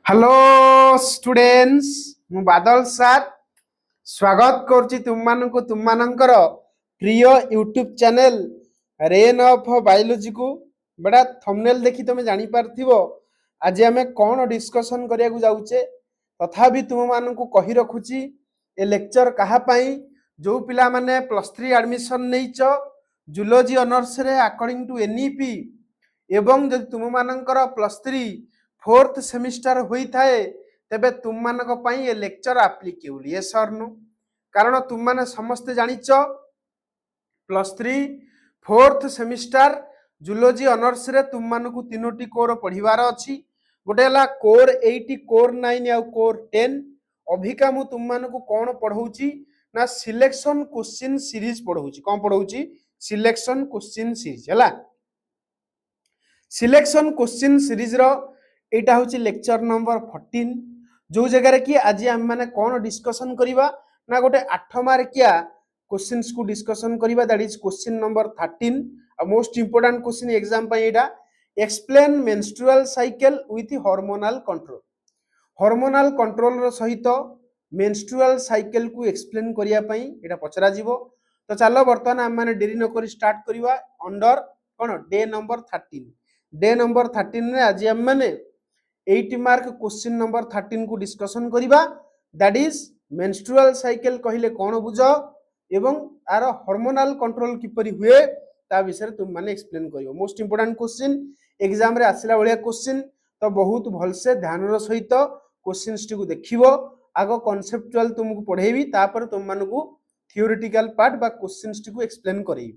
Hello students मु बादल sir स्वागत करुच्ची तुम मानकर प्रिय YouTube channel rain of biology को बड़ा थंबनेल देखी तुम जानी पारथिबो आज आमे कौन डिस्कशन करिया को जाउचे तथापि तुम मानकु कहि रखुची ए लेक्चर कहा पाई जो पिला माने +3 एडमिशन नैच जूलॉजी ऑनर्स रे अकॉर्डिंग टू एनईपी एवं जदि तुम मानकर +3 फोर्थ सेमिस्टर होता है तेबे तुम मानक पई ए lecture applicable yes or no कारण तुम माने समस्ते जानिच +3 फोर्थ सेमिस्टर जूलॉजी ऑनर्स रे तुम मानकु तीनोटी कोर पढ़िबार अछि गोटे हला कोर 8 कोर 9 आ कोर 10 अभिका मु तुम मानकु कोन पढौची ना सिलेक्शन क्वेश्चन सीरीज पढौची कोन पढौची सिलेक्शन क्वेश्चन सीरीज हला सिलेक्शन क्वेश्चन सीरीज रो एटा होची लेक्चर नंबर 14 जो जगह कि आज हम माने कोन डिस्कशन करिवा ना गोटे 8 मार्किया क्वेश्चंस को डिस्कशन करिवा दैट इज क्वेश्चन नंबर 13 आ मोस्ट इंपोर्टेंट क्वेश्चन एग्जाम पई एटा explain menstrual cycle with hormonal control रो सहित मेंस्ट्रुअल साइकिल को एक्सप्लेन करिया पई एटा पचरा जीवो तो चलो वर्तमान हम माने देरी न करी स्टार्ट करिवा अंडर कोन डे नंबर 13 डे नंबर 13 रे आज हम माने 8 मार्क क्वेश्चन नंबर 13 को डिस्कशन करिबा दैट इज मेंस्ट्रुअल साइकिल कहिले कोन बुझ एवं आर हार्मोनल कंट्रोल किपरि हुए ता विषय तुम माने एक्सप्लेन करियो मोस्ट इंपोर्टेंट क्वेश्चन एग्जाम रे आसिला बलिया क्वेश्चन तो बहुत भल से ध्यान रो सहित क्वेश्चंस टी को देखिबो आगो कांसेप्चुअल तुमको पढेबी तापर तुम मानकु थियोरेटिकल पार्ट बा क्वेश्चंस टी को एक्सप्लेन करेबी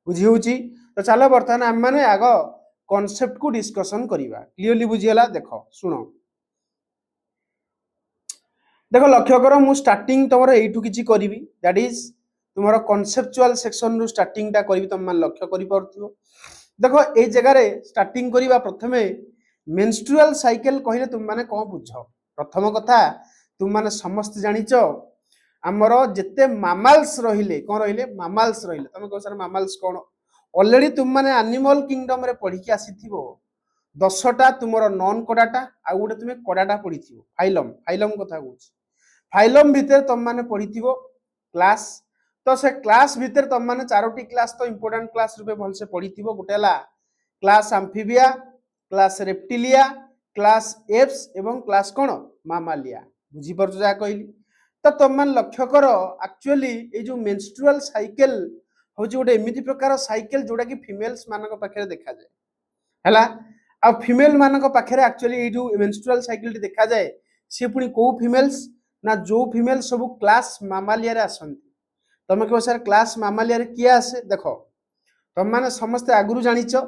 बुझी होची तो चलो वर्तमान हम माने आगो कॉन्सेप्ट को डिस्कशन करिबा क्लियरली बुझियला देखो सुनो देखो लक्ष्य करो मु स्टार्टिंग तमरो एठू किछि करिवि दैट इज तुमरो कॉन्सेप्चुअल सेक्शन रू स्टार्टिंग ता करिवि तुम मान लक्ष्य करि परथिबो देखो ए जगह रे स्टार्टिंग करिबा प्रथमे मेंस्ट्रुअल साइकिल कहिले तुम माने को बुझ प्रथम कथा तुम माने समस्त जानिचो हमरो जते मामल्स रहिले कोन रहिले मामल्स रहिले तमे को सर मामल्स कोन ऑलरेडी तुम माने एनिमल किंगडम रे पढ़ी के आसीथिबो 10टा तुमरो नॉन कोडाटा आ गुटे तुमे कोडाटा पढ़ीथिबो फाइलम कथा कहूची फाइलम भीतर तुम माने पढ़ीथिबो क्लास तो से क्लास भीतर तुम माने चारोटी क्लास तो इंपोर्टेंट क्लास रूपे भल से पढ़ीथिबो गुटेला class amphibia class reptilia class aves एवं क्लास कोन मामालिया बुझी परछ जा कहली तो तुम मान लक्ष्य करो एक्चुअली ए जो मेंस्ट्रुअल साइकिल होची गोटे एमिति प्रकार साइकिल जोड़ा कि फीमेल्स मानक पाखे देखा जाए हैला आ फीमेल मानक पाखे एक्चुअली ए जो मेंस्ट्रुअल साइकिल देखा जाए सी पुनी को फीमेल्स ना जो फीमेल सब क्लास मामालिया रे आसंती तमे को सर क्लास मामालिया रे किया आसे देखो तुम माने समस्त आगुरु जानिचो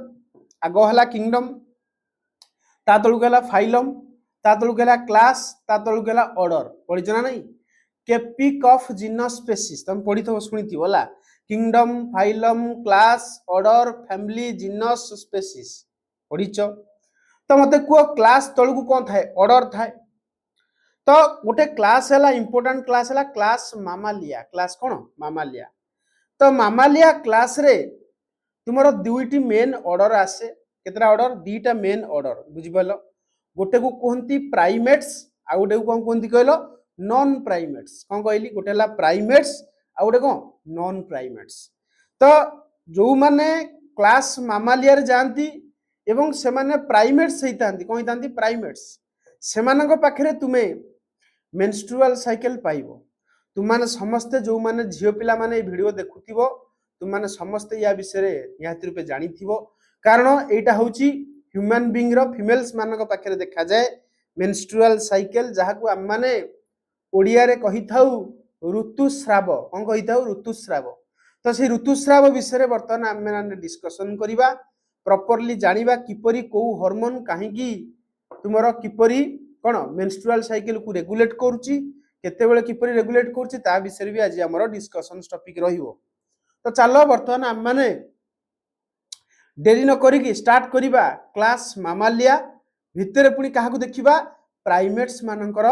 आगो हला किंगडम ता तळु गेला फाइलम ता तळु गेला क्लास ता तळु गेला ऑर्डर पढिछ ना नहीं केपिक ऑफ जीनस स्पीसीज तुम पढिथो सुनिथिबो होला kingdom phylum class order family genus species पढिछ तो मते को क्लास तळु को कोन थाए ऑर्डर थाए तो गोटे क्लास हैला इंपोर्टेंट क्लास हैला क्लास मामालिया क्लास कोन मामालिया तो मामालिया क्लास रे तुमरो दुईटी मेन ऑर्डर आसे केतरा ऑर्डर दीटा मेन ऑर्डर बुझि परलो गोटे को कोहंती प्राइमेट्स आ गोटे को कोन कोहंती कहलो नॉन प्राइमेट्स कोन कहली गोटे ला प्राइमेट्स आ गोटे कोन नॉन प्राइमेट्स तो जो माने क्लास मामालिया रे जानती एवं से माने प्राइमेट्स हेतांती कोन हेतांती प्राइमेट्स से मानक पाखरे तुमे मेंस्ट्रुअल साइकिल पाइबो तुम माने समस्त जो माने झियो पिला माने ए वीडियो देखुथिबो तुम माने समस्त या विषय रे निहाती रूपे जानिथिबो कारण एटा होची ह्यूमन बीइंग रो फीमेल्स मानक पाखरे देखा जाए मेंस्ट्रुअल साइकिल जहा को हम माने ओडिया रे कहि थाउ ऋतुस्राव कोन कहि थाउ ऋतुस्राव तो से ऋतुस्राव विषय रे वर्तमान हम माने डिस्कशन करिबा प्रॉपर्ली जानिबा किपरि को हार्मोन काहे की तुमरो किपरि कोन मेंस्ट्रुअल साइकिल को रेगुलेट करूची केते बेले किपरि रेगुलेट करूची ता विषय भी आज हमरो डिस्कशन टॉपिक रहिबो तो चलो वर्तमान हम माने देरी न करी की स्टार्ट करिबा क्लास मामालिया भितरे पुनी काहा को देखिबा प्राइमेट्स मानकर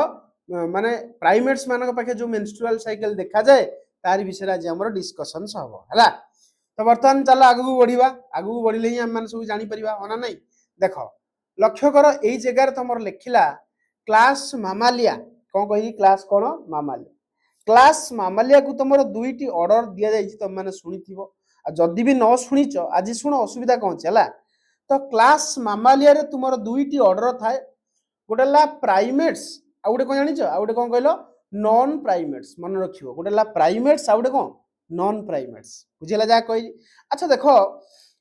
माने प्राइमेट्स मानक पाखे जो मेंस्ट्रुअल साइकिल देखा जाए तार विषय आज हमरो डिस्कशन हबो हला तो वर्तमान चलो आगु बढ़िले ही हम माने सब जानि परिबा होना नहीं देखो लक्ष्य करो एई जगह रे तमर लेखिला क्लास मामालिया कौन कही क्लास कौन मामालिया क्लास मामालिया को तुम दुईटी ऑर्डर दि जाइए तुम मैंने शुणी जदि भी न शुणीच आज शुण असुविधा कौन है तो क्लास मामालिया रे तुम दुईटी ऑर्डर थाए गोटे प्राइमेट्स आ गोटे कौन जानिछ आ गोटे कौन कहलो नॉन प्राइमेट्स मन रखियो गोटे प्राइमेट्स आ गोटे कौन नॉन प्राइमेट्स बुझेला जा कहि अच्छा देखो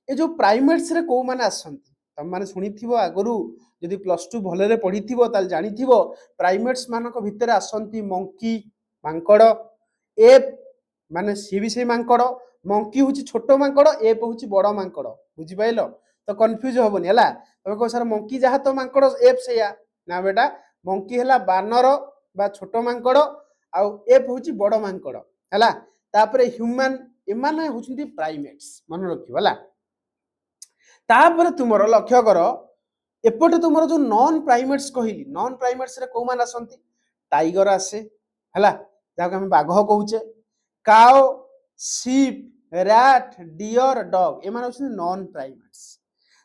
ये जो प्राइमेट्स रे को माने आसंती तुम माने शुणिथिबो आगरु यदि +2 भलरे पढ़िथिबो ताल जानिथिबो प्राइमेट्स मानक भितर आसंती मंकी मांकड़ एप माने सी भी से मांकड़ मंकी होची छोट मांकड़ एप होची बड़ मांकड़ बुझि पाइलो तो कंफ्यूज होबनी हला तबे को सर मंकी जहा तो मांकड़ एप सेया ना बेटा मंकी हला बानर बा छोट मांकड़ आ एप होची बड़ मांकड़ हला तापरे ह्यूमन एमाने होचंती प्राइमेट्स मन रखियो हला तापर तुमर लक्ष्य कर एपटे तुमर जो नॉन प्राइमेट्स कहली नॉन प्राइमेट्स रे को मान आसंती टाइगर आसे हला जाको हम बाघ कहूचे काओ शीप रैट डियर डॉग एमान होचंती नॉन प्राइमेट्स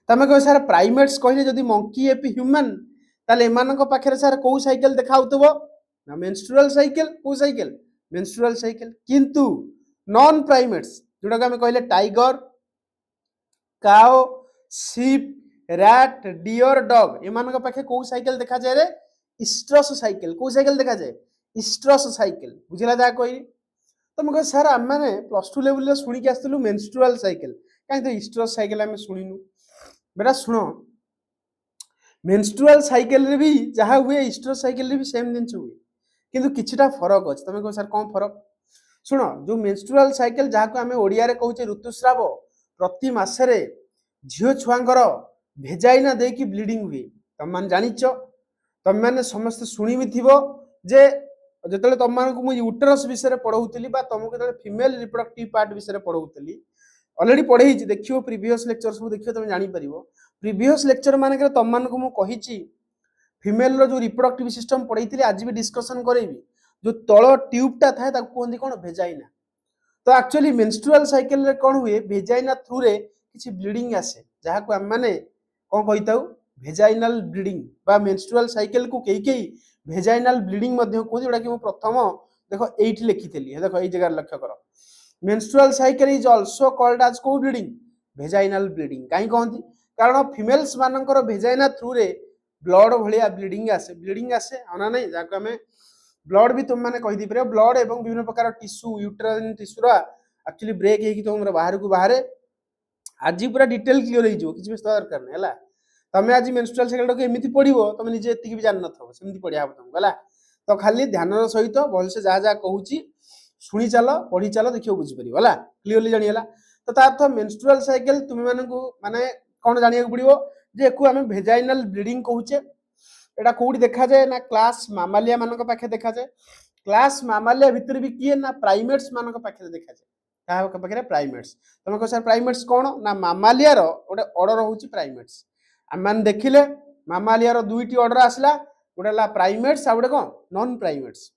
तमे कह सर प्राइमेट्स कहले जदी मंकी एपी ह्यूमन ताले एमानक पाखरे सर को साइकिल देखाउतबो ना मेंस्ट्रुअल साइकिल को साइकिल मेंस्ट्रुअल साइकिल किंतु नॉन प्राइमेट्स जोडा हम कहले टाइगर काओ शीप रैट डियर डॉग एमानक पाखे को साइकिल देखा जाए रे स्ट्रस साइकिल को साइकिल देखा जाए स्ट्रस साइकिल बुझिला जा कहि तो मैं सर आम मैंने +2 लेवल रे सुनी के आस्तलु मेंस्ट्रुअल साइकिल काहे तो स्ट्रस साइकिल हम सुनिनु बेटा सुनो मेंस्ट्रुअल साइकिल रे भी जहा हुए स्ट्रस साइकिल रे भी सेम दिन हुए किंतु किछटा फरक अछि तमे को सर कोन फरक सुनो जो मेंस्ट्रुअल साइकिल जहा को हमें ओडिया रे कहूचे ऋतुस्राव प्रति मासरे झियो छुआंकर भेजाइना देकी ब्लीडिंग हुए तुम मान जानिच तुम मैंने समस्त शुणी भी थी जे जिते तुम मान को यूटरस विषय पढ़ाऊली तुमको जो फीमेल रिप्रोडक्टिव पार्ट विषय पढ़ाऊली ऑलरेडी पढ़े देखियो प्रीवियस लेक्चर सब देखियो तुम जानि परिबो प्रीवियस लेक्चर माने तुम मान को मु कहिची फीमेल रो जो रिप्रोडक्टिव सिस्टम पढ़ाई आज भी डिस्कशन करेबी जो तल ट्यूबटा थाए ताको कहंदी कोन भेजाइना तो एक्चुअली मेंस्ट्रुअल साइकिल रे कोन हुए भेजाइना थ्रू रे किछि ब्लीडिंग आसे जहा को हम माने कोन कहिताउ भेजाइनल ब्लीडिंग बा मेंस्ट्रुअल साइकिल को केई भेजाइनल ब्लीडिंग मध्ये को जोडा कि मु प्रथम देखो एठी लिखितली देखो एई जगह लक्ष्य करो menstrual cycle is also called as को ब्लीडिंग भेजाइनल ब्लीडिंग काई कहंती कारण फीमेल्स मानकर भेजाइना थ्रू रे ब्लड भलिया ब्लीडिंग आसे अना नै जाको हमें ब्लड भी तुम माने कहि दी परबो ब्लड एवं विभिन्न प्रकार टिश्यू यूट्राइन टिश्यू रा एक्चुअली ब्रेक हेकी तुमरा बाहर को बाहर आज पूरा डिटेल क्लियर हो जो किसी दरकार नहीं है तुम आज मेंस्ट्रुअल साइकिल को एमती पढ़ो तुम निजे एति भी जान नथबो सेमती पढ़िया तुमको है तो खाली ध्यान सहित भलसे जहाँ जहाँ कहूँ शुणी चल पढ़ी चल देखिए बुझीपर है क्लीयरली जानीगला तो तार अर्थ मेंस्ट्रुअल साइकिल तुम माने कौन जाना पड़ो जे को आम भेजाइनल ब्लीडिंग कहूचे एटा कौटी देखा जाए ना क्लास मामालिया मानक पाखे देखा जाए क्लास मामालिया भितर भी किए ना प्राइमेट्स मानक पाखे देखा जाए क्या पाखे प्राइमेट्स तुम कह सर प्राइमेट्स कौन ना मामालिया गोटे ऑर्डर होची प्राइमेट्स आम मैंने देखिले मामालिया दुईटी ऑर्डर आसला गोटे प्राइमेट्स आ गोटे कौन नॉन प्राइमेट्स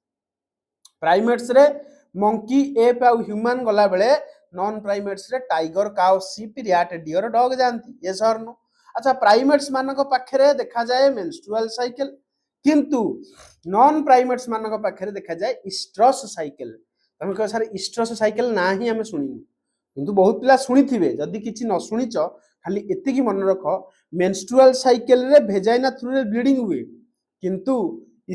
प्राइमेट्स रे मंकी एप आ ह्यूमन गला बेले नॉन प्राइमेट्स रे tiger cow sheep rat deer dog जानती ये सर नो अच्छा प्राइमेट्स मानक पाखे देखा जाए मेंस्ट्रुअल साइकिल किंतु नॉन प्राइमेट्स मानक पाखे देखा जाए स्ट्रस साइकिल तुम कह सर स्ट्रस साइकिल ना ही आम शुणिनु किंतु बहुत पिला शुणी जदि किसी न शुणीच खाली एतिकी मन रख मेंस्ट्रुअल साइकिल रे भेजाइना थ्रू रे ब्लीडिंग हुए किंतु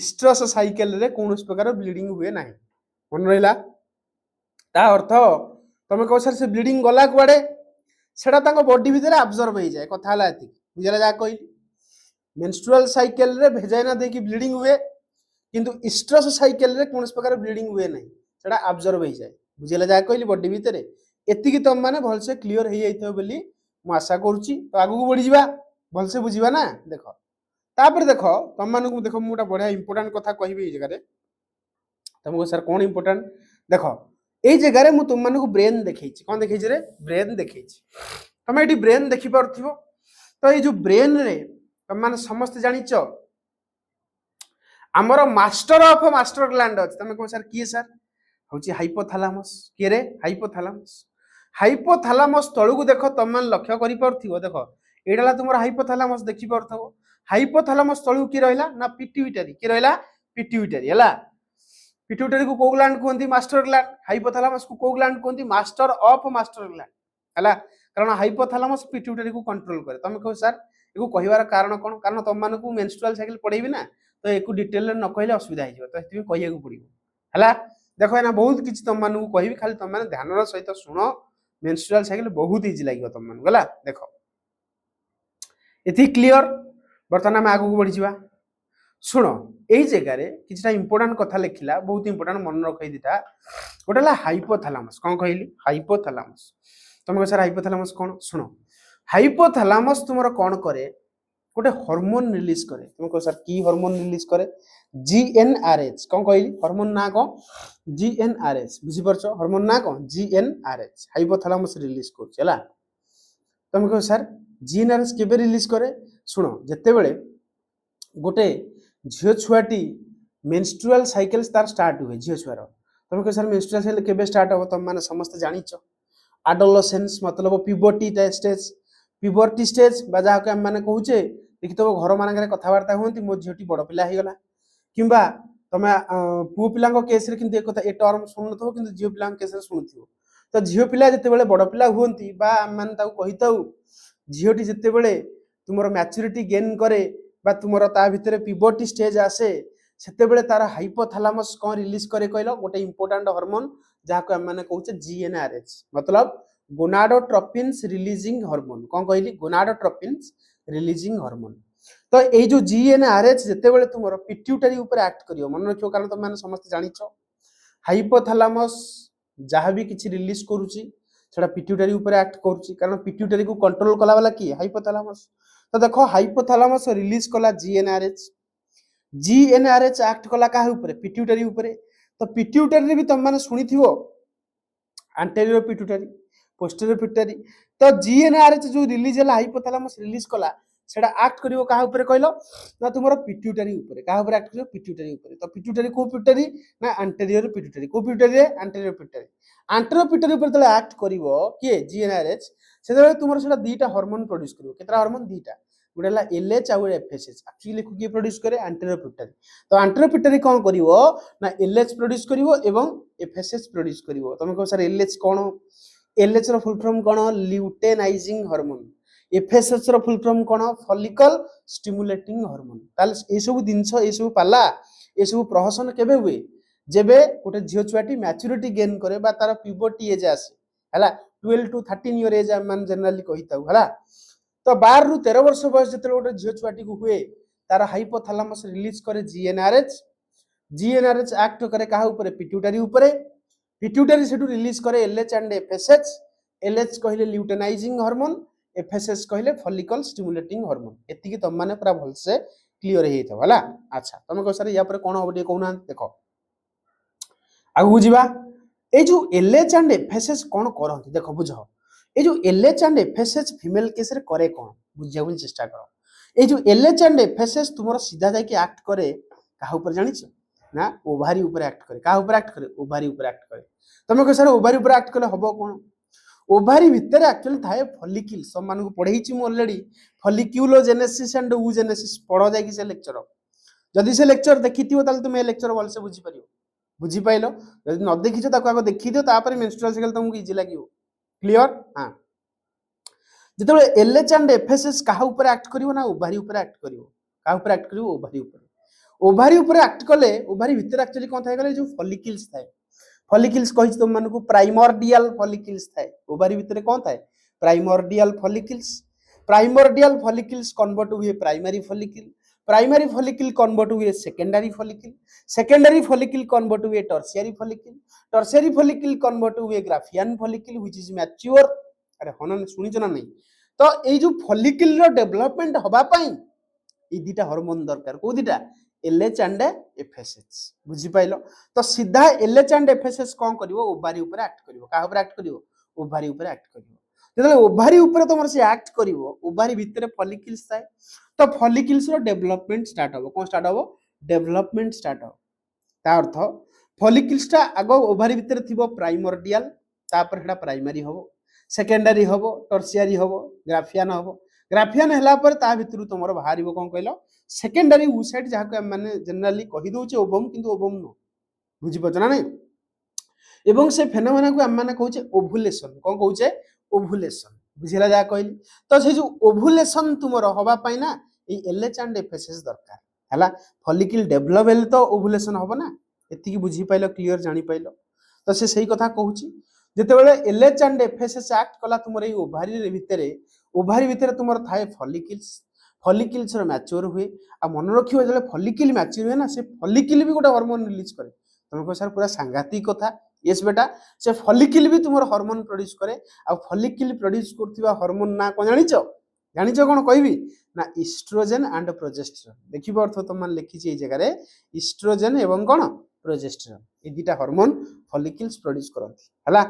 स्ट्रस साइकिल रे कौन प्रकार ब्लीडिंग हुए ना मन रहा ता अर्थ तुम कह सर से ब्लीडिंग गला कुआडे सेटा बॉडी भितर अब्जर्व हो जाए कथा है बुझेगा जहाँ कहली मेंस्ट्रुअल साइकिल रे भेजाइना देकी ब्लीडिंग हुए किंतु स्ट्रस साइकिल रे कौन प्रकार ब्लीडिंग हुए ना सेटा अब्जर्व हो जाए बुझेगा जहाँ कहली बॉडी भितर एतिकी तुम मैंने भलसे क्लीयर हो जाइथो बोली मु आशा करुच्ची तो आगू बढ़ी जा भलसे बुझा ना देख तापर देख तुम मानक देख मुझे बढ़िया इंपोर्टाट कथा कहि जगह तुमको सर कौन इंपोर्टाट देख ये जगह मुझे तुम मानक ब्रेन देखी कौन देखी रे ब्रेन देखी तुम ये ब्रेन देखिपार तो ये जो ब्रेन रे तुम मैंने समस्त जानिच आमर मास्टर ऑफ मास्टर ग्लैंड अच्छे तुम कह सर किए सर हूँ हाइपोथैलामस किए रे हाइपोथैलामस हाइपोथैलामस तलू को देख तुम मैंने लक्ष्य कर देख यहाँ तुम हाइपोथैलामस देखिपार हाइपोथैलेमस तळु की रहला ना पिट्यूटरी की रहला पिट्यूटरी हला पिट्यूटरी को को ग्लैंड कहंती मास्टर ग्लैंड हाइपोथैलेमस को को ग्लैंड कहंती मास्टर ऑफ मास्टर ग्लैंड हला कारण हाइपोथैलेमस पिट्यूटरी को कंट्रोल करे तमे कहो सर एको कहिवार कारण कोन कारण तुम मानकु मेंस्ट्रुअल साइकिल पढेबी ना तो एको डिटेल न कहले असुविधा हो तो हेतु कहिया को पड़िबो हला देखो एना बहुत किछि तुम मानकु कहिबी खाली तुम माने ध्यानर सहित सुनो मेंस्ट्रुअल साइकिल बहुत इजी लागियो तुम मानकु हला देखो एथि क्लियर बर्तमान हम आगु बढ़ी जिवा शुण यही जगार किसी इंपोर्टाट कथा लिखला बहुत इंपोर्टाट मन रख दीटा गोटे हाइपोथैलेमस कौन कहली हाइपोथैलेमस तुम सर हाइपोथैलेमस कौन शुण हाइपोथैलेमस तुम कौन करे गोटे हार्मोन रिलीज करे तुम कह सर की हार्मोन रिलीज करे जीएनआरएच कौन कहली हार्मोन ना कौन जीएनआरएच बुझीपारछ हार्मोन ना कौन जीएनआरएच हाइपोथैलेमस रिलीज कर तुम कह सर जीएनआरएच केबे रिलीज करे शुण जिते बड़े गोटे झील छुआटी मेंस्ट्रुअल साइकिल तार स्टार्ट हुए झील छुआर तुम कह सर मेंस्ट्रुअल साइकिल केबे स्टार्ट हो तुम माने समस्त जानिछ एडोलसेंस मतलब प्यूबर्टी स्टेज बा जहाँ को हम माने कहूचे देखि तो घर मानक कथबार्ता होती मो झीटी बड़ पिला हो गला किंबा तमे पुओ पिला केस रे किंतु एक कथा ए टर्म सुनुथो किंतु झील पिला केस रे सुनुथियो तो झील पिला जते बेले बड़ पिला हुंती बा हम माने ताऊ कहिताऊ झीटी जते बेले तुमरो मैच्योरिटी गेन करे बा तुमरो ता भितरे प्यूबर्टी स्टेज आसे सेते बेले तार हाइपोथैलेमस कोन रिलीज करे कहलो गोटे इंपोर्टेंट हार्मोन जहाँ को हम माने कहूचे जीएनआरएच मतलब गोनाडोट्रोपिन्स रिलीजिंग हार्मोन कौन कहली गोनाडोट्रोपिन्स रिलीजिंग हार्मोन तो ये जो जीएनआरएच जते बेले तुमरो पिट्यूटरी ऊपर एक्ट करियो मन रखियो कारण तुम माने समस्त जानिछो हाइपोथैलेमस जहाँ भी किछि रिलीज करूची सेटा पिट्यूटरी ऊपर एक्ट करूची कारण पिट्यूटरी को कंट्रोल कला वाला की हाइपोथैलेमस तो देखो हाइपोथैलेमस रिलीज कला जीएनआरएच एक्ट कला का ऊपर पिट्यूटरी ऊपर तो पिट्यूटरी भी तुम माने सुनिथिवो एंटीरियर पिट्यूटरी पोस्टीरियर पिट्यूटरी तो जीएनआरएच जो रिलीज हला हाइपोथैलेमस रिलीज कला सेटा एक्ट करिवो का ऊपर कहलो ना तुमरो पिट्यूटरी ऊपर का ऊपर एक्ट करिवो पिट्यूटरी ऊपर तो पिट्यूटरी को पिट्यूटरी ना एंटीरियर पिट्यूटरी को पिट्यूटरी एंटीरियर पिट्यूटरी ऊपर तले एक्ट करिवो के जीएनआरएच से तुमरो सेटा दीटा हार्मोन प्रोड्यूस करिवो केतरा हार्मोन दीटा गोटे हला एलएच आ गोटे एफएसएच एक्चुअली को की प्रोड्यूस करे एंटीरियर पिट्यूटरी तो एंटीरियर पिट्यूटरी कोन करिवो ना एलएच प्रोड्यूस करिवो एवं एफएसएच प्रोड्यूस करिवो तुम कहो सर एलएच कोन एलएच रो फुल फॉर्म कोन ल्यूटेनाइजिंग हार्मोन एफएसएच रो फुल फॉर्म कोन फॉलिकल स्टिमुलेटिंग हार्मोन ताल ए सब जिंस ए सब पाला ए सब प्रहसन केबे हुए जेबे गोटे झियो छुआटी मैच्योरिटी गेन करे बा तार प्यूबर्टी एज आसे हला 12 टू 13 इयर एज मान जनरली कहिताउ हला तो 12 रु 13 वर्ष बयस जते गोटे झियो छुआटी को हुए तार हाइपोथैलेमस रिलीज करे जीएनआरएच एक्ट करे का ऊपर पिट्यूटरी ऊपर पिट्यूटरी सेटू रिलीज करे एलएच एंड एफएसएच एलएच कहले ल्यूटेनाइजिंग हार्मोन एफएसएच कहले फॉलिकल स्टिमुलेटिंग हार्मोन एतिकी तुम माने पूरा भल से क्लियर हे हिथो हला अच्छा तुम कह सर या पर कोन होबे कहूना देखो आगु जीवा ए जो एलएच एंड एफएसएच कोन करंती देखो बुझो ए जो LH and FSH female case रे करे कोन बुझिया को चेष्टा करो ए जो एलएच एंड एफएसएच तुमरो सीधा जाके एक्ट करे का ऊपर जानिछ ना ओभारी ऊपर एक्ट करे का ऊपर एक्ट करे ओभारी ऊपर एक्ट करे तुम कह सर ओभारी ऊपर एक्ट करे हबो कोन ओभारी भितर एक्चुअली थाए फॉलिकल सब मानु को पढेइची मु ऑलरेडी फॉलिक्यूलोजेनेसिस एंड oogenesis पढो जाय कि से लेक्चर जदि से लेक्चर देखिथियो ताल तुम ए लेक्चर बोल से बुझी परियो बुझी पाइलो जदि न देखिछो ताको आगो देखि दियो तापर मेंस्ट्रुअल साइकिल तुमको इजी लागियो क्लियर हां जतबे एलएच एंड एफएसएस का ऊपर एक्ट करिवो ना ओभारी ऊपर एक्ट करिवो का ऊपर एक्ट करिवो ओभारी ऊपर एक्ट कले ओभारी भितर एक्चुअली कोन थाय गले जो फॉलिकल्स थाय फॉलिकल्स कहि तुम माने को प्राइमोर्डियल फॉलिकल्स थाय ओभारी भितर कोन थाय प्राइमोर्डियल फॉलिकल्स कन्वर्ट हुए प्राइमरी फॉलिकल कन्वर्ट हुए सेकेंडरी फॉलिकल कन्वर्ट हुए टर्शियरी फॉलिकल कन्वर्ट हुए Graafian follicle which is mature अरे हन सुनिछ ना नहीं तो ए जो फॉलिकल रो डेवलपमेंट हबा पई ई दीटा हार्मोन दरकार को दीटा एलएच एंड एफएसएच बुझी पाइलो तो सीधा LH and FSH cone करिवो ovary ऊपर एक्ट करिवो का ऊपर एक्ट करिवो ओभारी ऊपर एक्ट करिवो जदि ओभारी ऊपर तुमर से एक्ट करिवो ओभारी भितरे फॉलिकल्स थाए तो फॉलिकल्स रो डेवलपमेंट स्टार्ट हो कोन स्टार्ट हो डेवलपमेंट स्टार्ट हो ता अर्थ फॉलिकल्स ता आगो ओभारी भितरे थिबो प्राइमोर्डियल तापर हेडा प्राइमरी हो सेकेंडरी हो टर्शियरी हो ग्राफियन हो ग्राफियन हैला पर ता भितरु तमरो बाहरिबो कोन कहलो सेकेंडरी oocyte जाहा को माने जनरली कहि दउचे ओवम किंतु ओवम नो बुझी पछ ना नै एवं से फेनोमेना को हम माने कहउचे ओभुलेशन कोन कहउचे ओभुलेशन बुझिला जा कहली तो से जो ओभुलेशन तुमरो होबा पई ना ए एलएच एंड एफएसएस दरकार हला फॉलिकल डेवलप हेले तो ओभुलेशन होबो ना एति की बुझी पाइलो क्लियर जानि पाइलो तो से सही कथा कहउची जेते बेले एलएच एंड एफएसएस एक्ट कला तुमरो ए ओभारी भितरे तुमरो थाए फॉलिकल्स रो मैच्योर हुए आ मन रखियो जले फॉलिकल मैच्योर हुए ना से फॉलिकल भी गोटे हार्मोन रिलीज करे तुम को सर पूरा सांघातिक कथा यस बेटा से फॉलिकल भी तुमरो हार्मोन प्रोड्यूस करे आ फॉलिकल प्रोड्यूस करथिबा हार्मोन ना कोन जानिचो कोन कहबी ना इस्ट्रोजेन एंड प्रोजेस्टेरोन देखिबो अर्थ तुम मान लिखि छी ए जगह रे इस्ट्रोजेन एवं कोन प्रोजेस्टेरोन ए दुटा हार्मोन फॉलिकल्स प्रोड्यूस करथि हला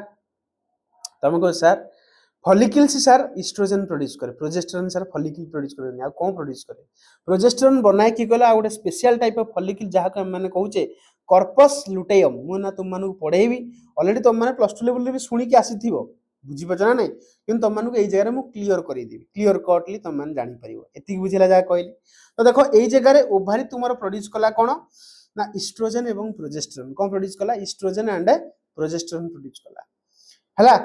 तुमको sir follicles sir oestrogen produce करे प्रोजेस्टेरोन सर फॉलिकल प्रोड्यूस करे आ कोन प्रोड्यूस करे प्रोजेस्टेरोन बनाए कि गला गोटे स्पेशल टाइप ऑफ फॉलिकल जहा को हम माने कहूचे कार्पस लुटेयम मु ना तुम मानू पढेबी ऑलरेडी तुम माने प्लस 2 लेवल रे भी सुनी के आसीथिबो बुझी पछना नै किंतु तुम मानू ए जगह रे मु क्लियर करि देबी क्लियर कटली तुम मान जानि परिबो एति बुझिला जा कहली तो देखो ए जगह रे ओभारी तुमरो प्रोड्यूस कला कोन ना इस्ट्रोजेन एवं प्रोजेस्टेरोन कोन प्रोड्यूस कला इस्ट्रोजेन एंड प्रोजेस्टेरोन प्रोड्यूस कला हला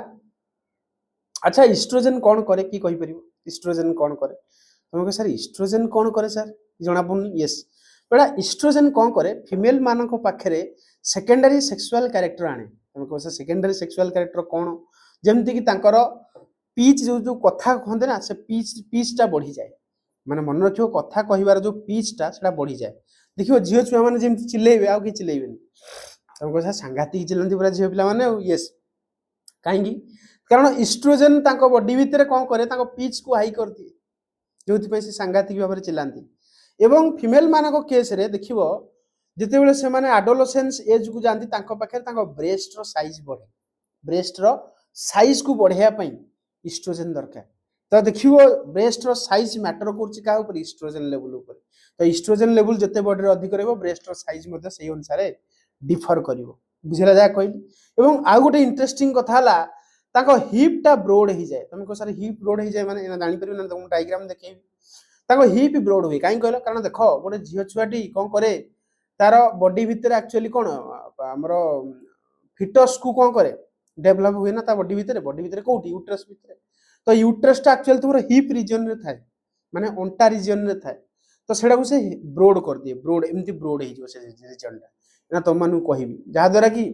अच्छा इस्ट्रोजेन कौन करे कि कहि परिबो इस्ट्रोजेन कौन करे तुमको सर इस्ट्रोजेन कौन करे सर जणा पड़नी यस बेटा इस्ट्रोजेन कौन करे फीमेल मानको पाखरे सेकेंडरी सेक्सुअल कैरेक्टर आने तुमको सर सेकेंडरी सेक्सुअल कैरेक्टर कौन जेमति कि तांकर पीच जो जो कथा कहंदे ना से पीचटा बढ़ी जाए माने मन रखियो कथा कहिबार जो पीचटा सेटा बढ़ी जाए देखियो जियो छुआ माने जेमति चिल्लेबे आ कि चिल्लेबेनी तुमको सर सांघातिक चिल्लंती पूरा जियो पिला माने यस काहेकि कारण इस्ट्रोजेन तांको बॉडी भितर कोन करे तांको पीच को हाई कर दिए जोथि पे से सांघातिक भाबरे चिल्लांती एवं फीमेल मानको केस रे देखिबो जते बेले से माने एडोलेसेंस एज को जानती तांको पाखे तांको ब्रेस्ट रो साइज बढ़े ब्रेस्ट रो साइज को बढ़िया पई इस्ट्रोजेन दरकार तो देखिबो ब्रेस्ट रो साइज मैटर करछि का ऊपर इस्ट्रोजेन लेवल ऊपर तो इस्ट्रोजेन लेवल जते बॉडी रे अधिक रहबो ब्रेस्ट रो साइज मध्ये सही अनुसार डिफर करिवो बुझिला जा कहली एवं आ गोटे इंटरेस्टिंग कथा हला ताको हिप टा ब्रोड ही जाए तुमको सर हिप ब्रोड ही जाए माने जानि परिबो ना तुम डायग्राम देखेबी ताको हिप ब्रोड हुए काई कहलो कारण देखो गोटे झियो छुआटी कोन करे तार बॉडी भितर एक्चुअली कोन हमरो फिटस को कोन करे डेवलप हुए ना ता बॉडी भितर कोठी यूट्रस भितर तो यूट्रस टा एक्चुअली तुमरो हिप रीजन रे थाए माने ओंटा रीजन रे थाए तो सेडा को से ब्रोड कर दिए ब्रोड एमती ब्रोड ही जो से रीजन टा ना तुम मानु कहिबी जहा द्वारा कि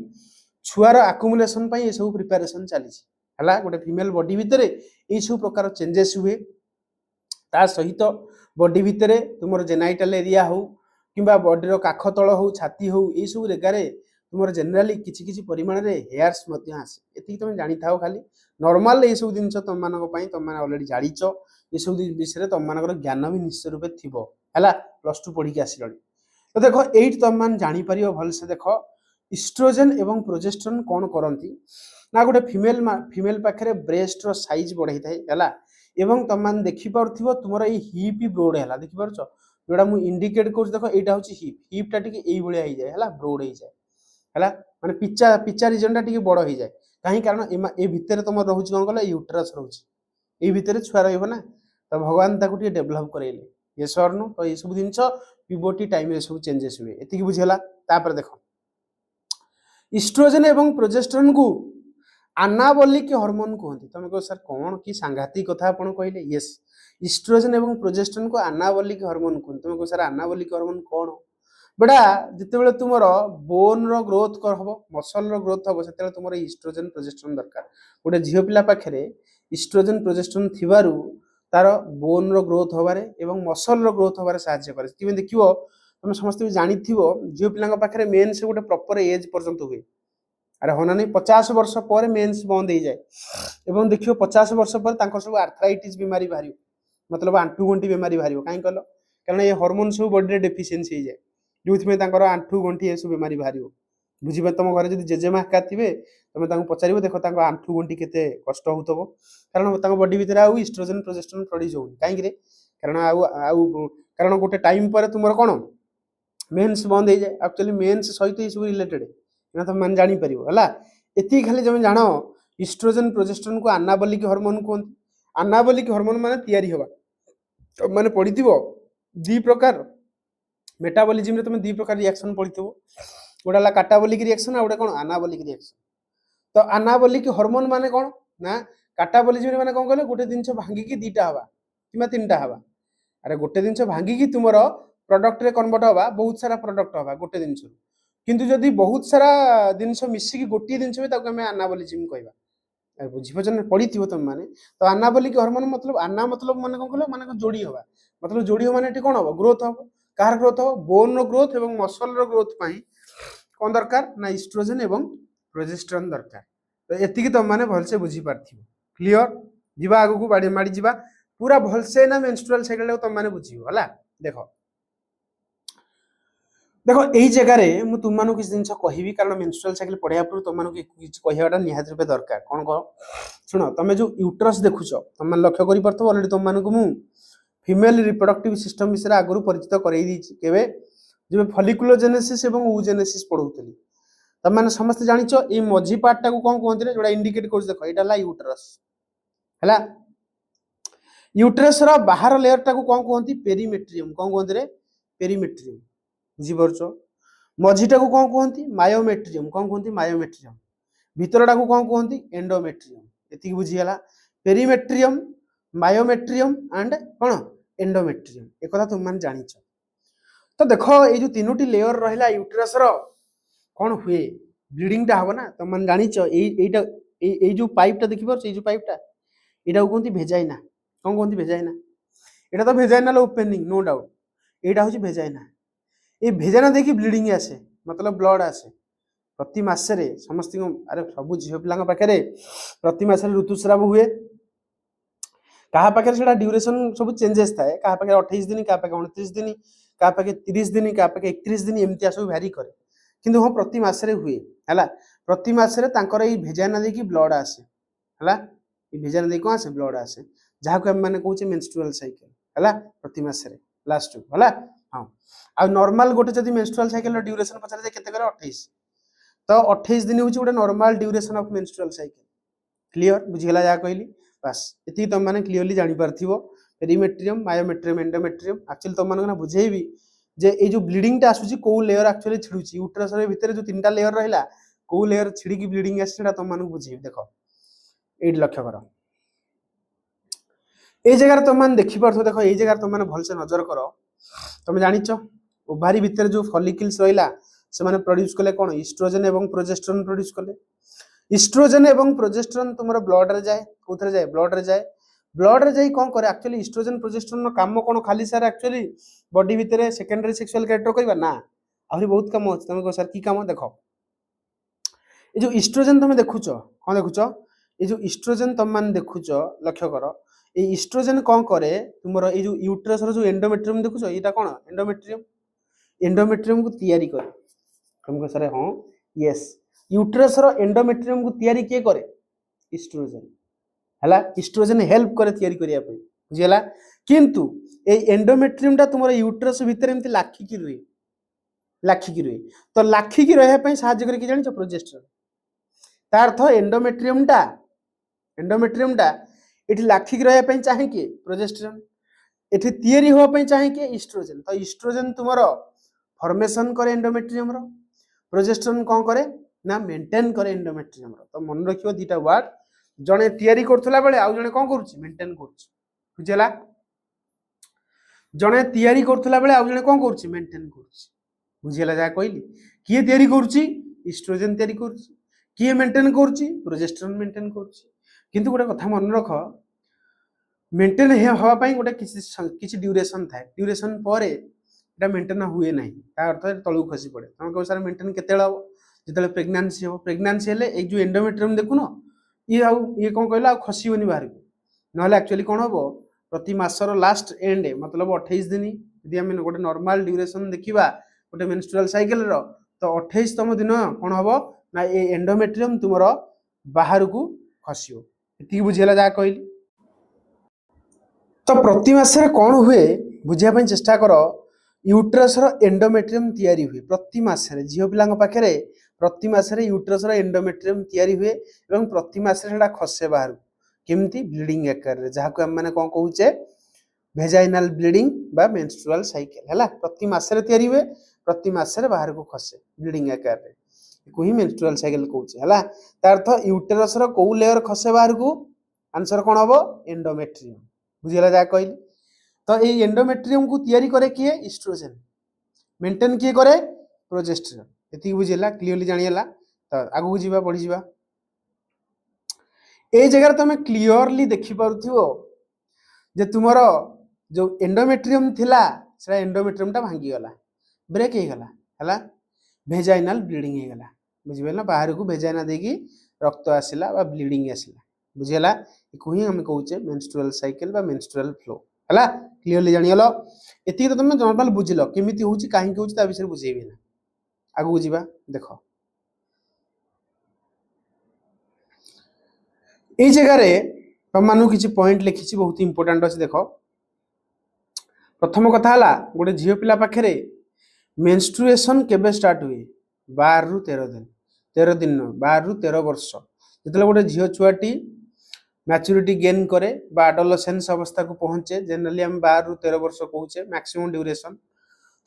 छुआर आकुमुलेशन पई ए सब प्रिपरेशन चली हला गोटे फीमेल बॉडी भितर ए सब प्रकार चेंजेस हुए ता सहित बॉडी भितर तुमर जेनाइटल एरिया हो किंबा बॉडी रो काख तळ हो छाती हो ए सब जगह रे तुमर जनरली किछि किछि परिमाण रे हेयर्स मध्ये आसे एति तुम जानि थाओ खाली नॉर्मल ए सब दिनस तुम मानको पई तुम माने ऑलरेडी जानिचो ए सब विषय रे तुम मानकर ज्ञान भी निश्चय रूपे थिबो हला प्लस 2 पढी के आसिलडी तो देखो एट तुम मान जानि परियो भल से देखो इस्ट्रोजेन एवं प्रोजेस्टेरोन कौन करती ना गोटे फीमेल पाखे ब्रेस्ट रो साइज बढ़ाई थाए हला एवं तुम मान देखि पारथिबो तुमरो ए हिप ब्रोड हला देखि पारछो जोडा मु इंडिकेट कर देखो एटा होची हिप टा टिके एई भलिया ही जाए हला ब्रोड ही जाए हला माने पिचा रीजन टा टिके बड़ ही जाए काहे कारण ए भितर तुम रहउची कोन कहला यूट्रस रहउची ए भितर छुआ रहइबो ना तो भगवान ताकू टिके डेवलप करेले यस और नो तो ए सब दिनछ प्यूबर्टी टाइम रे सब चेंजेस हुए एति की बुझिला तापर देखो इस्ट्रोजेन एवं प्रोजेस्टेरोन को आनाबॉलिक हार्मोन कहते तुम कह सर कौन कि सांघातिक कथा आपन कहले यस इस्ट्रोजेन एवं प्रोजेस्टेरोन को आनाबॉलिक हार्मोन कहते तुम कह सर आनाबॉलिक हार्मोन कौन बेटा जिते बेले तुमर बोन रो ग्रोथ हबो मसल रो ग्रोथ हबो सेते तुमर इस्ट्रोजेन प्रोजेस्टेरोन दरकार गोटे झियो पिला पाखरे इस्ट्रोजेन प्रोजेस्टेरोन थिबारु तार बोन रो ग्रोथ होबारे एवं मसल रो ग्रोथ होबारे सहायता करे तिमे देखिवो तुम समस्त भी जानिथिबो झियो पिलांग पाखरे मेंस गोटे प्रॉपर एज पर्यंत हुए अरे होना नहीं 50 वर्ष पर मेंस बंद हो जाए एवं देखियो 50 वर्ष पर तांको सब आर्थराइटिस बीमारी बाहरियो मतलब आंठू गंठी बीमारी बाहरियो काई कहलो कारण ये हार्मोन सब बॉडी रे डेफिशिएंसी हो जाए जोथि में तांकर आंठू गंठी ए सब बीमारी बाहरियो बुझिबे तुम घरे जदी जेजेमा का थिबे तुम तांको पचारिबो देखो तांको आंठू गंठी केते कष्ट होतबो कारण तांको बॉडी भीतर आउ इस्ट्रोजेन प्रोजेस्टेरोन प्रोड्यूस होउनी काई रे कारण आउ कारण गोटे टाइम पर तुमर कोन मेंस बंद हो जाए एक्चुअली मेंस सहित ये सब रिलेटेड ना तुम मान जानि परिबो हला एति खाली जमे जानो इस्ट्रोजेन प्रोजेस्टेरोन को आनाबॉलिक हार्मोन कहते आनाबॉलिक हार्मोन माने तयारी होबा मैंने पढ़ी दी प्रकार मेटाबॉलिज्म रे तुम दी प्रकार रिएक्शन पढ़ी गोटे है काटाबोलिक रिएक्शन आ गोटे कौन अनाबोलिक रिएक्शन। तो अनाबोलिक हार्मोन माने कौन ना काटाबोलिज्म माने कौन कहले गोटे जिनस भांगिकी दीटा हवा कि तीनटा हवा। अरे गोटे जिनस भांगिकी तुमर प्रोडक्ट रे कन्वर्ट हवा बहुत सारा प्रोडक्ट हवा गोटे जिनस किंतु जदि बहुत सारा जिनस मिसिकी गोटे जिनस भी अनाबोलिज्म कहवा बुझीपार पढ़ी तुम मैंने। तो अनाबोलिक हार्मोन मतलब आना मतलब माने कौन कहले माने जोड़ी हवा मतलब जोड़ी हवा माने कौन हम ग्रोथ हम कार ग्रोथ हम बोन रो ग्रोथ और मसल रो ग्रोथ कौन दरकार ना इस्ट्रोजेन एवं प्रोजेस्टेरोन दरकार। तो एतिकी तुम मैंने भलसे बुझी पार्थिव क्लियर जीवा आगु को माड़ी जीवा पूरा भलसे ना मेंस्ट्रुअल साइकिल तुम मैंने बुझियो हला। देखो देखो यही जगह मु तुम मानू किसी जिन कहबी कारण मेंस्ट्रुअल साइकिल पढ़ाया पूर्व तुम मानू कहवाटा निहाती रूपे दरकार कौन कह शुण तुम जो यूट्रस देखुच तुम लक्ष्य कर पार्थ अलरेडी तुम मानक मु फीमेल रिप्रोडक्टिव सिस्टम विषय आगु परिचित करई जब फॉलिकुलोजेनेसिस एवं oogenesis पढ़ाऊली तुम मैंने समस्त जानिच ये मझी पार्टा को कौन कहते जोड़ा इंडिकेट कर देख यहाँ यूट्रस है यूट्रस बाहर लेयर टाक कौन कहते पेरीमेट्रियम कौन कहते रे पेरीमेट्रियम बुझीपार मझीटा को कौन कहते मायोमेट्रियम कौन कहते मायोमेट्रियम भितरटा को कौन कहते एंडोमेट्रियम एति बुझीगला पेरीमेट्रियम मायोमेट्रियम एंड कौन एंडोमेट्रियम एक तुम मैंने जानिच। तो देख ये जो तीनोटी लेयर रहा यूट्रस कौन हुए ब्लीडिंग हम ना तुम मैंने जानिच ये जो पाइपटा देखिए जो पाइपटा यहाँ कहते भेजाइना कौन कहते भेजाइना यहाँ तो भेजाइनाल ओपनिंग नो डाउट यहाँ हूँ भेजाइना ये भेजाइना देखिए ब्लीडिंग आसे मतलब ब्लड आसे प्रति मसरे समस्त अरे सब झील पिला पाखे प्रति मसरे ऋतुस्राव हुए क्या पाखे ड्यूरेशन सब चेंजेस थाए क्या पाखे 28 दिन क्या पाखे 29 दिन क्या पाखे 30 दिन क्या पाखे 31 दिन एमती सब भ्यारी करे किंतु हाँ प्रति मसरे हुए है प्रति मसरे भेजाइना देखिए ब्लड आसे है भेजाइना देखिए कौन आसे ब्लड आसे जहाँ को आम मैंने कहे मेंस्ट्रुअल साइकिल है प्रति मसरे लास्ट है हाँ आ नॉर्मल गोटे जब मेंस्ट्रुअल साइकिल ड्यूरेशन पचारे केते 28 तो 28 दिन हूँ गोटे normal duration of menstrual cycle clear बुझीगला जहाँ कहली बस ये तुम मैंने क्लीयरली जापर पेरीमेट्रियम मायोमेट्रियम एंडोमेट्रियम एक्चुअली तुम मैंने बुझेबी जे ये जो ब्लीडिंग आसूची कौ लेयर एक्चुअली छिड़ुची यूट्रस भितर जो 3टा लेयर रहा कौ लेयर छिड़ी ब्लीडिंग आसा तुम मानक बुझेबी देख ये लक्ष्य कर ये जगह तुम मैंने देखिपार देख ये जगह तुम मैंने भलसे नजर कर तुम जानिच ओभारी भितर जो फॉलिकल्स रहा से मैंने प्रोड्यूस कले कौन इस्ट्रोजेन एवं प्रोजेस्टेरोन प्रोड्यूस कले इस्ट्रोजेन एवं प्रोजेस्टेरोन तुम ब्लड रे जाए कौन जाए ब्लड रे जाए कौन करे एक्चुअली इस्ट्रोजेन प्रोजेस्टेरोन काम कौन खाली सर एक्चुअली बॉडी भितर सेकेंडरी सेक्सुअल कैरेक्टर करवा ना आहरी बहुत कम अच्छे तुम कह सर की काम देख ये जो इस्ट्रोजेन तुम देखुच कौन देखुच ये जो इस्ट्रोजेन तुम मैंने देखुच लक्ष्य कर ये इस्ट्रोजेन कौन करे तुम ये जो यूट्रस जो एंडोमेट्रियम देखुच यहाँ कौन एंडोमेट्रियम को तैयारी करे तुम कह सर हाँ यस यूट्रस एंडोमेट्रियम को तैयारी किए करे इस्ट्रोजेन है इस्ट्रोजेन हेल्प करे तैयारी करने बुझीगला किंतु ए एंडोमेट्रियम तुम यूट्रस भितर एमती लाखिकी रुए तो लाखिकी रहा साहाଯ୍य करके जान प्रोजेस्टेरोन तार अर्थ एंडोमेट्रियम ये लाखिकी रहा चाहे किए प्रोजेस्टेरोन ये तैयारी होगापी चाहे किए इस्ट्रोजेन तो इस्ट्रोजेन तुम फॉर्मेशन करे एंडोमेट्रियम प्रोजेस्टेरोन कौन करे ना मेंटेन करे एंडोमेट्रियम तो मन रखियो दीटा वर्ड जड़े तैयारी करथला बेले आउ जड़े कौन करुछि मेंटेन करुछि बुझला जड़े तैयारी करथला बेले आउ जड़े कौन करुछि मेंटेन करुछि बुझला जा कहली किए तैयारी करुछि इस्ट्रोजेन तैयारी करुछि किए मेंटेन करुछि प्रोजेस्टेरोन मेंटेन करुछि किंतु गोटे कथा मन रख मेंटेन हवा पई गोटे किछि ड्यूरेशन थाए ड्यूरेशन पर एटा मेंटेन हुए नाही ता अर्थ तळु खसी पड़े तुम कह सर मेंटेन केतेला हो जिते प्रेगनेंसी हो प्रेगनेंसी हेले एक जो एंडोमेट्रियम देखुन ये कौन कहला खसबनी बाहर को ना एक्चुअली कौन हम प्रति मासर लास्ट एंड मतलब 28 दिन यदि आम गोटे नॉर्मल ड्यूरेशन देखा गोटे मेंस्ट्रुअल साइकिल तो 28तम दिन कौन हम ना ये एंडोमेट्रियम तुम बाहर को खसो ये बुझेगा जहाँ कहली। तो प्रति मासरे कौन हुए बुझापी चेष्टा कर यूट्रस एंडोमेट्रियम तैयारी हुए प्रति मासरे झील पिला पाखे प्रति मासरे यूट्रस एंडोमेट्रियम तैयारी हुए और प्रति मासरे खसे बाहर केमती ब्लीडिंग आकार जहाँ को आम मैंने कौन कहे भेजाइनाल ब्लीडिंग बा मेंस्ट्रुअल साइकिल हैला प्रति मासरे तयारी हुए प्रति मासरे बाहर को खसे ब्लीडिंग आकार रे को ही मेंस्ट्रुअल साइकिल कहउछ हैला तार अर्थ यूटेरस रो को लेयर खसे बाहर को आंसर कोन हबो एंडोमेट्रियम बुझिला जा कहली तो ए एंडोमेट्रियम को तयारी करे किए एस्ट्रोजन मेंटेन किए करे प्रोजेस्टेरोन एति बुझिला क्लियरली जानियला तो आगु जीवा पढि जीवा ए जगह तुम क्लियरली देखि पारुथिबो जे तुमरो जो एंडोमेट्रियम थिला सेटा एंडोमेट्रियम टा भांगी गला ब्रेक हे गला हला भेजाइनल ब्लीडिंग हे गला बुझिबे ना बाहर को भेजाइना देकी रक्त आसिला बा ब्लीडिंग आसिला बुझिला इको ही हम कहउचे मेंस्ट्रुअल साइकिल बा मेंस्ट्रुअल फ्लो हला क्लियरली जानियलो एति तो तुम नॉर्मल बुझिलो केमिति होउची काहे के होउची ता विषय बुझेबी ना आगु जीवा देखो ए जगह रे तमानु किछि पॉइंट लिखिछि बहुत इंपोर्टेंट अछि देखो प्रथम कथा हला गोटे झियो पिला पाखरे मेंस्ट्रुएशन केबे स्टार्ट हुए 12 रु 13 दिन 13 दिन 12 रु 13 वर्ष जतले गोटे झियो छुआटी मैच्योरिटी गेन करे बा एडोलेसेंस अवस्था को पहुंचे जनरली हम 12 रु 13 वर्ष कहूचे मैक्सिमम ड्यूरेशन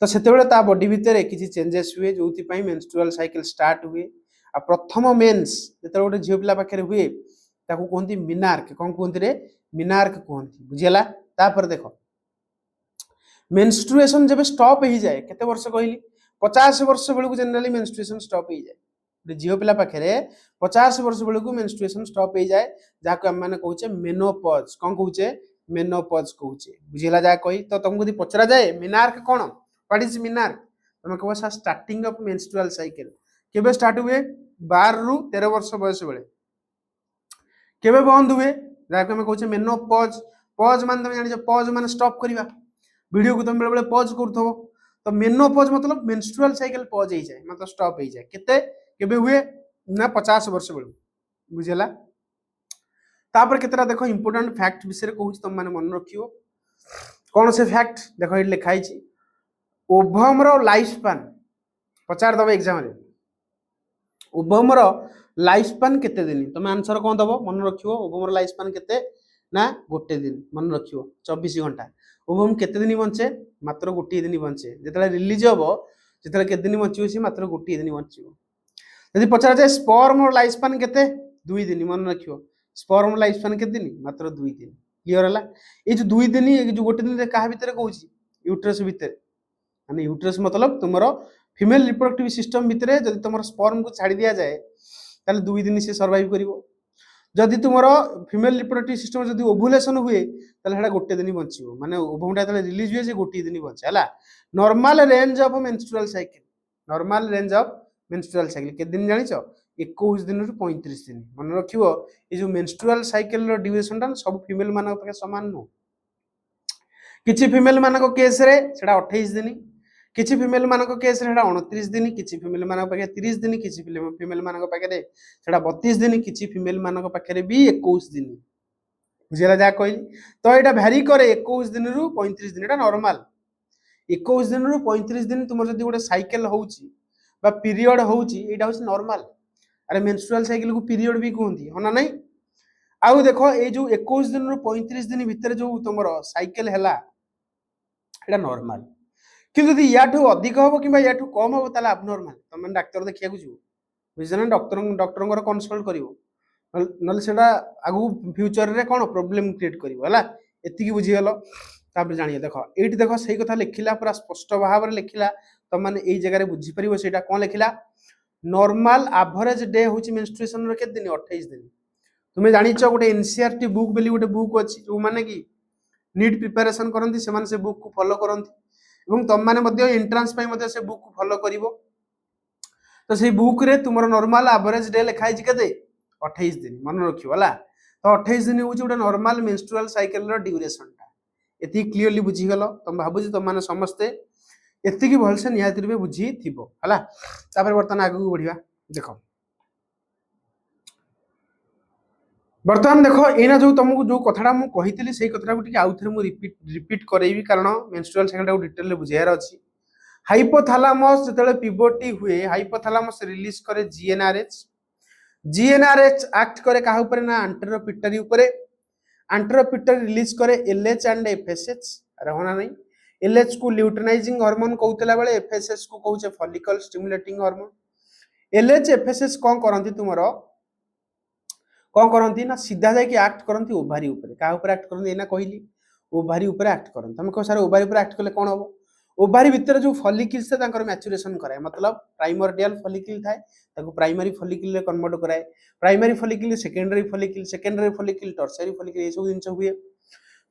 तो सेतेबेले ता बॉडी भितरे किछि चेंजेस हुए जोथि पई मेंस्ट्रुअल साइकिल स्टार्ट हुए आ प्रथम मेंस जतले गोटे झियो पिला पाखरे हुए ताकू कहती मिनार्क कौन कहती रे मिनार्क कहती बुझीला तापर देखो मेंस्ट्रुएशन जब स्टॉप हो जाए केते वर्ष कहली 50 वर्ष बेलू जनरली मेंस्ट्रुएशन स्टॉप हो जाए झियो पिला पाखरे 50 वर्ष बेलू मेंस्ट्रुएशन स्टॉप हो जाए जाको हम माने कहूचे मेनोपॉज कौन कहूचे मेनोपॉज कहूचे बुझीला जा कही तो तुमको यदि पचरा जाए मिनार्क कौन व्हाट इज मिनार्क तुम कहबो सा स्टार्टिंग ऑफ मेंस्ट्रुअल साइकिल केबे स्टार्ट हुए 12 रु 13 वर्ष बयस बेले केबे बंद हुए जाके हम कहूचे मेनोपॉज पॉज मान तुम जानि पॉज मान स्टॉप करबा वीडियो को तुम बेले बेले पॉज करथबो तो मेनोपॉज मतलब मेंस्ट्रुअल साइकिल पॉज हो जाए मतलब स्टॉप हो जाए केते केबे हुए ना 50 वर्ष बेले बुझेला तापर केतरा देखो इंपोर्टेंट फैक्ट विषय कहूची तुम माने मन रखियो कौन से फैक्ट देखो ये लिखाई छी ओवम रो लाइफ स्पैन पचार दबो एग्जाम रे ओवम रो लाइफ स्पैन केते दिन तुम आंसर कौन दबो मन रखियो ओवम रो लाइफ स्पैन केते ना गोटे दिन मन रखियो 24 घंटा ओवम केते दिन बंचे मात्र गोटे दिन बंचे जेतले रिलीज होबो जेतले केते दिन बंचियो सी मात्र गोटे दिन बंचियो यदि पचार जाए स्पर्म और लाइफ स्पैन केते 2 दिन मन रखियो स्पर्म लाइफ स्पैन केते दिन मात्र 2 दिन क्लियर हला ए जो 2 दिन ए जो गोटे दिन रे काहा भितरे कहूची यूट्रस भितरे माने यूट्रस मतलब तुमरो फीमेल रिप्रोडक्टिव सिस्टम भितरे जदि तुमरो स्पर्म को छाड़ी दिया जाए ताले 2 दिन से सर्वाइव करिवो जदि तुमरो फीमेल रिप्रोडक्टिव सिस्टम जदि ओव्युलेशन हुए ताले हेडा गोटे दिन बंचिवो माने ओवमटा ताले रिलीज हुए से गोटे दिन बंचे हला normal range of menstrual cycle normal range of menstrual cycle के दिन जानिचो 21 दिन रु 35 दिन मन रखिवो ए जो मेंस्ट्रुअल साइकिल रो ड्यूरेशन टा सब फीमेल मानक पके समान नो किछि फीमेल मानक केस रे सेडा 28 दिन किछि फीमेल मानक केस रे सेडा 29 दिन किछि फीमेल मानक पके 30 दिन किछि फीमेल मानक पके रे सेडा 32 दिन किछि फीमेल मानक पके रे भी 21 दिन बुझिला जा कहली तो एटा भ्यारी करे 21 दिन रु 35 दिन एटा नॉर्मल 21 दिन रु 35 दिन तुमर जदी गोटे साइकिल होउची बा पीरियड होउची एटा होसी नॉर्मल अरे मेंस्ट्रुअल साइकिल को पीरियड भी कहती होना नहीं आउ देखो ये जो 21 दिन रु 35 दिन भितर जो तुमरो साइकिल हैला एटा नॉर्मल किंतु यदि याठू अधिक होबो किबा याठू कम होबो ताला अबनॉर्मल तुम डॉक्टर देखिया को जीवो बुझना डॉक्टर कंसल्ट करिवो नल सेटा आगु फ्यूचर रे कोन प्रॉब्लम क्रिएट करिवो हला एति की बुझी गेलो तापर जानिए देखो एठी देखो सही कथा लिखिला पूरा स्पष्ट भाव रे लिखिला त माने एई जगह रे बुझी परिवो सेटा कोन लिखिला नॉर्मल एवरेज डे होची मेंस्ट्रुएशन रे के दिन 28 दिन तुमे जानिचो गोटे एनसीईआरटी बुक बेली गोटे बुक अछि जो माने की नीट प्रिपरेशन करंती से माने से बुक को फॉलो करंती एवं तुम माने मध्ये एंट्रेंस पई मध्ये से बुक को फॉलो करिवो तो से बुक रे तुमरो नॉर्मल एवरेज डे लिखाई छि केते 28 दिन मन रखियो हला तो 28 दिन होची गोटे नॉर्मल मेंस्ट्रुअल साइकिल रो ड्यूरेशन ता एति क्लियरली बुझी गेलो तुम भाबुजी तुम माने समस्ते एति की भलसे निहाती रे बुझी थिबो हला तापर वर्तमान आगु बढ़िया देखो वर्तमान देखो एना जो तुमको जो कथाटा मु कहितली सेही कथाटा को टिके आउथरे मु रिपीट करैबी कारण मेंस्ट्रुअल साइकिल को डिटेल रे बुझियार अछि हाइपोथैलेमस जतले पिबोटी हुए हाइपोथैलेमस रिलीज करे जीएनआरएच एक्ट करे काहा ऊपर ना एंटेरो पिट्यूटरी ऊपर एंट्रोपिटर रिलीज करे एलएच एंड एफएसएच रहना नहीं एलएच को ल्यूटेनाइजिंग हार्मोन कहउतला बेले एफएसएच को कहउचे follicle stimulating hormone LH FSH कोन करंती तुमरो कोन करंती ना सीधा जाय कि एक्ट करंती ओभारी ऊपर का ऊपर एक्ट करंती एना कहली ओभारी ऊपर एक्ट करंती हम को सारे ओभारी ऊपर एक्ट करले कोन हो ओभारी भीतर जो फॉलिकल्स से तांकर मैच्योरेशन कराए मतलब प्राइमोर्डियल फॉलिकल थाए ताको प्राइमरी फॉलिकल रे कन्वर्ट कराए primary follicle secondary follicle tertiary follicle ये सब जिंस हुए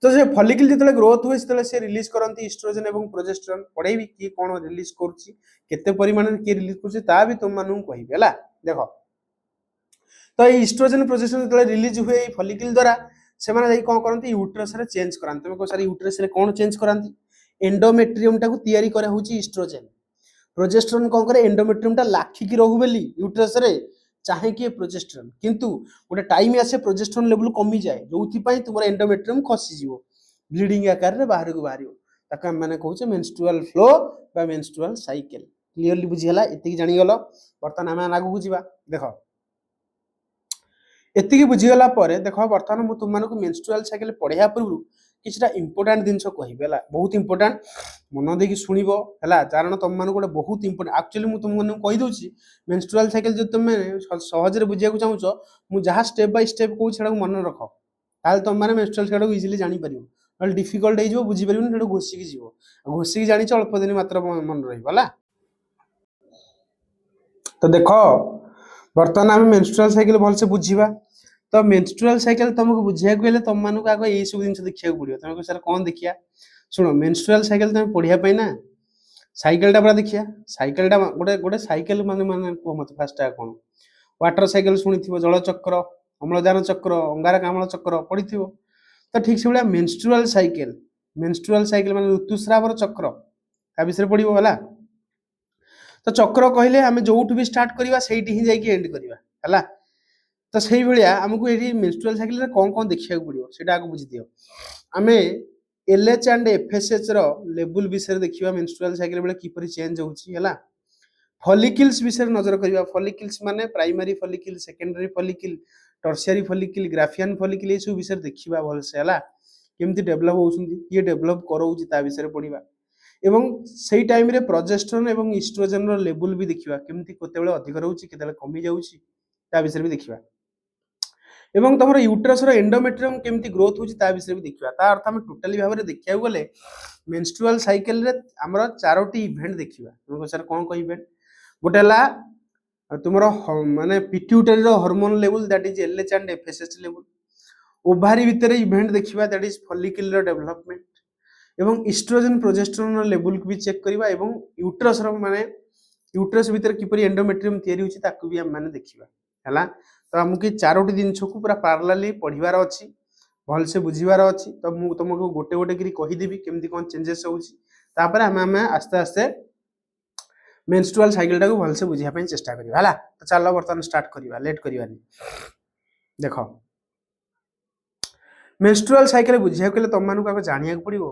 तो से फॉलिकल जितले ग्रोथ हुए सेतले से रिलीज करंती एस्ट्रोजन एवं प्रोजेस्टेरोन पढेबी की कोन रिलीज करछि केते परिमाण रे की रिलीज करछि ता भी तुम मानु कहिबे हला देखो तो ये एस्ट्रोजन प्रोजेस्टेरोन जितले रिलीज हुए ए फॉलिकल द्वारा से माने कोन करंती यूट्रस रे चेंज करांती तुम को सारी यूट्रस रे कोन चेंज करांती एंडोमेट्रियम टाको तयारी करा होची एस्ट्रोजन प्रोजेस्टेरोन कोन करे एंडोमेट्रियम टा लाखी की रहू बेली यूट्रस रे चाहे कि प्रोजेस्टेरोन किंतु गोटे टाइम आसे प्रोजेस्टेरोन लेवल कमी जाए जोथि पई तुमर एंडोमेट्रियम खसी जीवो ब्लीडिंग आकार रे बाहर को बाहरियो ताका माने कहउचे मेंस्ट्रुअल फ्लो बा मेंस्ट्रुअल साइकिल क्लियरली बुझी हला एतिकी जानि गलो बर्तन हम आगु बुझीबा देखो एतिकी बुझी गला परे देखो बर्तन मु तुम मानको मेंस्ट्रुअल साइकिल पढिया पूर्व किछटा इंपोर्टेंट जिंस कहबे हला बहुत इंपोर्टेंट मन देकी सुनिबो हला कारण तुम मानको गोटे बहुत इंपोर्टेंट एक्चुअली मु तुम मानको कहि दोछि मेंस्ट्रुअल साइकिल जो तुम सहज रे बुझिया को चाहूछो मु जहा स्टेप बाय स्टेप कहू छेडा मन रखो ताल तुम माने मेंस्ट्रुअल साइकिल को इजीली जानि परिबो नल डिफिकल्ट हे जिवो बुझी परिबो नेडो घोसी की जिवो घोसी की जानि छ अल्प दिन मात्र मन रहिबो हला तो देखो बर्तमान हम मेंस्ट्रुअल साइकिल भल से बुझीबा तो मेंस्ट्रुअल साइकिल तुमको बुझिया गेले तुम मानको आगो ए सब जिंस देखिया पड़ियो तुमको सर कोन देखिया सुनो मेंस्ट्रुअल साइकिल तुम पढिया पई ना साइकिल टा बड़ा देखिया साइकिल टा गोटे गोटे साइकिल माने माने को मत फास्ट टा कोन वाटर साइकिल सुनिथिबो जल चक्र अम्लजान चक्र अंगारकाम्ल चक्र पढिथिबो तो ठीक से बड़ा मेंस्ट्रुअल साइकिल माने ऋतुस्रावर चक्र का विषय पढिबो हला तो चक्र कहले हमें जोठु भी स्टार्ट करिवा सेठी ही जाई कि एंड करिवा हला तो सही भलिया हमको एठी मेंस्ट्रुअल साइकिल रे कोन देखिया पड़ियो सेटा आगु बुझि दियो हमें एलएच एंड एफएसएच रो लेवल विषय देखिवा मेंस्ट्रुअल साइकिल बेले किपरि चेंज होउची हला फॉलिकल्स विषय नजर करिवा फॉलिकल्स माने primary follicle secondary follicle tertiary follicle Graafian follicle ये सब विषय देखिवा भल से हला केमति डेवलप होउछुंदी ये डेवलप करौची ता विषय पढिबा एवं सेही टाइम रे प्रोजेस्टेरोन एवं एस्ट्रोजन रो लेवल भी देखिवा केमति कोते बेले अधिक रहउची केते बेले कमी जाउची ता विषय भी देखिवा एवं तुम यूट्रस एंडोमेट्रियम केमती ग्रोथ होची ता विषय भी देखिवा ता अर्थ हम टोटली भाव रे देखिया गले मेंस्ट्रुअल साइकिल रे हमर चारोटी इवेंट देखिवा तुमको सर कोन को इवेंट गोटेला तुमरो माने पिट्यूटरी रो hormone level that is LH and FSH level ovary भीतर इवेंट देखिवा दैट इज फॉलिकल रो डेवलपमेंट एवं एस्ट्रोजन प्रोजेस्टेरोन रो लेवल को भी चेक करिवा एवं यूट्रस रो माने यूट्रस भीतर किपरि एंडोमेट्रियम तयारी होची ताकू भी हम माने देखिवा हला तो हमके चारोटी जिनस को पूरा पैरेलली पढिबार अछि भल से बुझिबार अछि तो मु तुमको गोटे गोटे करी कहि देबी केमती कोन चेंजेस होउची तापर हम आस्ते आस्ते मेंस्ट्रुअल साइकिल टा को भल से बुझिया पई चेष्टा करिबा हला तो चलो बर्तन स्टार्ट करिबा लेट करिबानी देखो मेंस्ट्रुअल साइकिल बुझिया केले तुम मानको आगे जानिया पड़िबो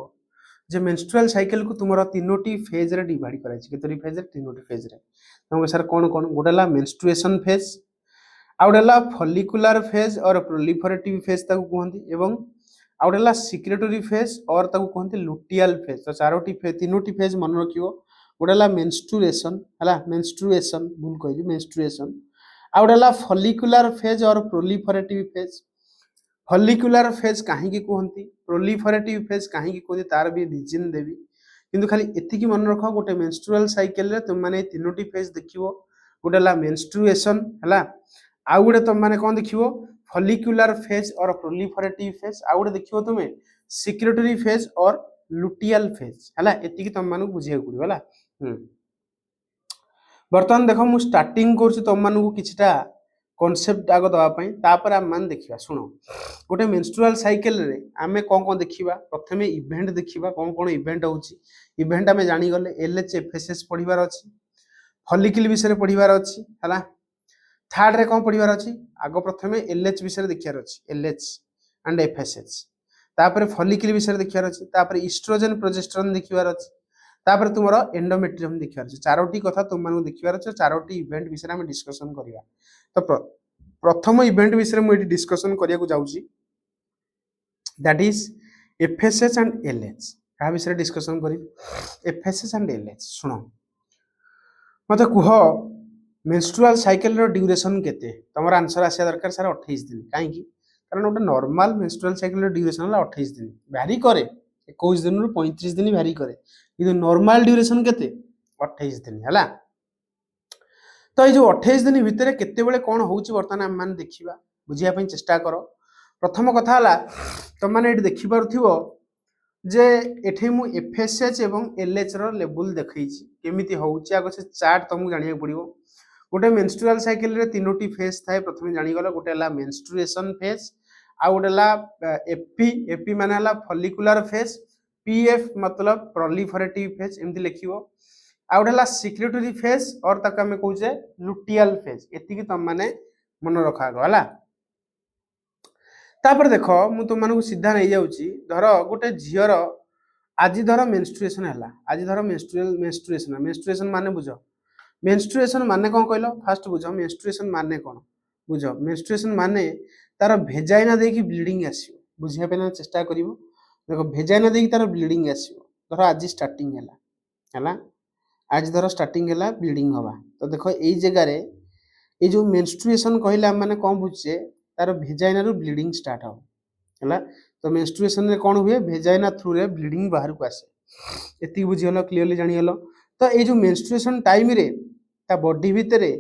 जे मेंस्ट्रुअल साइकिल को तुमरो तीनोटी फेज रे डिवाइड कराइछि केतरी फेज रे तीनोटी फेज रे तुमको सर कोन कोन गोटेला मेंस्ट्रुएशन फेज आउडेला फॉलिकुलर फेज और प्रोलिफरेटिव फेज ताको कहंती एवं आउडेला सिक्रेटरी फेज और ताको कहंती लुटियल फेज तो चारोटी फेज तीनोटी फेज मन रखियो गोटेला मेंस्ट्रुएशन हला मेंस्ट्रुएशन भूल कहि मेंस्ट्रुएशन आउडेला फॉलिकुलर फेज और प्रोलिफरेटिव फेज फॉलिकुलर फेज काहे की कहंती प्रोलिफरेटिव फेज काहे की कहंती तार भी रीजन देबी किंतु खाली एतिकी मन रखो गोटे मेंस्ट्रुअल साइकिल रे तुम माने तीनोटी फेज देखिवो गोटेला मेंस्ट्रुएशन हला आउ गोटे तुम माने कोन देखिवो फॉलिकुलर फेज और प्रोलिफरेटिव फेज आउ गोटे देखिवो तुमे सिक्रेटरी फेज और लुटियल फेज हला एतिकी तुम मानु बुझिया पड़िबो हला बर्तमान देखो मु स्टार्टिंग करछि तुम मानु किछटा कांसेप्ट आगो दवा पई तापर हम मान देखिबा सुनो गोटे मेंस्ट्रुअल साइकिल रे आमे कोन कोन देखिबा प्रथमे इवेंट देखिबा कोन कोन इवेंट होउची इवेंट आमे जानि गले एलएच एफएसएस पढिबार अछि फॉलिकल विषय पढिबार अछि हला थर्ड रे कोन पढिबार अछि आगो प्रथमे एलएच विषय देखियार अछि एलएच एंड एफएसएच तापर फॉलिकल विषय देखियार अछि तापर एस्ट्रोजन प्रोजेस्टेरोन देखिबार अछि तापर तुमरो एंडोमेट्रियम देखिबार अछि चारोटी कथा तुम मानु देखिबार अछि चारोटी इवेंट विषय हम डिस्कशन करिया तो प्रथम इवेंट विषय मु एटी डिस्कशन करिया को जाउची that is FSH and LH का विषय डिस्कशन करी एफएसएच एंड एलएच सुनो मत कुह मेंस्ट्रुअल साइकिल रो ड्यूरेशन केते तमर आंसर आसिया दरकार सर 28 दिन काहे की कारण गोटे नॉर्मल मेंस्ट्रुअल साइकिल रो ड्यूरेशन होला 28 दिन वैरी करे 21 दिन रु 35 दिन वैरी करे किंतु नॉर्मल ड्यूरेशन केते 28 दिन हला तो ये जो 28 दिन भितर केते बेले कोन होउची वर्तमान हम मान देखिबा बुझिया पई चेष्टा करो प्रथम कथा हला तुम माने एठी देखि पारुथिबो जे एठी मु एफएसएच एवं एलएच रो लेवल देखैछि केमिति होउची आगो से चार्ट तुमको जानिया पड़िबो गोटे मेंस्ट्रुअल साइकिल रे तीनोटी फेज थाए प्रथम जानि गलो गोटे हला मेंस्ट्रुएशन फेज आ गोटे हला एपी एपी माने हला फॉलिकुलर फेज पीएफ मतलब प्रोलिफरेटिव फेज एमति लिखिबो आ गोटे हला सिक्रेटरी फेज और तक हमें कहूचे लुटियल फेज एति कि तुम माने मन रखा गो हला तापर देखो मु तुम मानू सीधा नहीं जाउची धर गोटे झियर आज धर मेंस्ट्रुएशन हला आज धर मेंस्ट्रुएशन माने बुझो मेंस्ट्रुएशन माने कोन कहलो फास्ट बुझो मेंस्ट्रुएशन माने कोन बुझो मेंस्ट्रुएशन माने तार भेजाइना देखि ब्लीडिंग आसीयो बुझिया पेना चेष्टा करिवो देखो भेजाइना देखि तार ब्लीडिंग आसीयो धर आज स्टार्टिंग हला आज धर स्टार्टिंग हला ब्लीडिंग हवा तो देखो एई जगह रे ए जो मेंस्ट्रुएशन कहला माने कोन बुझे तार भेजाइना रो ब्लीडिंग स्टार्ट हो हला तो मेंस्ट्रुएशन रे कोन हुए भेजाइना थ्रू रे ब्लीडिंग बाहर को आसे एति बुझी हलो क्लियरली जानि हलो तो ए जो मेंस्ट्रुएशन टाइम रे ता बॉडी भितरे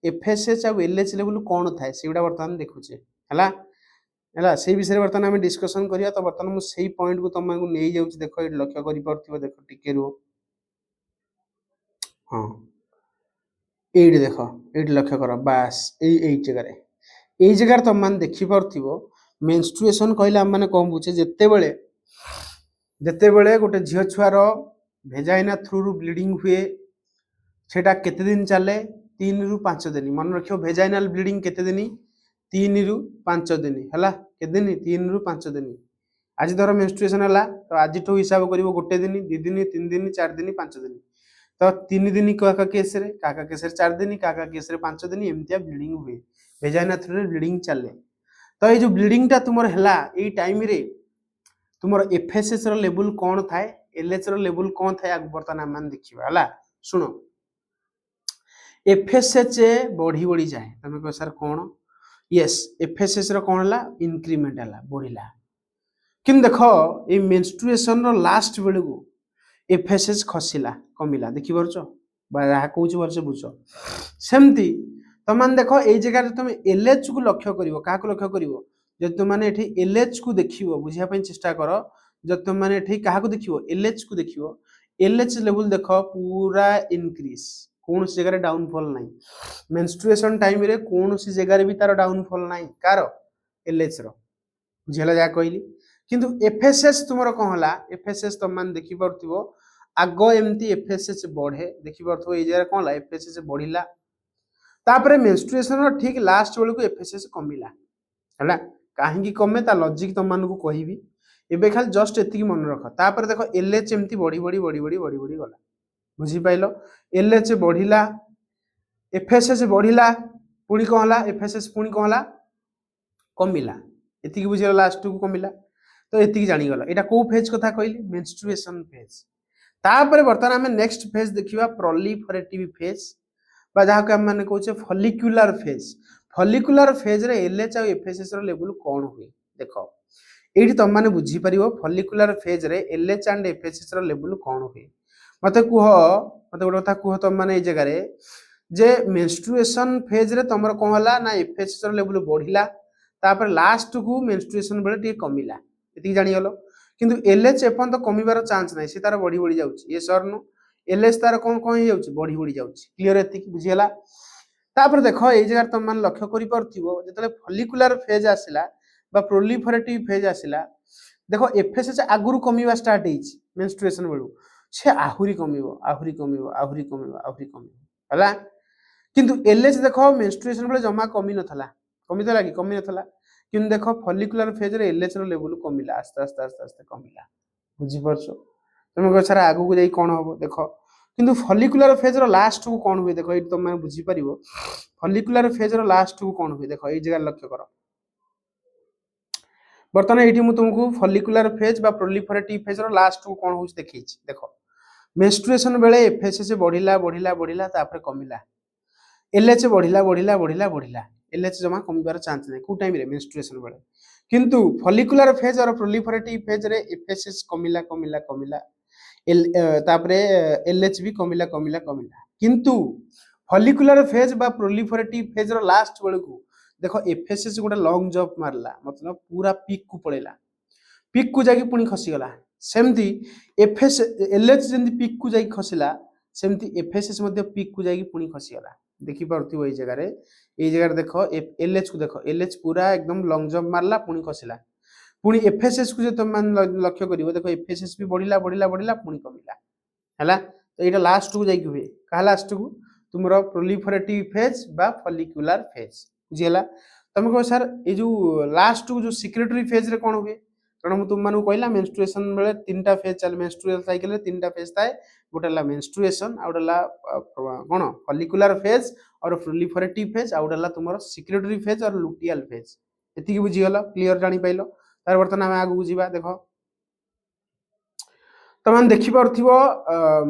एफएसएच आ एलएच लेवल कोन थाए सेउडा वर्तमान देखुचे हला हला सेही विषय वर्तमान हम डिस्कशन करिया तो वर्तमान मु सेही पॉइंट को तम को नै जाउची देखो ए लक्ष्य करि परथिबो देखो टिके रो हां एडी देखो एडी लक्ष्य करो बस एई जगह रे एई जगह तुम मान देखि परथिबो मेंस्ट्रुएशन कहला माने कोन बुझे जते बेले गोटे झियो छुआर भेजाइना थ्रू रु ब्लीडिंग हुए सेटा केते दिन चले 3 रु 5 दिन मन रखियो भेजाइनल ब्लीडिंग केते दिन 3 रु 5 दिन हला केते दिन 3 रु 5 दिन आज धर मेंस्ट्रुएशन हला तो आज तो हिसाब करिवो गोटे दिन 2 दिन 3 दिन 4 दिन 5 दिन तो 3 दिन काका केस रे 4 दिन काका केस रे 5 दिन एमतिया ब्लीडिंग हुए भेजाइना थ्रू रे ब्लीडिंग चले तो ये जो ब्लीडिंग टा तुमर हला एई टाइम रे तुमर एफएसएच रो लेवल कोन थाए एलएच रो लेवल कोन थाए आग वर्तमान मान देखिबा हला सुनो एफएसएच बढ़ी बढ़ी जाए तमे कह सर कोन यस एफएसएच रो कोन हला इंक्रीमेंट हला बढ़िला किन देखो ए मेंस्ट्रुएशन रो लास्ट बेले को एफएसएच खसिला कमिला देखि परछो बा रा कहूची परछो बुझो सेमती तमान देखो ए जगह तुम एलएच को लक्ष्य करिवो का को लक्ष्य करिवो जब तुम माने एठी एलएच को देखिवो बुझिया पई चेष्टा करो जब तुम माने एठी का को देखिवो एलएच को देखिवो एलएच लेवल देखो पूरा इंक्रीज कौन सी जगह डाउनफॉल नहीं मेंस्ट्रुएशन टाइम रे कौन सी जगह भी तार डाउनफॉल नहीं कार एलएच रो बुझिला जा कहली किंतु एफएसएच तुमरो कोन हला एफएसएच तुम मान देखि परथिवो आगो एमती एफएसएच बढ़े देखि परथिवो ए जगह कोन हला एफएसएच बढ़िला तापरे मेंस्ट्रुएशन रो ठीक लास्ट बेले को एफएसएच कमिला हला काहे की कमे ता लॉजिक तुम मान को कहिबी एबे खाली जस्ट एति मन रख तापरे देखो एलएच एमती बढ़ी गला बुझी पाइलो एलएच बढ़िला एफएसएच बढ़िला पुणी कोन हला एफएसएच पुणी कोन हला कमिला एति की बुझिला लास्ट को कमिला तो एति की जानि गला एटा को फेज कथा कहली मेंस्ट्रुएशन फेज तापरे वर्तमान हम नेक्स्ट फेज देखिबा प्रोलिफरेटिव फेज बा जहा के हम माने कहूचे फॉलिकुलर फेज रे एलएच आ एफएसएच रो लेवल कोन हुए देखो एठी तुम माने बुझी परिवो फॉलिकुलर फेज रे एलएच एंड एफएसएच रो लेवल कोन हुए मते गोटे कथा कुह तुम माने ए जगह रे जे मेंस्ट्रुएशन फेज रे तमर कोन हला ना एफएसएच रो लेवल बढ़िला तापर लास्ट को मेंस्ट्रुएशन बेले टी कमिला एति जानि गलो किंतु एलएच एपन तो कमिबार चांस नै से तार बढ़ी बढ़ी जाउची यस और नो एलएच तार कोन कोन हे जाउची बढ़ी बढ़ी जाउची क्लियर एति की बुझियला तापर देखो ए जगह तुम मान लक्ष्य करि परथिबो जतले फॉलिकुलर फेज आसिला बा प्रोलिफरेटिव फेज आसिला देखो एफएसएच आगुरु कमिबा स्टार्ट हेछि मेंस्ट्रुएशन बेलु से आहुरी कमिबो हला किंतु एलएच देखो मेंस्ट्रुएशन बेले जमा कमी नथला किंतु देखो फॉलिकुलर फेज रे एलएच रो लेवल कमिला आस्ते कमिला बुझी परछो तुम को सारा आगु को जाई कोन होबो देखो किंतु फॉलिकुलर फेज रो लास्ट को कोन हुए देखो ए तुम माने बुझी परिबो फॉलिकुलर फेज रो लास्ट को कोन हुए देखो ए जगह लक्ष्य करो बर्तमान ये तुमको फॉलिकुलर फेज बा प्रोलिफरेटिव फेज रो लास्ट को कोन होछ देखै छी देखो मेंस्ट्रुएशन बेले एफएसएस बढ़िला बढ़िला बढ़िला तापर कमिला एलएच बढ़िला बढ़िला बढ़िला बढ़िला एलएच जमा कमिबार चांस नै को टाइम रे मेंस्ट्रुएशन बेले किंतु फॉलिकुलर फेज और प्रोलिफरेटिव फेज रे एफएसएस कमिला कमिला कमिला एल तापर एलएच भी कमिला कमिला कमिला किंतु फॉलिकुलर फेज बा प्रोलिफरेटिव फेज रो लास्ट बेले को देखो एफएसएस गोटे लॉन्ग जंप मारला मतलब पूरा पीक को पळेला पीक को जाके पुणी खसीगला सेमती एफएस एलएच जेंती पीक को जाके खसीला सेमती एफएसएस मध्ये पीक को जाके पुणी खसीगला देखि पारथिबो एई जगह रे देखो एलएच को देखो एलएच पूरा एकदम लॉन्ग जंप मारला पुणी खसीला पुणी एफएसएस को जे तुम मान लक्ष्य करिवो देखो एफएसएस भी बढ़िला बढ़िला बढ़िला पुणी कमिला हैला तो एटा लास्ट को जाके हुए कहा लास्ट को तुमरो प्रोलिफरेटिव फेज बा फॉलिकुलर फेज बुझीला तुम कह सर ये जो लास्ट जो सिक्रेटरी फेज रे कौन हुए कारण मु तुम मानु कहला मेंस्ट्रुएशन बेले तीनटा फेज चल मेंस्ट्रुअल साइकिल रे तीनटा फेज थाए गोटेला मेंस्ट्रुएशन आ गोटेला कोन फॉलिकुलर फेज और प्रोलिफरेटिव फेज आ गोटेला तुमरो सिक्रेटरी फेज और लुटियल फेज एति की बुझीगला क्लियर जानि पाइलो तार वर्तमान हम आगु बुझीबा देखो तमन देखि परथिबो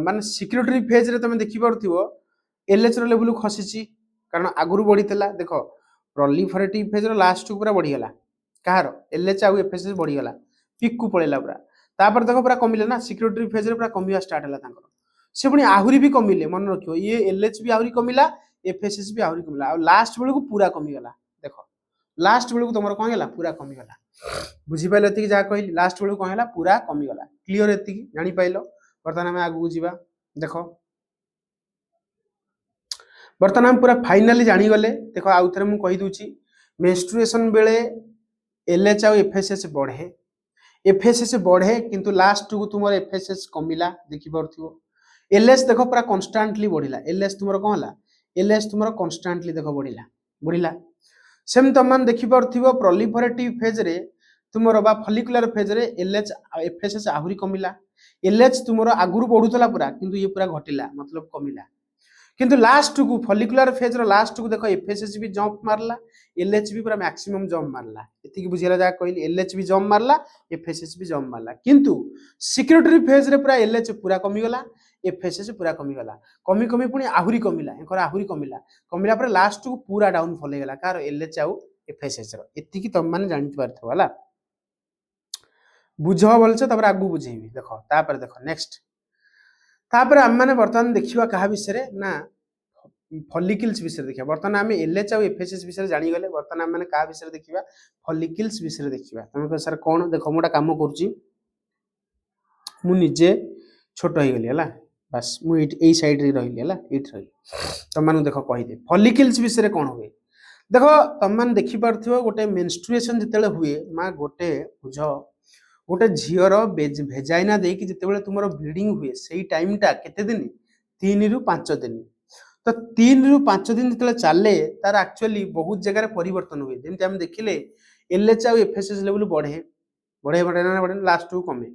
माने सिक्रेटरी फेज रे तमे देखि परथिबो एलएच रो लेवल खसीची कारण आगुरु बढ़ीतला देखो प्रोलिफरेटिव फेज रो लास्ट को पूरा बढ़ी गला कहार एलएच आउ एफएसएस बढ़ी गला पीक को पळेला पूरा तापर देखो पूरा कमिले ना सिक्योरिटी फेज रे पूरा कमिया स्टार्ट हला तांकर से पुनी आहुरी भी कमिले मन रखियो ये एलएच भी आहुरी कमिला एफएसएस भी आहुरी कमिला आ लास्ट बेले को पूरा कमी गला देखो लास्ट बेले को तमरो कोन गला पूरा कमी गला बुझी पाइलो एति जा कहली लास्ट बेले को कोन हला पूरा कमी गला क्लियर एति जानि पाइलो वर्तमान हम आगु बुझीबा देखो बर्तमान हम पूरा फाइनाली जानी गले देखो आउ थरे मु कहि दूची मेंस्ट्रुएशन बेले एलएच आ एफएसएस बढ़े एफएसएस बढ़े किंतु लास्ट को तुमर एफएसएस कमिला देखि परथिबो एलएच देखो पूरा कांस्टेंटली बढ़िला एलएच तुमर कोन हला एलएच तुमर कांस्टेंटली देखो बढ़िला बढ़िला सेम तमन देखि परथिबो प्रोलिफरेटिव फेज रे तुमर बा फॉलिकुलर फेज रे एलएच एफएसएस आहुरी कमिला एलएच तुमर आगुरु बढ़ुतला पूरा किंतु ये पूरा घटिला मतलब कमिला किंतु लास्ट को फॉलिकुलर फेज रो लास्ट को देखो एफएसएस भी जंप मारला एलएच भी पूरा मैक्सिमम जंप मारला एति की बुझिला जा कहली एलएच भी जंप मारला एफएसएस भी जंप मारला किंतु सिक्योरिटी फेज रे पूरा एलएच पूरा कमी गला एफएसएस पूरा कमी गला कमी कमी पुनी आहुरी कमिला एकर आहुरी कमिला कमिला पर लास्ट को पूरा डाउन फॉल हेगला कार एलएच आउ एफएसएस रो एति की तुम माने जानि पारथो वाला बुझो बोलछ तबर आगु बुझेबी देखो तापर देखो नेक्स्ट तापर हम माने वर्तमान देखिबा कहा विषय ना फॉलिकल्स विषय देखिबा वर्तमान हम एलएच और एफएसएस विषय जानि गले वर्तमान हम माने का विषय देखिबा फॉलिकल्स विषय देखिबा तुम को सर कोन देखो मोटा काम करूची मु निजे छोट होई गेली हला बस मु एई साइड रे रहिली हला एट रही तुम माने देखो कहि दे फॉलिकल्स विषय कोन होवे देखो तुम माने देखि परथिबो गोटे मेंस्ट्रुएशन जतेले हुए मा गोटे बुझो गोटे झीर भेजाइना देकी जिते तुम ब्लीडिंग हुए से टाइम टा केते दिन 3 रु 5 दिन तो 3 रु 5 दिन जिते चले तार एक्चुअली बहुत जगह परिवर्तन हुए जमी आम देखिले एलएच आ एफएसएस लेवल बढ़े बढ़े बढ़े ना बढ़े लास्ट को कमे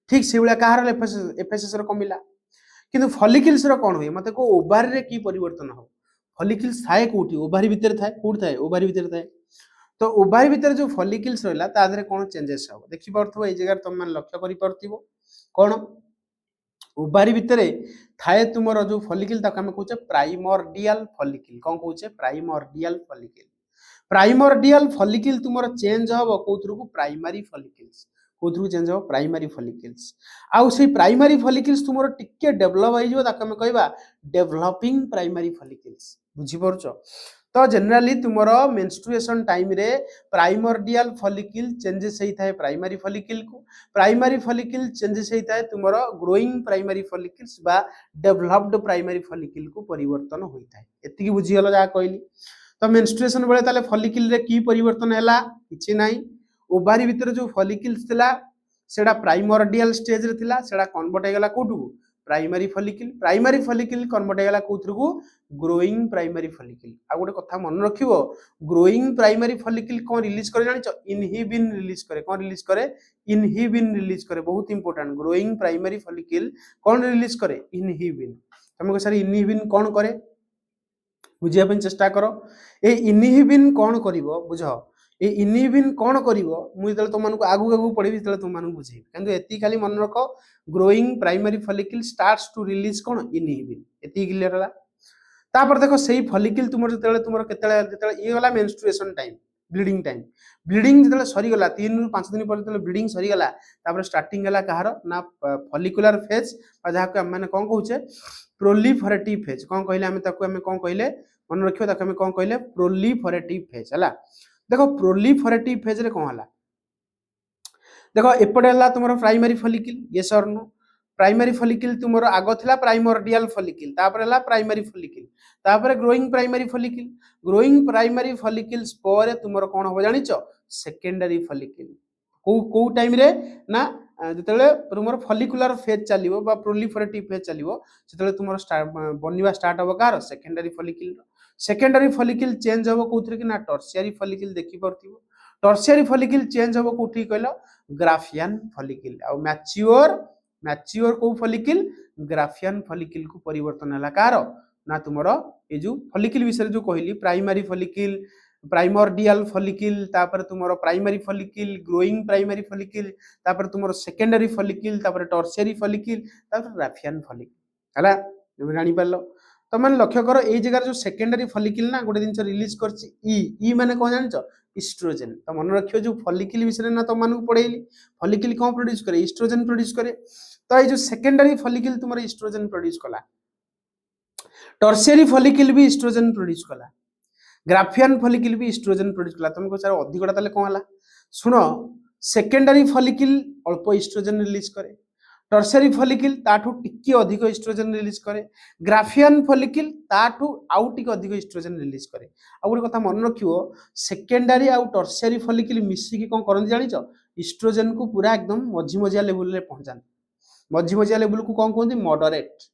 ठीक से भाया कहार एफएसएस कमिला किंतु फॉलिकल्स कौन हुए मत को ओभारी रे की परिवर्तन हो फॉलिकल्स थाए कोठी ओभारी भीतर थाए कोठी थाए ओभारी भीतर थाए तो ओभारी भीतर जो फॉलिकल्स रहला ता धरे कोन चेंजेस हो देखि परथबो ए जगह तुम मान लक्ष्य करि परथिबो कोन ओभारी भीतर थाए तुमरो जो फॉलिकल ताक हम कहूचे प्राइमोर्डियल फॉलिकल कोन कहूचे प्राइमोर्डियल फॉलिकल तुमरो चेंज हो कोथरु को प्राइमरी फॉलिकल्स कोथरु चेंज हो प्राइमरी फॉलिकल्स आउ से प्राइमरी फॉलिकल्स तुमरो टिके डेवलप होई जो ताक हम कहबा डेवलपिंग प्राइमरी फॉलिकल्स बुझी परछो तो जनरली तुमरो मेंस्ट्रुएशन टाइम रे प्राइमोर्डियल फॉलिकल चेंजेस होई थाए प्राइमरी फॉलिकल को प्राइमरी फॉलिकल चेंजेस होई थाए तुमरो ग्रोइंग प्राइमरी फॉलिकल्स बा डेवलप्ड प्राइमरी फॉलिकल को परिवर्तन होई थाए एति की बुझी गलो जा कहली तो मेंस्ट्रुएशन बेले ताले फॉलिकल रे की परिवर्तन हैला किछि नाही ओभारी भीतर जो फॉलिकल्स थिला सेडा प्राइमोर्डियल स्टेज रे थिला सेडा कन्वर्ट हे गला कोठु प्राइमरी फॉलिकल कन्वर्ट हे गला कोथरु को ग्रोइंग प्राइमरी फॉलिकल आ गोटे कथा मन रखिबो ग्रोइंग प्राइमरी फॉलिकल कोन रिलीज करे जानिचो इनहिबिन रिलीज करे कोन रिलीज करे इनहिबिन रिलीज करे बहुत इंपोर्टेंट ग्रोइंग प्राइमरी फॉलिकल कोन रिलीज करे इनहिबिन तुमको सर इनहिबिन कोन करे बुझिया पे चेष्टा करो ए इनहिबिन कोन करिवो बुझो ए इनहिबिन कौन करिवो मु जतले तुमମାନଙ୍କୁ आगु आगु पढिबि जतले तुमମାନଙ୍କୁ बुझेबि किंतु एति खाली मन रख growing primary follicle starts to release कौन इनहिबिन एति क्लियर होला तापर देखो सेही फॉलिकल तुमर जतले तुमर केतले जतले ई गला मेंस्ट्रुएशन टाइम ब्लीडिंग जतले सरी गला 3 रु 5 दिन पर जतले ब्लीडिंग सरी गला तापर स्टार्टिंग गला कहार ना फॉलिकुलर फेज बा जहा को हम माने कोन कहूचे प्रोलिफरेटिव फेज कोन कहले हम ताको हम कोन कहले मन रखियो ताको हम कोन कहले प्रोलिफरेटिव फेज हला देखो प्रोलिफरेटिव फेज रे कोन हला देखो एपटे हला तुमरो primary follicle yes or no primary follicle तुमरो आगो थिला प्राइमोर्डियल फॉलिकल तापर हला प्राइमरी फॉलिकल तापर ग्रोइंग प्राइमरी फॉलिकल्स पर तुमरो कोन हो जानिचो सेकेंडरी फॉलिकल को टाइम रे ना जतले तुमरो फॉलिकुलर फेज चलिवो बा प्रोलिफरेटिव फेज चलिवो सेतले तुमरो बनिवा स्टार्ट हो कार सेकेंडरी फॉलिकल चेंज हो कोथरे कि ना टर्शियरी फॉलिकल देखि परथिवो टर्शियरी फॉलिकल चेंज हो कोठी कहलो ग्राफियन फॉलिकल आ मैच्योर को फॉलिकल ग्राफियन फॉलिकल को परिवर्तन हला कार ना तुमरो ए जो फॉलिकल विषय जो कहली प्राइमरी फॉलिकल प्राइमोर्डियल फॉलिकल तापर तुमरो primary follicle growing primary follicle तापर तुमरो सेकेंडरी फॉलिकल तापर टर्शियरी फॉलिकल तापर ग्राफियन फॉलिकल हला तुम जानि परलो तो मन लक्ष्य करो ए जगह जो सेकेंडरी फॉलिकल ना गोटे दिन रिलीज करछि ई माने कोन जानछो इस्ट्रोजन तो मन रखियो जो फॉलिकल विषय ना तो मानू पढेली फॉलिकल कोन प्रोड्यूस करे इस्ट्रोजन प्रोड्यूस करे तो ये जो सेकेंडरी फॉलिकल तुमरो इस्ट्रोजन प्रोड्यूस कला टर्शियरी फॉलिकल भी इस्ट्रोजन प्रोड्यूस कला ग्राफियन फॉलिकल भी इस्ट्रोजन प्रोड्यूस कला तुमको सर अधिकटा ताले कोन हला सुनो सेकेंडरी फॉलिकल अल्प इस्ट्रोजन रिलीज करे टर्शियरी फॉलिकल ताठू टिके अधिक इस्ट्रोजन रिलीज करे ग्राफियन फॉलिकल ताठू आउ टिके अधिक इस्ट्रोजन रिलीज करे आ गोटे कथा मन रखियो सेकेंडरी आ टर्शियरी फॉलिकल मिसी की कोन करन जानिचो इस्ट्रोजन को पूरा एकदम मझिया लेवल रे पहुंचान मझिया लेवल को कोन कहंदी मॉडरेट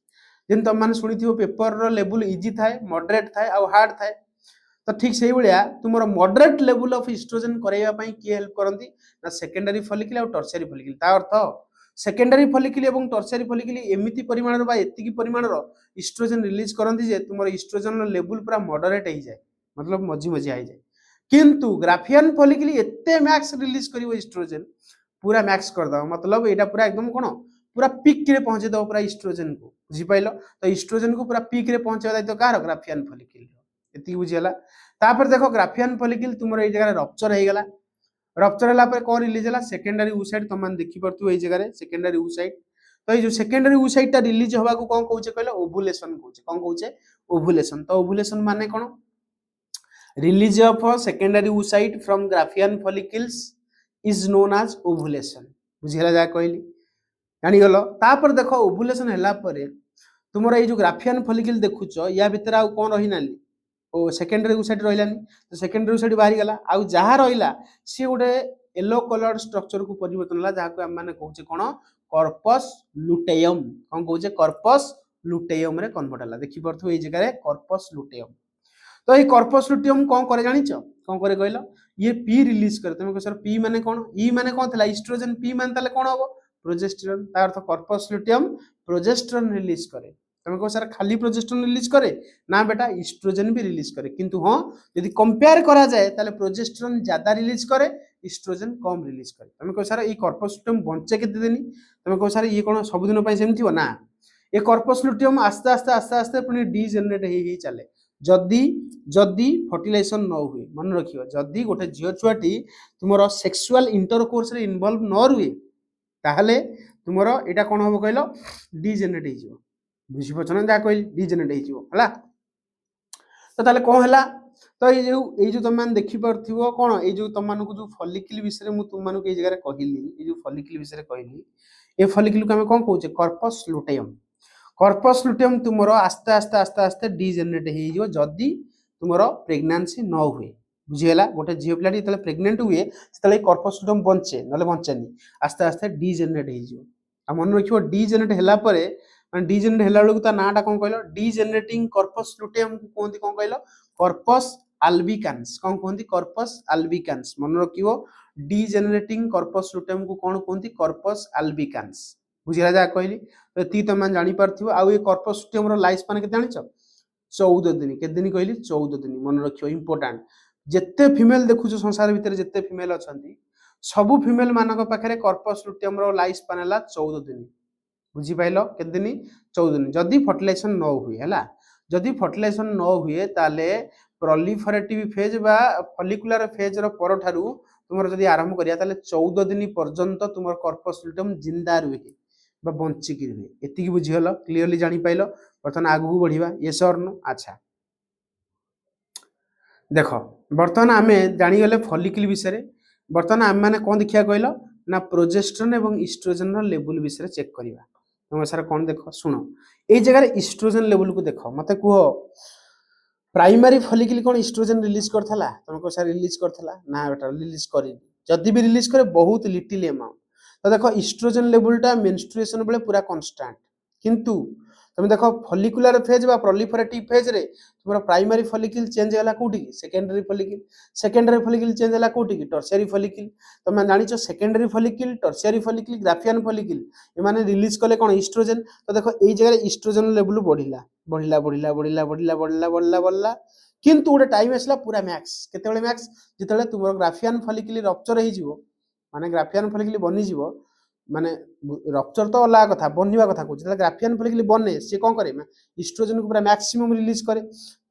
जेन तुम माने सुनिथियो पेपर रो लेवल इजी थाए मॉडरेट थाए आ हार्ड थाए तो ठीक से भलिया तुमरो मॉडरेट लेवल ऑफ इस्ट्रोजन करैया पई की हेल्प करंती ना सेकेंडरी फॉलिकल और टर्शियरी फॉलिकल ता अर्थ सेकेंडरी फॉलिकल एवं टर्शियरी फॉलिकल एमिति परिमाण बा एतिकी परिमाण रो इस्ट्रोजन रिलीज करंती जे तुमरो इस्ट्रोजन रो लेवल पूरा मॉडरेट हो जाए मतलब मझिया हो जाए किंतु ग्राफियन फॉलिकल एते मैक्स रिलीज करिवो इस्ट्रोजन पूरा मैक्स कर दो मतलब एटा पूरा एकदम कोन पूरा पीक रे पहुंचे दो पूरा इस्ट्रोजन को बुझी पाइलो तो इस्ट्रोजन को पूरा पीक रे पहुंचे दायित्व कार ग्राफियन फॉलिकल एति बुझियला तापर देखो ग्राफियन फॉलिकल तुमरो ए जगह रप्चर हे गेला रप्चर हला पर कोन रिलीज हला सेकेंडरी ऊसाइड तुम देखि परतु ए जगह रे सेकेंडरी ऊसाइड तो ये जो सेकेंडरी ऊसाइड ता रिलीज होबा को कोन कहूचे कहलो ओवुलेशन कहूचे कोन कहूचे ओवुलेशन तो ओवुलेशन माने कोन release of secondary oocyte from Graafian follicles is known as ovulation बुझिला जा कहली जानि गलो तापर देखो ओवुलेशन हला पर तुमरो ए जो ग्राफियन फॉलिकल देखुचो या भीतर आ कोन रही नाली ओ सेकेंडरी ऊसाइड रहिलानी तो सेकेंडरी ऊसाइड बाहरी गला आ जहा रहिला सी गोटे येलो कलर स्ट्रक्चर को परिवर्तन हला जहा को हम माने कहूचे कोन कॉर्पस लुटेयम कोन कहूचे कॉर्पस लुटेयम रे कन्वर्ट हला देखि परथु ए जगह रे कॉर्पस लुटेयम तो ये कॉर्पस लुटेयम कोन करे जानिचो कोन करे कहलो ये पी रिलीज करे तुम को सर पी माने कोन ई माने कोन थला इस्ट्रोजन पी माने ताले कोन होबो प्रोजेस्टेरोन ता अर्थ कॉर्पस लुटेयम प्रोजेस्टेरोन रिलीज करे तुम को सर खाली प्रोजेस्टेरोन रिलीज करे ना बेटा इस्ट्रोजन भी रिलीज करे किंतु हां यदि कंपेयर करा जाए ताले प्रोजेस्टेरोन ज्यादा रिलीज करे इस्ट्रोजन कम रिलीज करे तुम को सर ई कॉर्पस लुटेयम बंचे केते दिनी तुम को सर ई कोन सब दिन पई सेमथि हो ना ए कॉर्पस लुटेयम आस्ते आस्ते पुनी डीजेनरेट ही चले जदी जदी फर्टिलाइजेशन न हुए मन रखियो जदी गोटे झियो छुआटी तुमरो सेक्सुअल इंटरकोर्स रे इन्वॉल्व न रुए ताहले तुमरो एटा कोन होबो कहलो डीजेनरेट ही जिवो बुझी पछन जा कहली डीजेनरेट ही जिवो हला तो ताले कोन हला तो ए जो तुम मान देखि परथिवो कोन ए जो तुम मानको जो फॉलिकल विषय मु तुम मानको ए जगह रे कहिली ए जो फॉलिकल विषय कहली ए फॉलिकल को हम कोन कहूचे कॉर्पस लुटेयम तुमरो आस्ते डीजेनरेट हे जिवो जदी तुमरो प्रेगनेंसी न हुए बुझियला गोटे झियो पिलाटी तले प्रेग्नेंट हुए तले कॉर्पस लुटेयम बंचे नले बंचेनी आस्ते डीजेनरेट हे जिवो आ मन रखियो डीजेनरेट हैला परे माने डीजेनरेट हैला बेलु ता नाटा कोन कहलो डीजेनरेटिंग कॉर्पस लुटेयम को कोंती कोन कहलो कॉर्पस अल्बिकान्स कोन कोंती कॉर्पस अल्बिकान्स मन रखियो डीजेनरेटिंग कॉर्पस लुटेयम को कोन कोंती कॉर्पस अल्बिकान्स बुझिला जा कहली तो ती तुम जानि परथिबो आ ये कॉर्पस लुटेयम रो लाइफ स्पान के जानिछो 14 दिन के दिन कहली 14 दिन मन रखियो इंपोर्टेंट जिते फीमेल देखु संसार भितर जिते फीमेल अच्छा सबु फीमेल मानक पाखे कर्पस लुटियम लाइफ स्पान है 14 दिन बुझिपाइल केते दिन 14 दिन जदि फर्टिलाइजेशन न हुए है जदि फर्टिलाइजेशन न हुए ताले प्रोलिफरेटिव फेज बा फॉलिकुलर फेज रो पर ठारू तुमर जदि आरंभ करिया ताले 14 दिन पर्यंत तुमर कर्पस लुटियम जिंदा रुहे बा बंचिकी रुहे एतिकी बुझिगल क्लियरली जानि पाइल बर्तमान आगु बढ़िबा यस और नो अच्छा देख बर्तमान आम जागले फॉलिकल विषय बर्तमान आम मैंने कौन देखा कहल ना प्रोजेस्टेरोन और इस्ट्रोजेन लेवल विषय चेक करवा तुम सर कौन देख शुण ये जगह इस्ट्रोजेन लेवल को देख मत कह प्राइमरी फॉलिकल कौन इस्ट्रोजेन रिलीज करथला तुम कह सर रिलीज करथला ना बेटा रिलीज कर जदि भी रिलीज करे बहुत लिटिल अमाउंट तो देख इस्ट्रोजेन लेवलटा मेंस्ट्रुएशन बेले पूरा कांस्टेंट किंतु तुम देख फॉलिकुलर फेज बा प्रोलिफरेटिव फेज रे तुम प्राइमरी फॉलिकल चेंज होला कोठी सेकेंडरी फॉलिकल चेंज होला कोठी टर्शियरी फॉलिकल तुम जानिछ secondary follicle tertiary follicle Graafian follicle ए माने रिलीज कले कोन इस्ट्रोजेन तो देखो एई जगह इस्ट्रोजेन लेवल बढ़िला बढ़िला बढ़िला बढ़िला बढ़िला बढ़िला बढ़िला बढ़िला किंतु गोटे टाइम आसला पूरा मैक्स केतेबेले मैक्स जितेबेले तुम ग्राफियन फॉलिकल रप्चर हो जिवो माने ग्राफियन फॉलिकल बनी जिवो माने रप्चर तो अलग कथा बनवा कथा कहूँ ग्राफियन फॉलिकल बने सी कौन करे इस्ट्रोजेन को पूरा मैक्सिमम रिलीज करे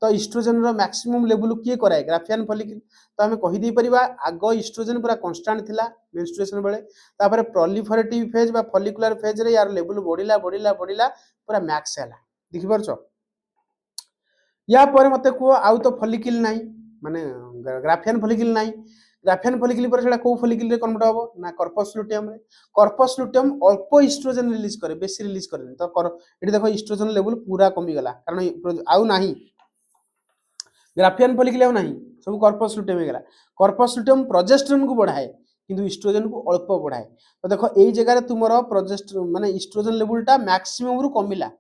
तो इस्ट्रोजेन रो मैक्सिमम लेवल किए कराए ग्राफियन फॉलिकल तो आम कहीदे परिबा आग इस्ट्रोजेन पूरा कांस्टेंट थिला मेंस्ट्रुएशन बेले तापर प्रोलिफरेटिव फेज बा फॉलिकुलर फेज रे यार लेवल बढ़िला बढ़िला बढ़िला पूरा मैक्स हैला देखि परछो या पर मते को आउ तो फॉलिकल नाही माने ग्राफियन फॉलिकल नाही ग्राफियन फॉलिकल पर सेटा को फॉलिकल रे कन्वर्ट होबो ना कर्पस लुटियम अल्प इस्ट्रोजेन रिलीज करे बेसी रिलीज करे तो एठी देखो इस्ट्रोजेन लेवल पूरा कमी गला कारण आउ नाही ग्राफियन फॉलिकल आउ नाही सब कर्पस लुटियम गला कर्पस लुटियम प्रोजेस्टेरोन को बढ़ाए किंतु इस्ट्रोजेन को अल्प बढ़ाए तो देखो एई जगह रे तुमरो प्रोजेस्टेरोन माने इस्ट्रोजेन लेवलटा मैक्सिमम रु कमिला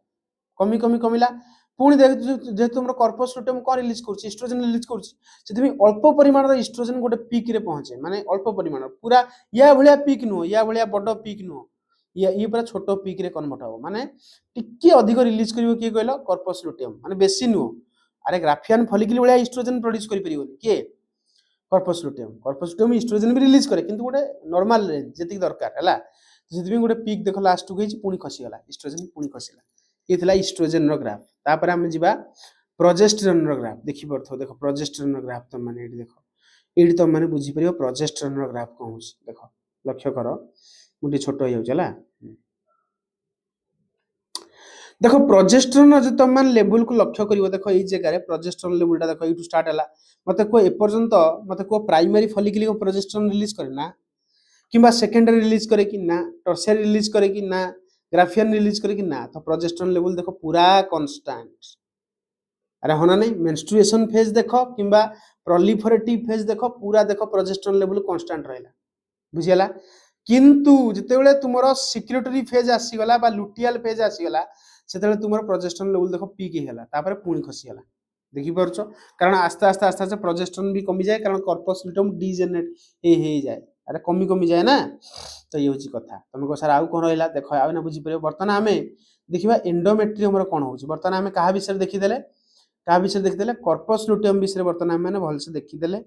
कमी कमी कमिला पुणी देख जेहेतु तुम कर्पस लुटियम कौन रिलीज कर इस्ट्रोजेन रिलीज कर अल्प परिमाण इस्ट्रोजेन गोटे पीक रे पहुंचे माने अल्प परिमाण पूरा या भलिया पीक नुह या भलिया बड़ पीक नुह ये पूरा छोट पीक रे कन्वर्ट हो माने टिके अधिक रिलीज करिवो किए कहलो कर्पस लुटियम माने बेसी नुह अरे ग्राफियन फॉलिकल भलिया इस्ट्रोजेन प्रोड्यूस करि परिवोनी के कर्पस लुटियम इस्ट्रोजेन भी रिलीज करे किंतु गोटे नॉर्मल रेंज जेतिक दरकार हला जेतिबी गोटे पीक देख लास्ट को पुणी खसी गला इस्ट्रोजेन पुणी खसीला ये थिला इस्ट्रोजेन रो ग्राफ तापर हम जिबा प्रोजेस्टेरोन रो ग्राफ देखि परथो देखो प्रोजेस्टेरोन रो ग्राफ तुम माने एठी देखो एठी तुम माने बुझी परियो प्रोजेस्टेरोन रो ग्राफ कोन होछ देखो लक्ष्य करो मुटी छोटो हो जाउला देखो प्रोजेस्टेरोन जो तुम मान लेवल को लक्ष्य करिवो देखो एई जगह रे प्रोजेस्टेरोन लेवलटा देखो एठू स्टार्ट हला मते को ए पर्यंत मते को प्राइमरी फॉलिकल को प्रोजेस्टेरोन रिलीज करे ना किबा सेकेंडरी रिलीज करे कि ना टर्शियरी रिलीज करे कि ना ग्राफियन रिलीज करे कि ना तो प्रोजेस्टेरोन लेवल देखो पूरा कांस्टेंट अरे होना नहीं मेंस्ट्रुएशन फेज देखो किबा प्रोलिफरेटिव फेज देखो पूरा देखो प्रोजेस्टेरोन लेवल कांस्टेंट रहला बुझियला किंतु जतेबेले तुमरो सिक्रेटरी फेज आसी गला बा लुटियल फेज आसी गला सेतेबेले तुमरो प्रोजेस्टेरोन लेवल देखो पीक हे गला तापर पुणी खसी गला देखि परछो कारण आस्ते आस्ते आस्ते आस्ते प्रोजेस्टेरोन भी कमी जाए कारण कर्पस लुटियम डीजेनरेट हे जाए अरे कमी कमी जाए ना तो ये होची कथा तुमको सर आउ कोन रहला देखो आउ ना बुझी परियो बर्तन आमे देखिबा एंडोमेट्रियम रो कोन होची बर्तन आमे कहा विषय देखि देले कहा विषय देखि देले कर्पस लुटियम विषय बर्तन आमे माने भल से देखि देले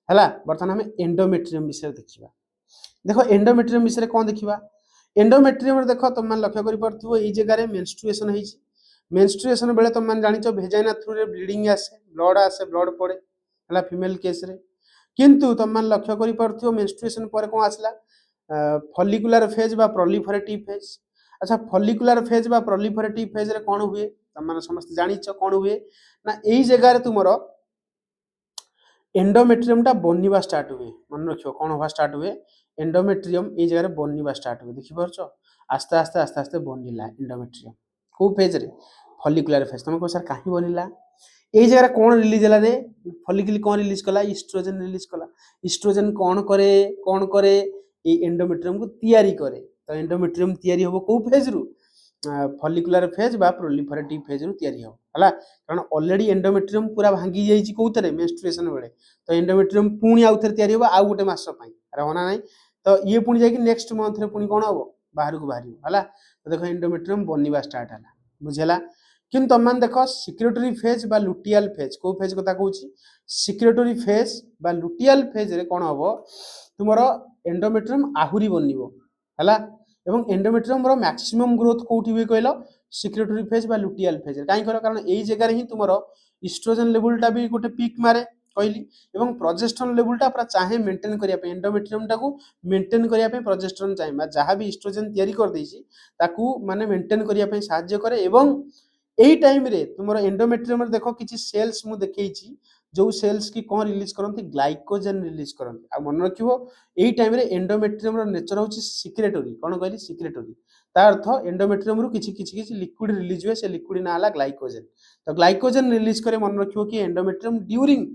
हला बर्तन आमे एंडोमेट्रियम विषय देखिबा देखो एंडोमेट्रियम विषय कोन देखिबा एंडोमेट्रियम रे देखो तुम मान लक्ष्य करि परथुओ एई जगह रे मेंस्ट्रुएशन हेची मेंस्ट्रुएशन बेले तुम मान जानिचो भेजाइना थ्रू रे ब्लीडिंग आसे ब्लड पड़े हला फीमेल केस रे किंतु तुम मान लक्ष्य करि परथुओ मेंस्ट्रुएशन पर कोन आसला फॉलिकुलर फेज बा प्रोलिफरेटिव फेज अच्छा फॉलिकुलर फेज बा प्रोलिफरेटिव फेज रे कोन हुए तुम मान समस्त जानिचो कोन हुए ना एई जगह रे तुमरो एंडोमेट्रियम टा बनिबा स्टार्ट हुए मन रखियो कोन होवा स्टार्ट हुए एंडोमेट्रियम एई जगह रे बनिबा स्टार्ट हुए देखि परछो आस्ते आस्ते आस्ते आस्ते बनिला एंडोमेट्रियम को फेज रे फॉलिकुलर फेज तुमको सर काहे बनिला एई जगह रे कोन रिलीज होला रे फॉलिकल कोन रिलीज कला इस्ट्रोजेन रिलीज कला इस्ट्रोजेन कोन करे ए एंडोमेट्रियम को तैयारी करे तो एंडोमेट्रियम तैयारी होबो को फेज रु फॉलिकुलर फेज बा प्रोलिफरेटिव फेज रु तैयारी हो हला कारण ऑलरेडी एंडोमेट्रियम पूरा भांगी जाईची कोउतरे मेंस्ट्रुएशन बेले तो एंडोमेट्रियम पुणी आउ थरे तैयारी होबो आउ गोटे मास पई अरे होना नाही तो ये पुणी जाई कि नेक्स्ट मंथ रे पुणी कोन होबो बाहर को बाहरी हला तो देखो एंडोमेट्रियम बनिबा स्टार्ट हला बुझला किंतु तुम मैंने देख सिक्रेटरी फेज बा लुटियल फेज को फेज कथा कहूँ सिक्रेटरी फेज बा लुटियल फेज रे कौन हम तुम एंडोमेट्रियम आहुरी बनव है एवं एंडोमेट्रियम मैक्सिमम ग्रोथ कौटी हुए कहल सिक्रेटरी फेज बा लुटियल फेज कहीं कह कारण यही जगह ही तुम इस्ट्रोजेन लेवलटा भी गोटे पिक मारे कहली एवं प्रोजेस्टेरोन लेवलटा पूरा चाहे मेंटेन करने एंडोमेट्रियम टाको मेंटेन करने प्रोजेस्टेरोन चाहिए जहाँ भी इस्ट्रोजेन तैयारी कर देछि ताकू माने मेंटेन करने साहाय्य करे एवं एही टाइम रे तुमरो एंडोमेट्रियम देखो किछि सेल्स मु देखैछि जो सेल्स की कौन रिलीज करती ग्लाइकोजेन रिलीज करती आ मन रखियो एही टाइम रे एंडोमेट्रियम रो नेचर होछि सिक्रेटरी कोन कहली सिक्रेटरी ता अर्थ एंडोमेट्रियम रु किछि लिक्विड रिलीज हुए से लिक्विड ना हला ग्लाइकोजेन तो ग्लाइकोजेन रिलीज करे मन रखियो कि endometrium during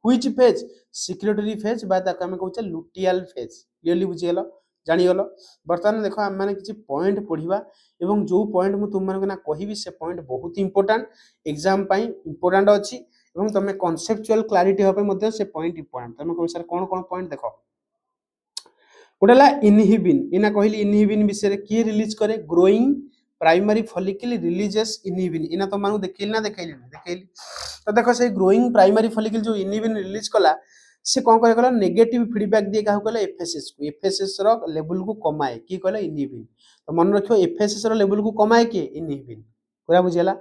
which phase secretary phase बा ताका हम कहउछ लुटियल फेज क्लियरली बुझियलो जानिगलो वर्तमान देखो हम माने किछि पॉइंट पढिबा एवं जो पॉइंट मु तुम मानक ना कहिबी से पॉइंट बहुत इंपोर्टेंट एग्जाम पई इंपोर्टेंट अछि एवं तमे कॉन्सेप्चुअल क्लैरिटी होबे मध्ये से पॉइंट इंपोर्टेंट तमे कहि सर कोन कोन पॉइंट देखो गोटेला इनहिबिन इना कहली इनहिबिन विषय की रिलीज करे growing primary follicle releases inhibin इना तो मानु देखैली ना देखैली तो देखो से ग्रोइंग प्राइमरी फॉलिकल जो इनहिबिन रिलीज कला से कौन करे कहला नेगेटिव फीडबैक दिए काहू कहला एफएसएस रो लेवल को कमाए की कहला इनहिबिन तो मन रखियो एफएसएस रो लेवल को कमाए के इनहिबिन पूरा बुझियला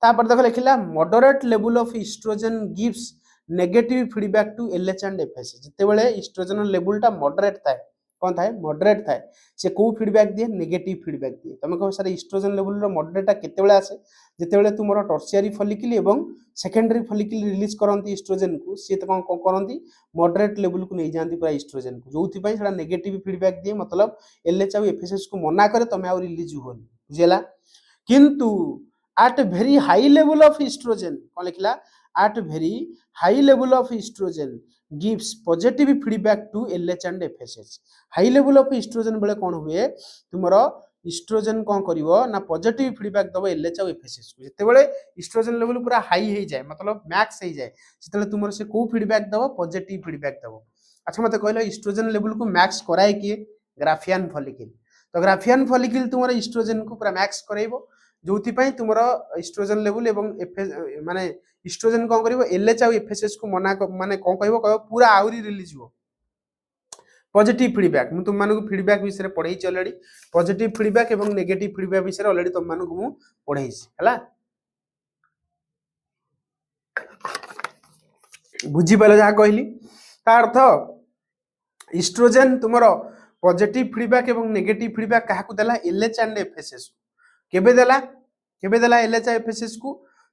तापर देखो लिखिला moderate level of estrogen gives negative feedback to LH and FSH जते बेले एस्ट्रोजन लेवलटा मॉडरेट थाए कौन थाए मॉडरेट थाए से को फीडबैक दिए नेगेटिव फीडबैक दिए तुम कह सर एस्ट्रोजन लेवल रो मॉडरेटटा केते बेले आसे जते बेले तुमरो टर्शियरी फॉलिकल एवं सेकेंडरी फॉलिकल रिलीज करंती एस्ट्रोजन को से तो कौन करंती मॉडरेट लेवल को नहीं जानती पूरा एस्ट्रोजन को जोथि पई सेडा नेगेटिव फीडबैक दिए मतलब एलएच और एफएसएस को मना करे तमे आ रिलीज होनी बुझियला किंतु at very high level of estrogen कौन लिखला at very high level of estrogen gives positive feedback to LH and FSH high level of estrogen बेले कौन हुए तुमरो estrogen कौन करिवो ना पॉजिटिव फीडबैक दबो LH और FSH को जते बेले estrogen लेवल पूरा हाई हे जाए मतलब मैक्स हे जाए सेतले तुमरो से को फीडबैक दबो पॉजिटिव फीडबैक दबो अच्छा मते कहलो estrogen लेवल को मैक्स कराए कि ग्राफियन फॉलिकल तो ग्राफियन फॉलिकल तुमरो estrogen को पूरा मैक्स कराइबो जोथि पई तुमरो एस्ट्रोजन लेवल एवं माने एस्ट्रोजन कोन करिवो एलएच और एफएसएस को मना माने कोन कहबो पूरा आउरी रिलीज हो पॉजिटिव फीडबैक मु तुम मानको फीडबैक विषय पढै छी ऑलरेडी पॉजिटिव फीडबैक एवं नेगेटिव फीडबैक विषय ऑलरेडी तुम मानको मु पढै छी हला बुझी पालो जा कहली ता अर्थ एस्ट्रोजन तुमरो पॉजिटिव फीडबैक एवं नेगेटिव फीडबैक काहा को देला एलएच एंड एफएसएस केबे देला एलएच एफएसएस को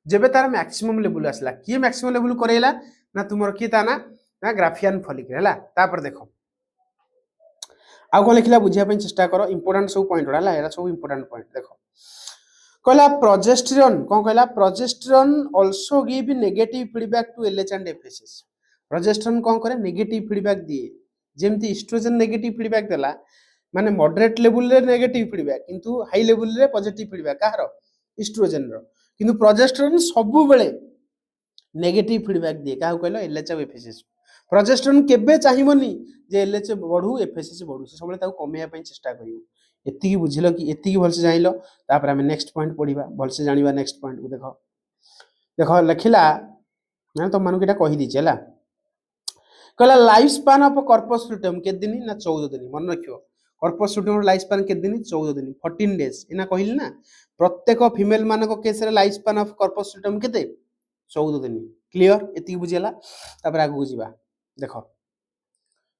जेबे तार मैक्सिमम लेवल आसला की मैक्सिमम लेवल करेला ना तुमर की ता ना ग्राफियन फॉलिकल हैला तापर देखो आ को लिखला बुझिया पे चेष्टा करो इंपोर्टेंट सब पॉइंट होला एरा सब इंपोर्टेंट पॉइंट देखो कहला प्रोजेस्टेरोन कोन कहला progesterone also give negative feedback to LH and FSH progesterone कोन करे नेगेटिव फीडबैक दिए जेमति एस्ट्रोजन नेगेटिव फीडबैक देला माने मॉडरेट लेवल रे नेगेटिव फीडबैक किंतु हाई लेवल रे पॉजिटिव फीडबैक काहरो एस्ट्रोजन रो किंतु प्रोजेस्टेरोन सब बेले नेगेटिव फीडबैक दिए काहू कहलो एलएच और एफएसएस प्रोजेस्टेरोन केबे चाहिबोनी जे एलएच बढ़ू एफएसएस बढ़ू से सबले ताको कमेया पई चेष्टा करियो एतिकी बुझिलो कि एतिकी भलसे जानिलो तापर हम नेक्स्ट पॉइंट पढिबा भलसे जानिबा नेक्स्ट पॉइंट को देखो देखो लिखिला ना तो मानु केटा कहि दिछ हला कहला लाइफ स्पान ऑफ कॉर्पस लुटेम के दिन ना 14 दिन मन रखियो कॉर्पस लुटेम लाइफ स्पान के दिन 14 दिन 14 डेज इना कहिल ना प्रत्येक फीमेल मानको केस रे लाइफ स्पान ऑफ कॉर्पस लुटेम केते 14 दिन क्लियर एति बुझियला तापर आगु जिबा देखो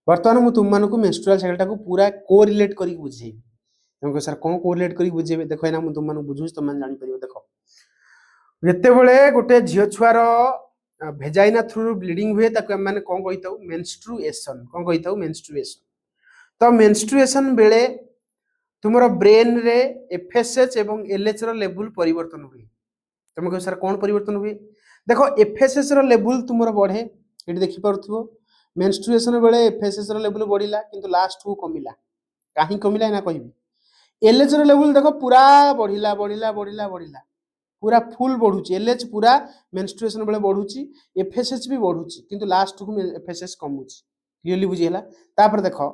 वर्तमान मु तुम मानको मेंस्ट्रुअल साइकिल टाको पूरा कोरिलेट करी बुझे हमको सर कोन कोरिलेट करी बुझेबे देखो एना मु तुम मानको बुझुस तुम मान जानि परिबो देखो जते बेले गोटे झियो छुआर भेजाइना थ्रू ब्लीडिंग हुए ताको हम माने कोन कहिताउ मेंस्ट्रुएशन कोन कहिताउ मेंस्ट्रुएशन तो मेंस्ट्रुएशन बेले तुमरो ब्रेन रे एफएसएच एवं एलएच रो लेवल परिवर्तन हुए तुम कह सर कोन परिवर्तन हुए देखो एफएसएच रो लेवल तुमरो बढ़े एटी देखि परथुओ मेंस्ट्रुएशन बेले एफएसएच रो लेवल बढ़िला किंतु लास्ट को कमिला काहे कमिला ना कहिबी एलएच रो लेवल देखो पूरा बढ़िला बढ़िला बढ़िला बढ़िला पूरा फुल बढ़ुची एलएच पूरा मेंस्ट्रुएशन बेले बढ़ुची एफएसएच भी बढ़ुची किंतु लास्ट को एफएसएच कमुची क्लियरली बुझियला तापर देखो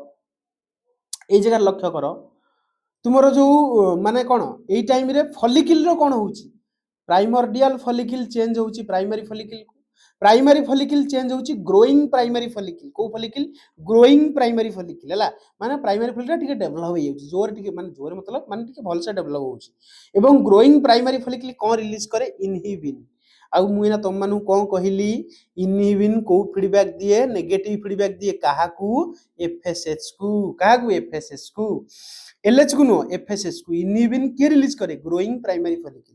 ए जगह लक्ष्य करो तुमरो जो माने कोन एई टाइम रे फॉलिकल रो कोन होउची प्राइमर्डियल फॉलिकल चेंज होची प्राइमरी फॉलिकल को प्राइमरी फॉलिकल चेंज होची ग्रोइंग प्राइमरी फॉलिकल को फॉलिकल ग्रोइंग प्राइमरी फॉलिकल हला माने प्राइमरी फॉलिकल ठीक डेवलप हो जाउची जोर ठीक माने जोर मतलब माने ठीक भल से डेवलप होची एवं ग्रोइंग प्राइमरी फॉलिकल कोन रिलीज करे इनहिबिन आउ मुइना तुम मानु कोन कहिली इनहिबिन को फीडबैक दिए नेगेटिव फीडबैक दिए काहाकू एफएसएच को एलएच को नो एफएसएच को इनहिबिन के रिलीज करे ग्रोइंग प्राइमरी फॉलिकल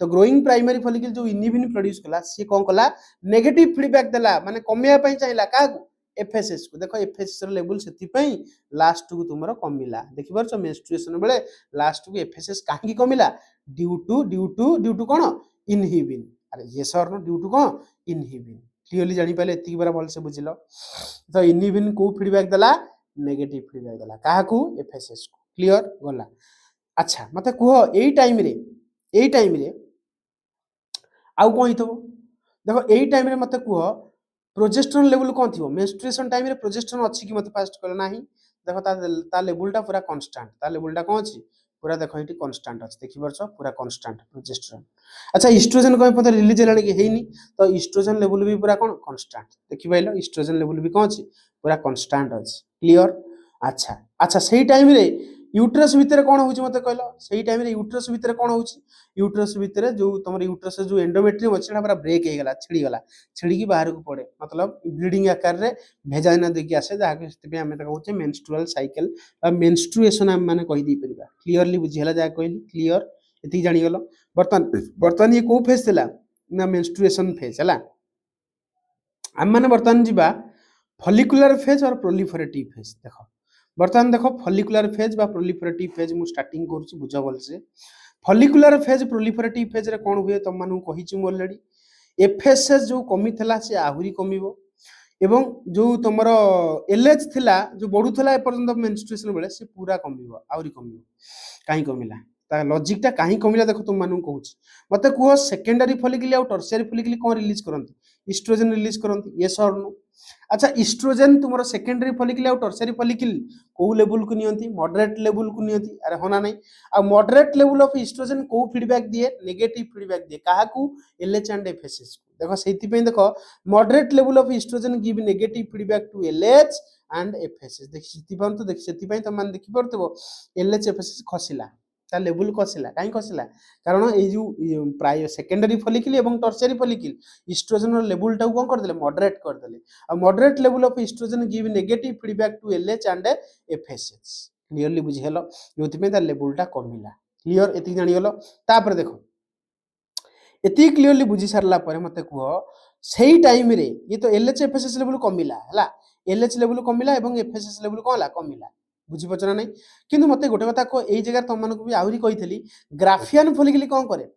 तो ग्रोइंग प्राइमरी फॉलिकल जो इनहिबिन प्रोड्यूस कला सी कोन कला नेगेटिव फीडबैक देला माने कमिया पई चाहिला काहाकू एफएसएच को देखो एफएसएच रो लेवल सेति पई लास्ट को तुमरो कमिला देखि परछ मेंस्ट्रुएशन बेले लास्ट को एफएसएच काहे कमिला ड्यू टू कोन इनहिबिन अरे yes or no due to कोन इनहिबिन क्लियरली जानि पाले एति बारा भल से बुझिलो तो इनहिबिन को फीडबैक देला नेगेटिव फीडबैक देला काहाकू एफएसएच को क्लियर गला अच्छा मते कुह एई टाइम रे आउ कोन हितबो देखो एई टाइम रे मते कुह प्रोजेस्टेरोन लेवल कोन थिबो मेंस्ट्रुएशन टाइम रे प्रोजेस्टेरोन अछि कि मते फास्ट कहला नाही देखो ता लेवलटा पूरा कांस्टेंट ता लेवलटा कोन अछि पूरा देखो इटी कांस्टेंट अछि देखि परछ पूरा कांस्टेंट प्रोजेस्टेरोन अच्छा ईस्ट्रोजन को पता रिलीज हेलानी कि हेनी तो ईस्ट्रोजन लेवल भी पूरा कोन कांस्टेंट देखि पाइलो ईस्ट्रोजन लेवल भी कोन अछि पूरा कांस्टेंट अछि क्लियर अच्छा अच्छा सही टाइम रे यूट्रस भीतर कोन होउची मते कहलो सही टाइम रे यूट्रस भीतर कोन होउची यूट्रस भीतर जो तुमर यूट्रस जो एंडोमेट्रियम अछि पूरा ब्रेक हे गला छिड़ी की बाहर को पड़े मतलब ब्लीडिंग आकार रे भेजाइना देखि आसे जा के स्थिति हमें त कहउचे मेंस्ट्रुअल साइकिल बा मेंस्ट्रुएशन हम माने कहि दी परिबा क्लियरली बुझिहला जा कहली क्लियर एति जानि गलो बर्तन ये को फेज थिला ना मेंस्ट्रुएशन फेज हला हम माने बर्तन जीवा फॉलिकुलर फेज और प्रोलिफरेटिव फेज देखो बर्तमान देखो फॉलिकुलर फेज बा प्रोलिफरेटिव फेज मु स्टार्टिंग करछि बुझा बोल से फॉलिकुलर फेज प्रोलिफरेटिव फेज रे कोन हुए तुम मानु कहि छि ऑलरेडी एफएसएस जो कमी थला से आहुरी कमिवो एवं जो तुमरो एलएच थिला जो बढुथला ए पर्यंत मेंस्ट्रुएशन बेले से पूरा कमिवो आहुरी कमिवो काई कमिला ता लॉजिक ता काई कमिला देखो तुम मानु कहूछि मते कुह सेकेंडरी फॉलिकल और tertiary follicle cone release करंती oestrogen release करंती yes or no अच्छा ईस्ट्रोजन तुमरो सेकेंडरी फॉलिकल और टर्शियरी फॉलिकल को लेवल को नियंती मॉडरेट लेवल को नियंती अरे होना नहीं आ मॉडरेट लेवल ऑफ ईस्ट्रोजन को फीडबैक दिए नेगेटिव फीडबैक दिए काहा को एलएच एंड एफएसएस को देखो सेति पे देखो moderate level of estrogen give negative feedback to LH and FSH देखि सेति पन तो देखि सेति पे त मान देखि परतबो एलएच एफएसएस खसिला ता लेवल खसिला काई खसिला कारण ए जो प्राय सेकेंडरी फॉलिकल एवं टर्शियरी फॉलिकल ईस्ट्रोजन लेवल टा कोन कर देले मॉडरेट कर देले आ moderate level of estrogen give negative feedback to LH and FSH clearly बुझिहलो जोति पे ता लेवल टा कमिला क्लियर एति जानि गलो तापर देखो एति क्लियरली बुझि सारला परे मते कुह सेही टाइम रे ये तो एलएच एफएसएस लेवल कमिला हला एलएच लेवल कमिला एवं एफएसएस लेवल कोला कमिला बुझी पचना नहीं किंतु मते गोटे कथा को एई जगह तुम मानको भी आहुरी कहितली ग्राफियन फॉलिकल कोन करे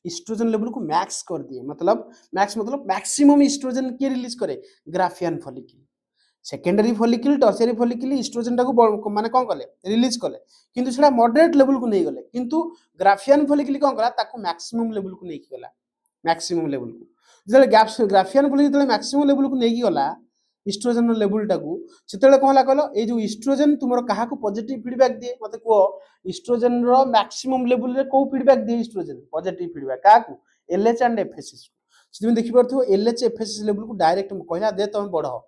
ईस्ट्रोजन लेवल को मैक्स कर दिए मतलब मैक्सिमम ईस्ट्रोजन के रिलीज करे Graafian follicle secondary follicle tertiary follicle estrogen टा को माने कोन कले रिलीज कले किंतु सेटा मॉडरेट लेवल को नै गले किंतु ग्राफियन फॉलिकल कोन कला ताको मैक्सिमम लेवल को नै गला मैक्सिमम लेवल को जले ग्राफियन फॉलिकल जले मैक्सिमम लेवल को नै गला ईस्ट्रोजन लेवल टाकू सेतेले कोन हला कहलो ए जो ईस्ट्रोजन तुमरो काहा को पॉजिटिव फीडबैक दिए मते को ईस्ट्रोजन रो मैक्सिमम लेवल रे को फीडबैक दिए ईस्ट्रोजन पॉजिटिव फीडबैक काहा को एलएच एंड एफएसएस से तुम देखि परथो एलएच एफएसएस लेवल को डायरेक्ट कहला दे तुम बढ़ो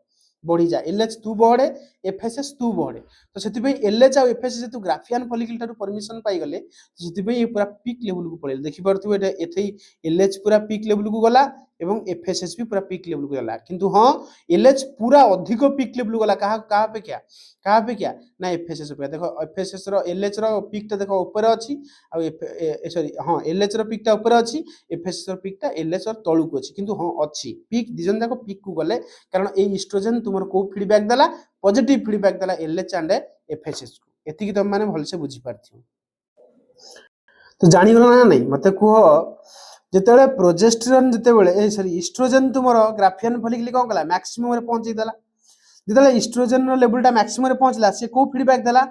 बढ़ी जा एलएच तू बढ़े एफएसएस तू बढ़े तो सेति पे एलएच और एफएसएस तू ग्राफियन फॉलिकल टारू परमिशन पाई गले सेति पे ये पूरा पीक लेवल को पळेल देखि परथो एटा एथई एलएच पूरा पीक लेवल को गला एवं एफएसएस भी पूरा पीक लेवल को गला किंतु हां एलएच पूरा अधिक पीक लेवल गला कहा पे क्या ना एफएसएस पे देखो एफएसएस रो एलएच रो पीक ता देखो ऊपर अछि आ सॉरी हां एलएच रो पीक ता ऊपर अछि एफएसएस रो पीक ता एलएच रो तळु को अछि किंतु हां अछि पीक दिजन देखो पीक को गले कारण ए ईस्ट्रोजन तुमर को फीडबैक देला पॉजिटिव फीडबैक देला एलएच एंड एफएसएस को एति की तुम माने भल से बुझी पारथियो तो जानि गलो ना नहीं मते को जेतेले प्रोजेस्टेरोन जेतेबेले ए सॉरी ईस्ट्रोजन तुमरो ग्राफियन फॉलिकल कोन कला मैक्सिमम रे पहुंची देला जेतेले ईस्ट्रोजन रो लेवल टा मैक्सिमम रे पहुंचला से को फीडबैक देला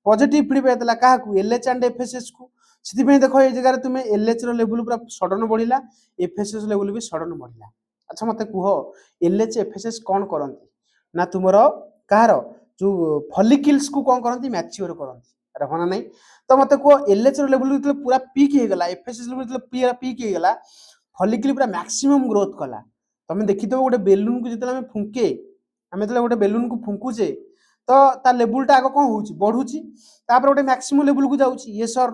पॉजिटिव फीडबैक देला काहा को एलएच एंड एफएसएस को सिति पे देखो ए जगह रे तुमे एलएच रो लेवल पूरा सडन बढ़िला एफएसएस लेवल भी सडन बढ़िला अच्छा मते कुहो एलएच एफएसएस कोन करंती ना तुमरो काहारो जो फॉलिकल्स को कोन करंती मैच्योर करंती रहना नहीं। तो मते को एलएच लेवल जो पूरा पीक हो गला, एफएसएस लेवल जो पूरा पीक हो गला, फॉलिकल पूरा मैक्सिमम ग्रोथ कला। तमे देखि तो गोटे बेलून को जतले हम फुंके, हमें जतले गोटे बेलून को फुंकुचे तो ता लेवलटा आगे कौन होउची बढ़ुची, तापर गोटे मैक्सिमम लेवल को जाउची, ये सर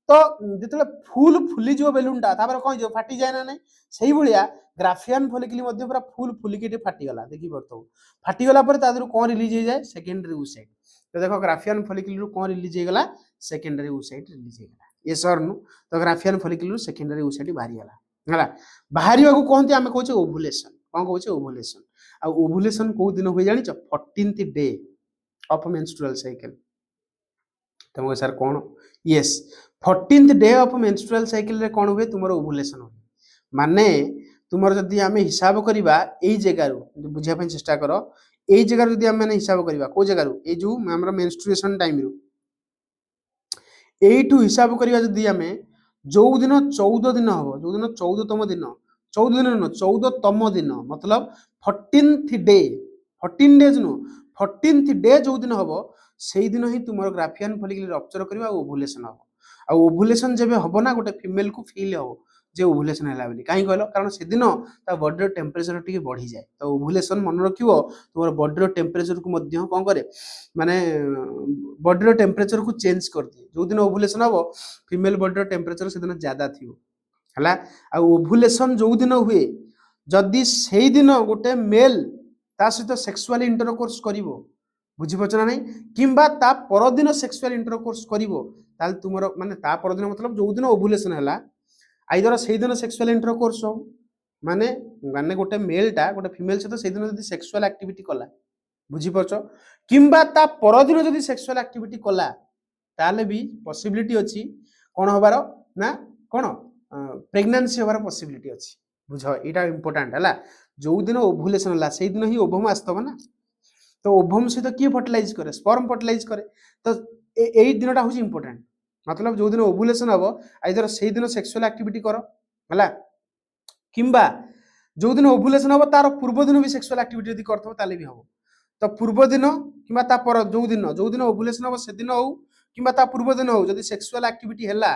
तो जतले फुल फुली जो बेलूनटा तापर कौन जो फाटी जाए ना नहीं, सही भलिया ग्राफियन फॉलिकल मध्ये पूरा फुल फुलिके फाटी गला, देखि परतो फाटी गला पर तादरु कौन रिलीज हो जाए सेकेंडरी oocyte। तो देखो ग्राफियन फॉलिकल रु कौन रिलीज हो गला सेकेंडरी oocyte रिलीज हो गला, ये सर तो ग्राफियन फॉलिकल रु सेकेंडरी oocyte बाहरी गला हला। बाहरी को कहते आमे कहछे ओवुलेशन, कोन कहछे ओवुलेशन। आ ओवुलेशन को दिन होय जानि छ 14th day of menstrual cycle. तुमको सर कौन, yes 14th day of menstrual cycle रे कौन हुए तुमरो ओवुलेशन हुए। माने तुमर जदि आमे हिसाब करिबा एई जगह रु बुझिया पे चेष्टा करो, एई जगह रु जदि आमे हिसाब करिबा को जगह रु ए जो हमर मेंस्ट्रुएशन टाइम रु एइठु हिसाब करिबा जदि आमे जो दिन 14 दिन हबो, जो दिन 14तम दिन, 14 दिन न 14तम दिन मतलब 14th day, 14 days no 14th day जो दिन हबो सेई दिन ही तुमर ग्राफियन फॉलिकल रप्चर करबा ओवुलेशन हबो। आ ओवुलेशन जेबे हबो ना गोटे फीमेल को फील हबो जे ओवुलेशन हैला बोली, काई कहलो कारण से दिन ता बॉडी टेम्परेचर टिके बढ़ी जाए। तो ओवुलेशन मन रखिवो तुमर बॉडी टेम्परेचर को मध्य कोन करे माने बॉडी टेम्परेचर को चेंज कर दिए। जो दिन ओवुलेशन हबो फीमेल बॉडी टेम्परेचर से दिन ज्यादा थिवो हला। आ ओवुलेशन जो दिन हुए जदि सेई दिन गोटे मेल ता सहित सेक्सुअल इंटरकोर्स करिवो, बुझी पछ ना नहीं, किंबा ता पर दिन सेक्सुअल इंटरकोर्स करिवो ताल तुमरो माने ता पर दिन मतलब जो दिन ओवुलेशन हैला आइदर से दिन सेक्सुअल इंटरकोर्स हो माने माने गोटे मेलटा गोटे फीमेल सहित से दिन जदि सेक्सुअल एक्टिविटी कला, बुझी पछ, किंबा ता पर दिन जदि सेक्सुअल एक्टिविटी कला ताले भी पॉसिबिलिटी अछि कोन होबार ना कोन प्रेगनेंसी होबार पॉसिबिलिटी अछि। बुझ एटा इंपोर्टेंट हला, जो दिन ओवुलेशन हला सेई दिन ही ओवम आस्तबो ना। तो ओवम सहित किए फर्टिलाइज करे, स्पर्म फर्टिलाइज करे। तो एई दिनटा होछि इंपोर्टेंट, मतलब जो दिन ओवुलेशन हबो आइदर सेई दिन सेक्सुअल एक्टिविटी करो हला, किंबा जो दिन ओवुलेशन हबो तार पूर्व दिन भी सेक्सुअल एक्टिविटी यदि करथबो ताले भी हबो। तो पूर्व दिन किंबा ता पर जो दिन ओवुलेशन हबो से दिन हो किंबा ता पूर्व दिन हो जदि सेक्सुअल एक्टिविटी हैला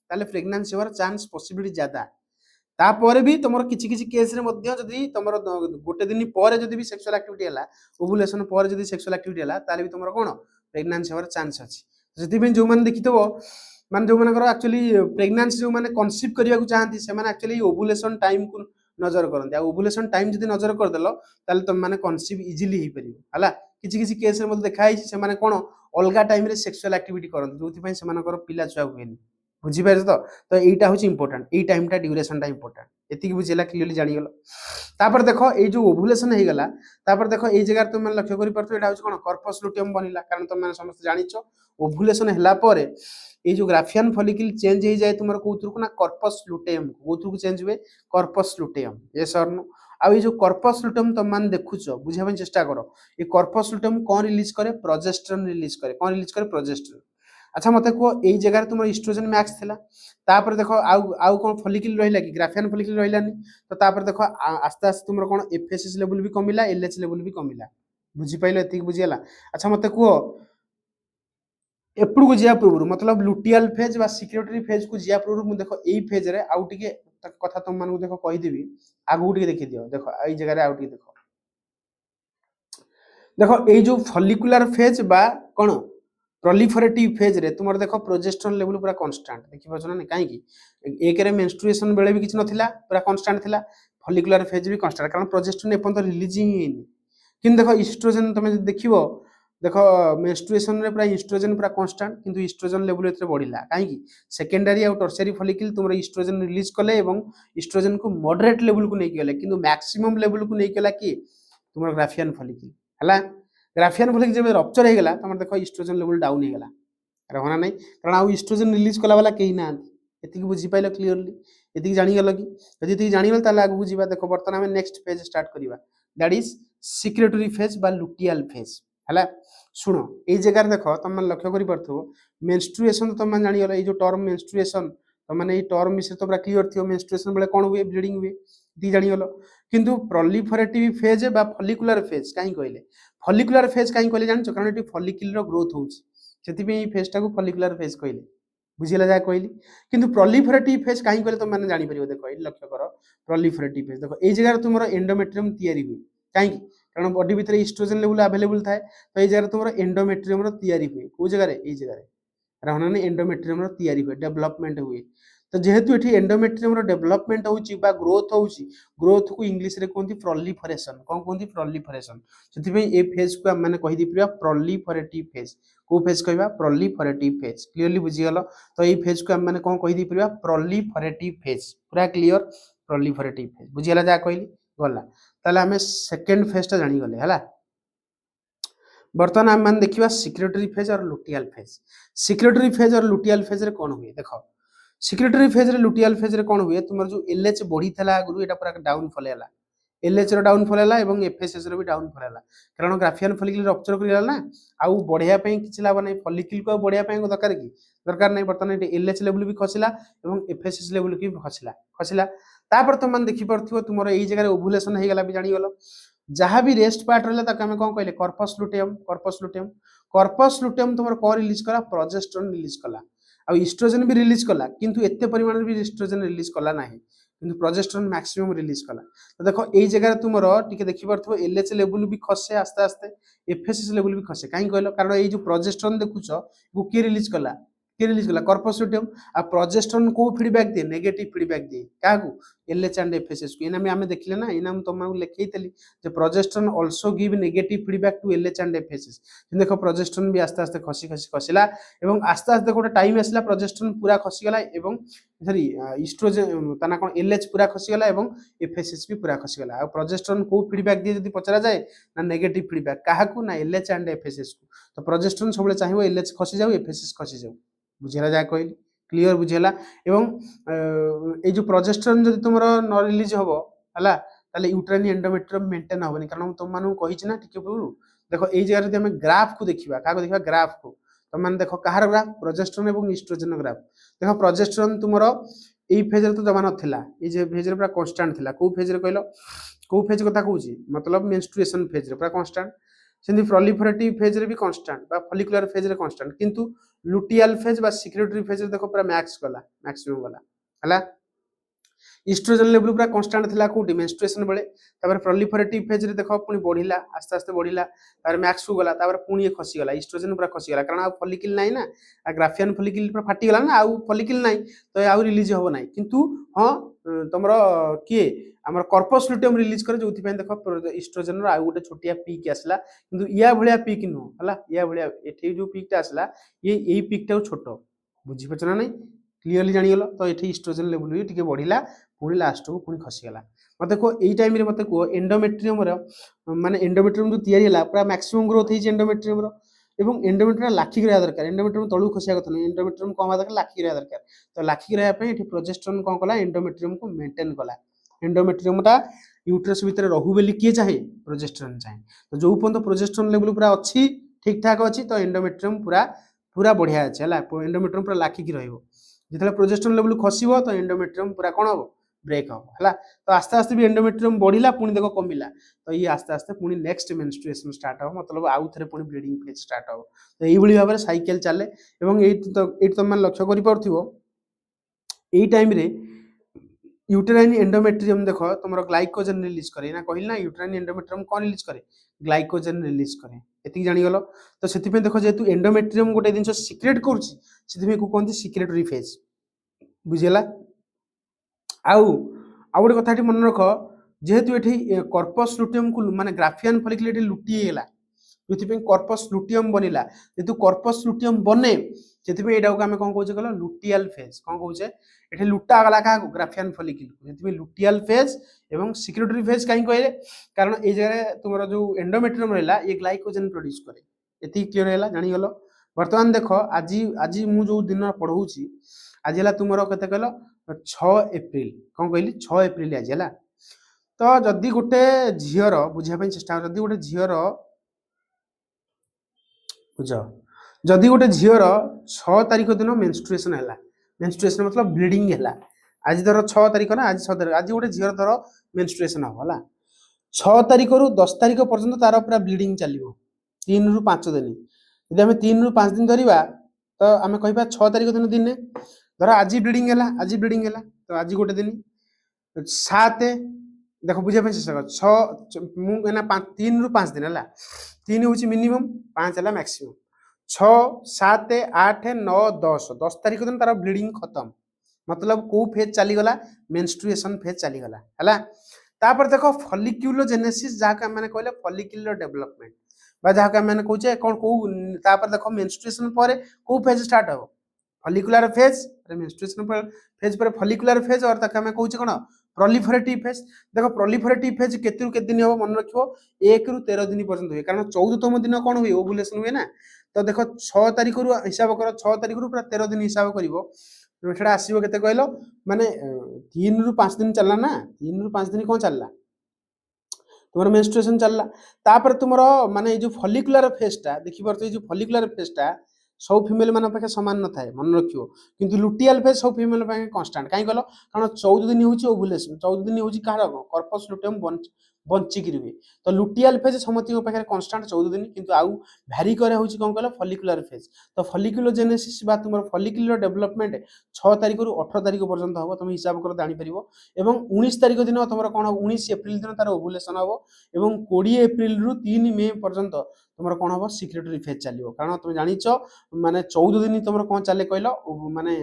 ताले प्रेगनेंसी होबार चांस पॉसिबिलिटी ज्यादा। तापर भी तुम किसी किसी केस रे मध्य जदि तुम गोटे दिन पर जदि भी सेक्सुअल एक्टिविटी हैला ओवुलेशन पर जदि सेक्सुअल एक्टिविटी हैला ताले भी तुमरो कोन प्रेगनेंसी होबार चांस अछि। जति भी जो माने देखितबो माने जो मानकर एक्चुअली प्रेगनेंसी जो माने कन्सीव करिया को चाहती से माने एक्चुअली ओवुलेशन टाइम को नजर करंती। आ ओवुलेशन टाइम जदि नजर कर देलो ताले तुम माने कन्सीव इजीली ही परिबो हला। किसी किसी केस रे मते देखा है से माने कोन अलगा टाइम रे सेक्सुअल एक्टिविटी करंती जोथि पई से मानकर पिला छुआ हुएनी, बुझी पारे तो एटा होची इंपोर्टेंट, एई टाइमटा ड्यूरेशन टा इंपोर्टेंट। एतिकी बुझिला क्लियरली जानि गेलो। तापर देखो ए जो ओवुलेशन हे गला तापर देखो ए जगह तुम लक्ष्य करि परतो एटा होची कोन कार्पस लुटियम बनिला, कारण तुम माने समस्त जानिछो ओवुलेशन हैला परे ए जो ग्राफियन फॉलिकल चेंज हो जाए तुमर कोथुर को ना कार्पस लुटेयम कोथुर को चेंज हुए कार्पस लुटेयम। Yes or no. आ ये जो कार्पस लुटेयम तुम मान देखुछो बुझिया ପାଇଁ चेष्टा करो ये कार्पस लुटेयम कोन रिलीज करे प्रोजेस्टेरोन रिलीज करे, कोन रिलीज करे प्रोजेस्टेरोन। अच्छा मते को एई जगह तुम एस्ट्रोजन मैक्स थिला तापर देखो आउ कोन फॉलिकल रहिला कि ग्राफियन फॉलिकल रहिलानी। तो तापर देखो आस्ते आस्ते तुमर कोन एफएसएस लेवल भी कमिला एलएच लेवल भी कमिला, बुझी पाइलो एतिक बुझियाला। अच्छा मते को एपड़ को जिया पूर्व मतलब लुटियल फेज बा सिक्योरिटी फेज को जिया पूर्व मु देखो एई फेज रे आउ टिके कथा तुम मानू देखो कहि देबी आगु टिके देखि दियो। देखो एई जगह रे आउ टिके देखो देखो एई जो फॉलिकुलर फेज बा कोन प्रोलिफरेटिव फेज रे तुमर देखो प्रोजेस्टेरोन लेवल पूरा कांस्टेंट देखि पछना नै काहे कि एक रे मेंस्ट्रुएशन बेले भी किछ नथिला पूरा कांस्टेंट थिला, फॉलिकुलर फेज भी कांस्टेंट कारण प्रोजेस्टेरोन एपन रिलीज ही हेनी। किन देखो एस्ट्रोजन तुम देखिबो देखो मेंस्ट्रुएशन रे पूरा एस्ट्रोजन पूरा कांस्टेंट किंतु एस्ट्रोजन लेवल एतरे बढ़िला काहे कि सेकेंडरी और टर्शियरी फॉलिकल तुमर एस्ट्रोजन रिलीज करले एवं एस्ट्रोजन को मॉडरेट लेवल को नै गेले किंतु मैक्सिमम लेवल को नै गेला कि तुमर ग्राफियन फॉलिकल हला। ग्राफियन फॉलिकल जब रप्चर हे गेला तुमर देखो एस्ट्रोजन लेवल डाउन हे गेला रहना नै कारण आ एस्ट्रोजन रिलीज कला वाला केही ना एतिक बुझी पाइलो क्लियरली एतिक जानि गेल कि यदि एतिक जानि गेल ताले आगु बुझीबा। देखो बर्तन हम नेक्स्ट फेज स्टार्ट करिबा दैट इज सिक्रेटरी फेज बा लुटियल फेज हला। सुनो ए जगह देखो तुम लक्ष्य करि परथो मेंस्ट्रुएशन तुम जानि गेल ए जो टर्म मेंस्ट्रुएशन तुम माने ए टर्म विषय तो पूरा क्लियर थियो मेंस्ट्रुएशन बेले कोन हुए ब्लीडिंग हुए दी जानि गेल। किंतु प्रोलिफरेटिव फेज बा फॉलिकुलर फेज काहे कहले फॉलिकुलर फेज काहे कहले जानिछो कारण एटी फॉलिकल रो ग्रोथ होउची से फेज टाक फॉलिकुलर फेज कहले बुझीला जा कहली किंतु प्रोलिफरेटिव फेज कहीं कहले तुम मैंने जानी परिबो देखो ये लक्ष्य कर प्रोलिफरेटिव फेज देखो ए जगह तुम एंडोमेट्रियम तैयारी हुए कहीं कारण बॉडी भितर ईस्ट्रोजन लेवल अवेलेबल थाए तो ये जगह तुम एंडोमेट्रियम तैयारी हुए कौ जगह ये जगह एंडोमेट्रियम तैयारी हुए डेवलपमेंट हुए तो जेहेतु ये एंडोमेट्रियम डेवलपमेंट होची बा ग्रोथ होची ग्रोथ को इंग्लिश रे कहते प्रोलिफरेशन कौन कहते प्रोलिफरेशन से ए फेज को आम मैंने कहीदे प्रोलिफरेटिव फेज को फेज कहवा प्रोलिफरेटिव फेज क्लीयरली बुझीगल तो ये फेज को आम मैंने कौन कहीदे प्रोलिफरेटिव फेज पूरा क्लीयर प्रोलिफरेटिव फेज बुझीगला जहाँ कहली गला ताले आम सेकेंड फेज टा जानी गले हला बर्तमान आम मैंने देखा सिक्रेटरी फेज और लुटियल फेज सिक्रेटरी फेज और लुटियल फेज रे कौन हुए देख सिक्रेटरी फेज रे लुटियल फेज रे कौन हुए तुम जो एलएच बढ़ी था आगु ये पूरा डाउनफॉल है एलएच रो डाउनफॉल है और एफएसएस रो भी डाउनफॉल है कारण ग्राफियन फॉलिकल रप्चर कर ना आउ बढ़िया किसी लाभ ना फॉलिकल को बढ़िया दरकार कि दरकार नहीं बर्तमान एलएच लेवल भी खसला और एफएसएस लेवल भी खसला खसला तापर तुम देखिपो तुम यही जगह ओभुलेशन हो गला भी जानीगल जहाँ भी रेस्ट पार्ट रहा आम कौन कहले कर्पस लुटेयम कर्पस लुटेयम कर्पस लुटेयम तुम कौन रिलीज कला प्रोजेस्टेरोन रिलीज कला आ ईस्ट्रोजन भी रिलीज कला किंतु एते परिमाण भी ईस्ट्रोजन रिलीज कला नाही किंतु प्रोजेस्टेरोन मैक्सिमम रिलीज कला तो देखो एई जगह तुम टिके देखि परथबो एलएच लेवल भी खसे आस्ते आस्ते एफएसएस लेवल भी खसे काई कहलो कारण एई जो प्रोजेस्टेरोन देखुछ को के रिलीज कला कर्पस लुटेयम आ प्रोजेस्टेरोन को फीडबैक दे नेगेटिव फीडबैक दे काकू एलएच एंड एफएसएस को इना में आमे देखले ना इना हम तुमको लिखैतली जे progesterone also give negative feedback to LH and FSH देखो प्रोजेस्टेरोन भी आस्ते आस्ते खसी खसी खसिला एवं आस्ते आस्ते गोटे टाइम आसला प्रोजेस्टेरोन पूरा खसी गला एवं सॉरी ईस्ट्रोजन तना कोन एलएच पूरा खसी गला एवं एफएसएस भी पूरा खसी गला आ प्रोजेस्टेरोन को फीडबैक दे जदी पचरा जाए ना नेगेटिव फीडबैक काहाकू ना एलएच एंड एफएसएस को तो प्रोजेस्टेरोन सबले चाहिबो एलएच खसी जाऊ एफएसएस खसी जाऊ बुझेला जा कहली क्लियर बुझेला एवं ए जो प्रोजेस्टेरोन जदी तुमरो न रिलीज होबो हला ताले यूट्राइन एंडोमेट्रियम मेंटेन होबनी कारण तुम मानु कहिछि ना टिके पूर्व देखो ए जगह रे हम ग्राफ को देखिबा का को देखिबा ग्राफ को तुम माने देखो कहार ग्राफ प्रोजेस्टेरोन एवं ईस्ट्रोजन ग्राफ देखो प्रोजेस्टेरोन तुमरो ए फेज रे तो जमा नथिला ए जे फेज रे पूरा कांस्टेंट थिला को फेज रे कहलो को फेज कथा कहूची मतलब मेंस्ट्रुएशन फेज रे पूरा कांस्टेंट सेंदी प्रोलिफरेटिव फेज रे भी कांस्टेंट बा फॉलिकुलर फेज रे कांस्टेंट किंतु लुटियल फेज बा सिक्रेटरी फेज रे देखो पूरा मैक्स गला मैक्सिमम गला हला ईस्ट्रोजन लेवल पूरा कांस्टेंट थिला कोटी मेंस्ट्रुएशन बेले तापर प्रोलिफरेटिव फेज रे देखो पुनी बढ़िला आस्ते आस्ते बढ़िला तापर मैक्स को गला तापर पुनी ये खसी गला ईस्ट्रोजन पूरा खसी गला कारण आ फॉलिकल नाही ना आ ग्राफियन फॉलिकल पूरा फाटी गला ना आ फॉलिकल नाही तो आ रिलीज होबो नाही किंतु हां तमरो के हमर कर्पस लुटियम रिलीज करे जोथि पे देखो ईस्ट्रोजन रो आ गोटे छोटिया पीक आसला किंतु या भलिया पीक नो हला या भलिया एठी जो पीक ता आसला ये एई पीक ता छोटो बुझी पचना नहीं क्लियरली जानी गलो तो एठी ईस्ट्रोजन लेवल भी टिके बढ़िला पुणी लास्ट को पुणी खसीगला मत को यही टाइम रे मत को एंडोमेट्रियम माने एंडोमेट्रियम जो तैयारी होला पूरा मैक्सिमम ग्रोथ होई एंडोमेट्रियम एवं एंडोमेट्रियम लाखिक रहा दरकार एंडोमेट्रियम तळु खसिया कथा नहीं एंडोमेट्रियम कम दरकार लाखिक रहा दरकार तो लाखिक रहा पे एठी प्रोजेस्टेरोन कोन कला एंडोमेट्रियम को मेंटेन कला एंडोमेट्रियम ता यूट्रस भीतर रहू बेली के चाहे प्रोजेस्टेरोन चाहे तो जो पर्यंत प्रोजेस्टेरोन लेवल पूरा अच्छी ठीक ठाक अच्छी तो एंडोमेट्रियम पूरा पूरा बढ़िया अच्छे है एंडोमेट्रियम पूरा लाखिक रहिबो जितले प्रोजेस्टेरोन लेवल खसिबो तो एंडोमेट्रियम पूरा कोन हो ब्रेक हम है तो आस्ते आस्ते भी एंडोमेट्रियम बढ़िला पुणी देखो कमिला तो ये आस्ते आस्ते पुणी नेक्स्ट मेंस्ट्रुएशन स्टार्ट हो मतलब आउ थे पुणी ब्लीडिंग फेज स्टार्ट हो तो यही भाव में साइकेल चले एवं ये तुम लक्ष्य कर पार्थिबो एई टाइम रे यूटेराइन एंडोमेट्रियम देखो तुम ग्लाइकोजन रिलीज करे ना कहली ना यूटेराइन एंडोमेट्रियम कौन रिलीज करे ग्लाइकोजन रिलीज करे एति जानिगलो तो सेति पे देखो जेतु एंडोमेट्रियम गोटे दिन सिक्रेट करूची सेति पे को कोनती सिक्रेटरी फेज बुझिला आउ गोटे कथा मन रख जेहेतु ये कर्पस लुटियम को माने ग्राफियन फॉलिकल ये लुटी गला जो कर्पस लुटियम बनिला जेतु कर्पस लुटियम बने से आम कौन कहे कहल लुटियल फेज कौन कहे ये लुटा गला क्या ग्राफियन फॉलिकल को लुटियल फेज एवं सिक्रेटरी फेज कहीं कहले कारण ये जगह तुम जो एंडोमेट्रियम रहा ये ग्लाइकोजन प्रोड्यूस करे ये क्लियर है जानीगल बर्तमान देख आज आज मु दिन पढ़ाऊँगी आज है तुम के कहल 6 एप्रिल कौन कहली 6 एप्रिल आज है तो जदि गोटे झीर बुझापी चेष्टा जदि गोटे झीर बुझ जदि गोटे झीर 6 तारिख दिन मेंस्ट्रुएशन है मेंस्ट्रुएशन मतलब ब्लीडिंग है आज धर 6 तारिख ना आज 6 तारिख आज गोटे झीर धर मेंस्ट्रुएशन हम है 6 तारिख रु 10 तारिख पर्यंत तार पूरा ब्लीडिंग चलो 3 रु 5 दिन यदि आम 3 रु 5 दिन धरिबा तो आम कहिबा 6 तारिख दिन दिन धर आज ब्लीडिंग है, आज ब्लीडिंग है तो आज गोटे दिन 7 देख बुझे चेष्टा कर 6 3 रु 5 दिन है 3 हूँ मिनिमम 5 है मैक्सिमम 6 7 8 9 10 10 तारिख दिन तार ब्लीडिंग खत्म मतलब कौ फेज चलीगला मेन्स्ट्रुएशन फेज चलीगला है तापर देख फॉलिक्यूलोजेनेसिस जहाँ मैंने कहले फॉलिक्यूलर डेवलपमेंट जहाँ मैंने कहे कौन कौ देख मेन्स्ट्रुएशन पर कौ फेज स्टार्ट हो फॉलिकुलर फेज मेन्स्ट्रुएशन फेज पर फॉलिकुलर फेज और ताके हमें कहूचे कौन प्रोलिफरेटिव फेज देखो प्रोलिफरेटिव फेज केते रु केते दिन हो मन रखियो 1 रु 13 दिन पर्यंत हुए कारण 14तम दिन कौन हुए ओवुलेशन हुए ना तो देखो 6 तारिख रु हिसाब कर 6 तारिख रु पूरा 13 दिन हिसाब करिवो सेटा आसीबो केते कहलो माने 3 रु 5 दिन चलला ना 3 रु 5 दिन कौन चलला तुमर मेन्स्ट्रुएशन चलला तापर तुमर माने जो फॉलिकुलर फेजटा देखि परतो जो फॉलिकुलर फेजटा सब फीमेल मान पाखे सामान न थाए मन रखियो किंतु लुटियल फेज सब फीमेल पाखे कांस्टेंट काई कहलो कारण 14 दिन होची ओवुलेशन 14 दिन होची कहार कर्पस लुटियम बंची की रुहे तो लुटियल फेज समति पाखे कांस्टेंट 14 दिन किंतु आउ भ्यारी करे होची कोन कहलो फॉलिकुलर फेज तो फॉलिकुलोजेनेसिस बा तुमर फॉलिकुलर डेवलपमेंट 6 तारिख रु 18 तारिख पर्यंत हबो तुम हिसाब कर जानि परिबो एवं 19 तारिख दिन तुमर कोन 19 एप्रिल दिन तार ओवुलेशन हबो एवं 20 एप्रिल रु 3 मे पर्यंत तुमर कोन हबो सिक्रेटरी फेज चलियो कारण तुम जानिचो माने 14 दिन तुमर कोन चले कहलो माने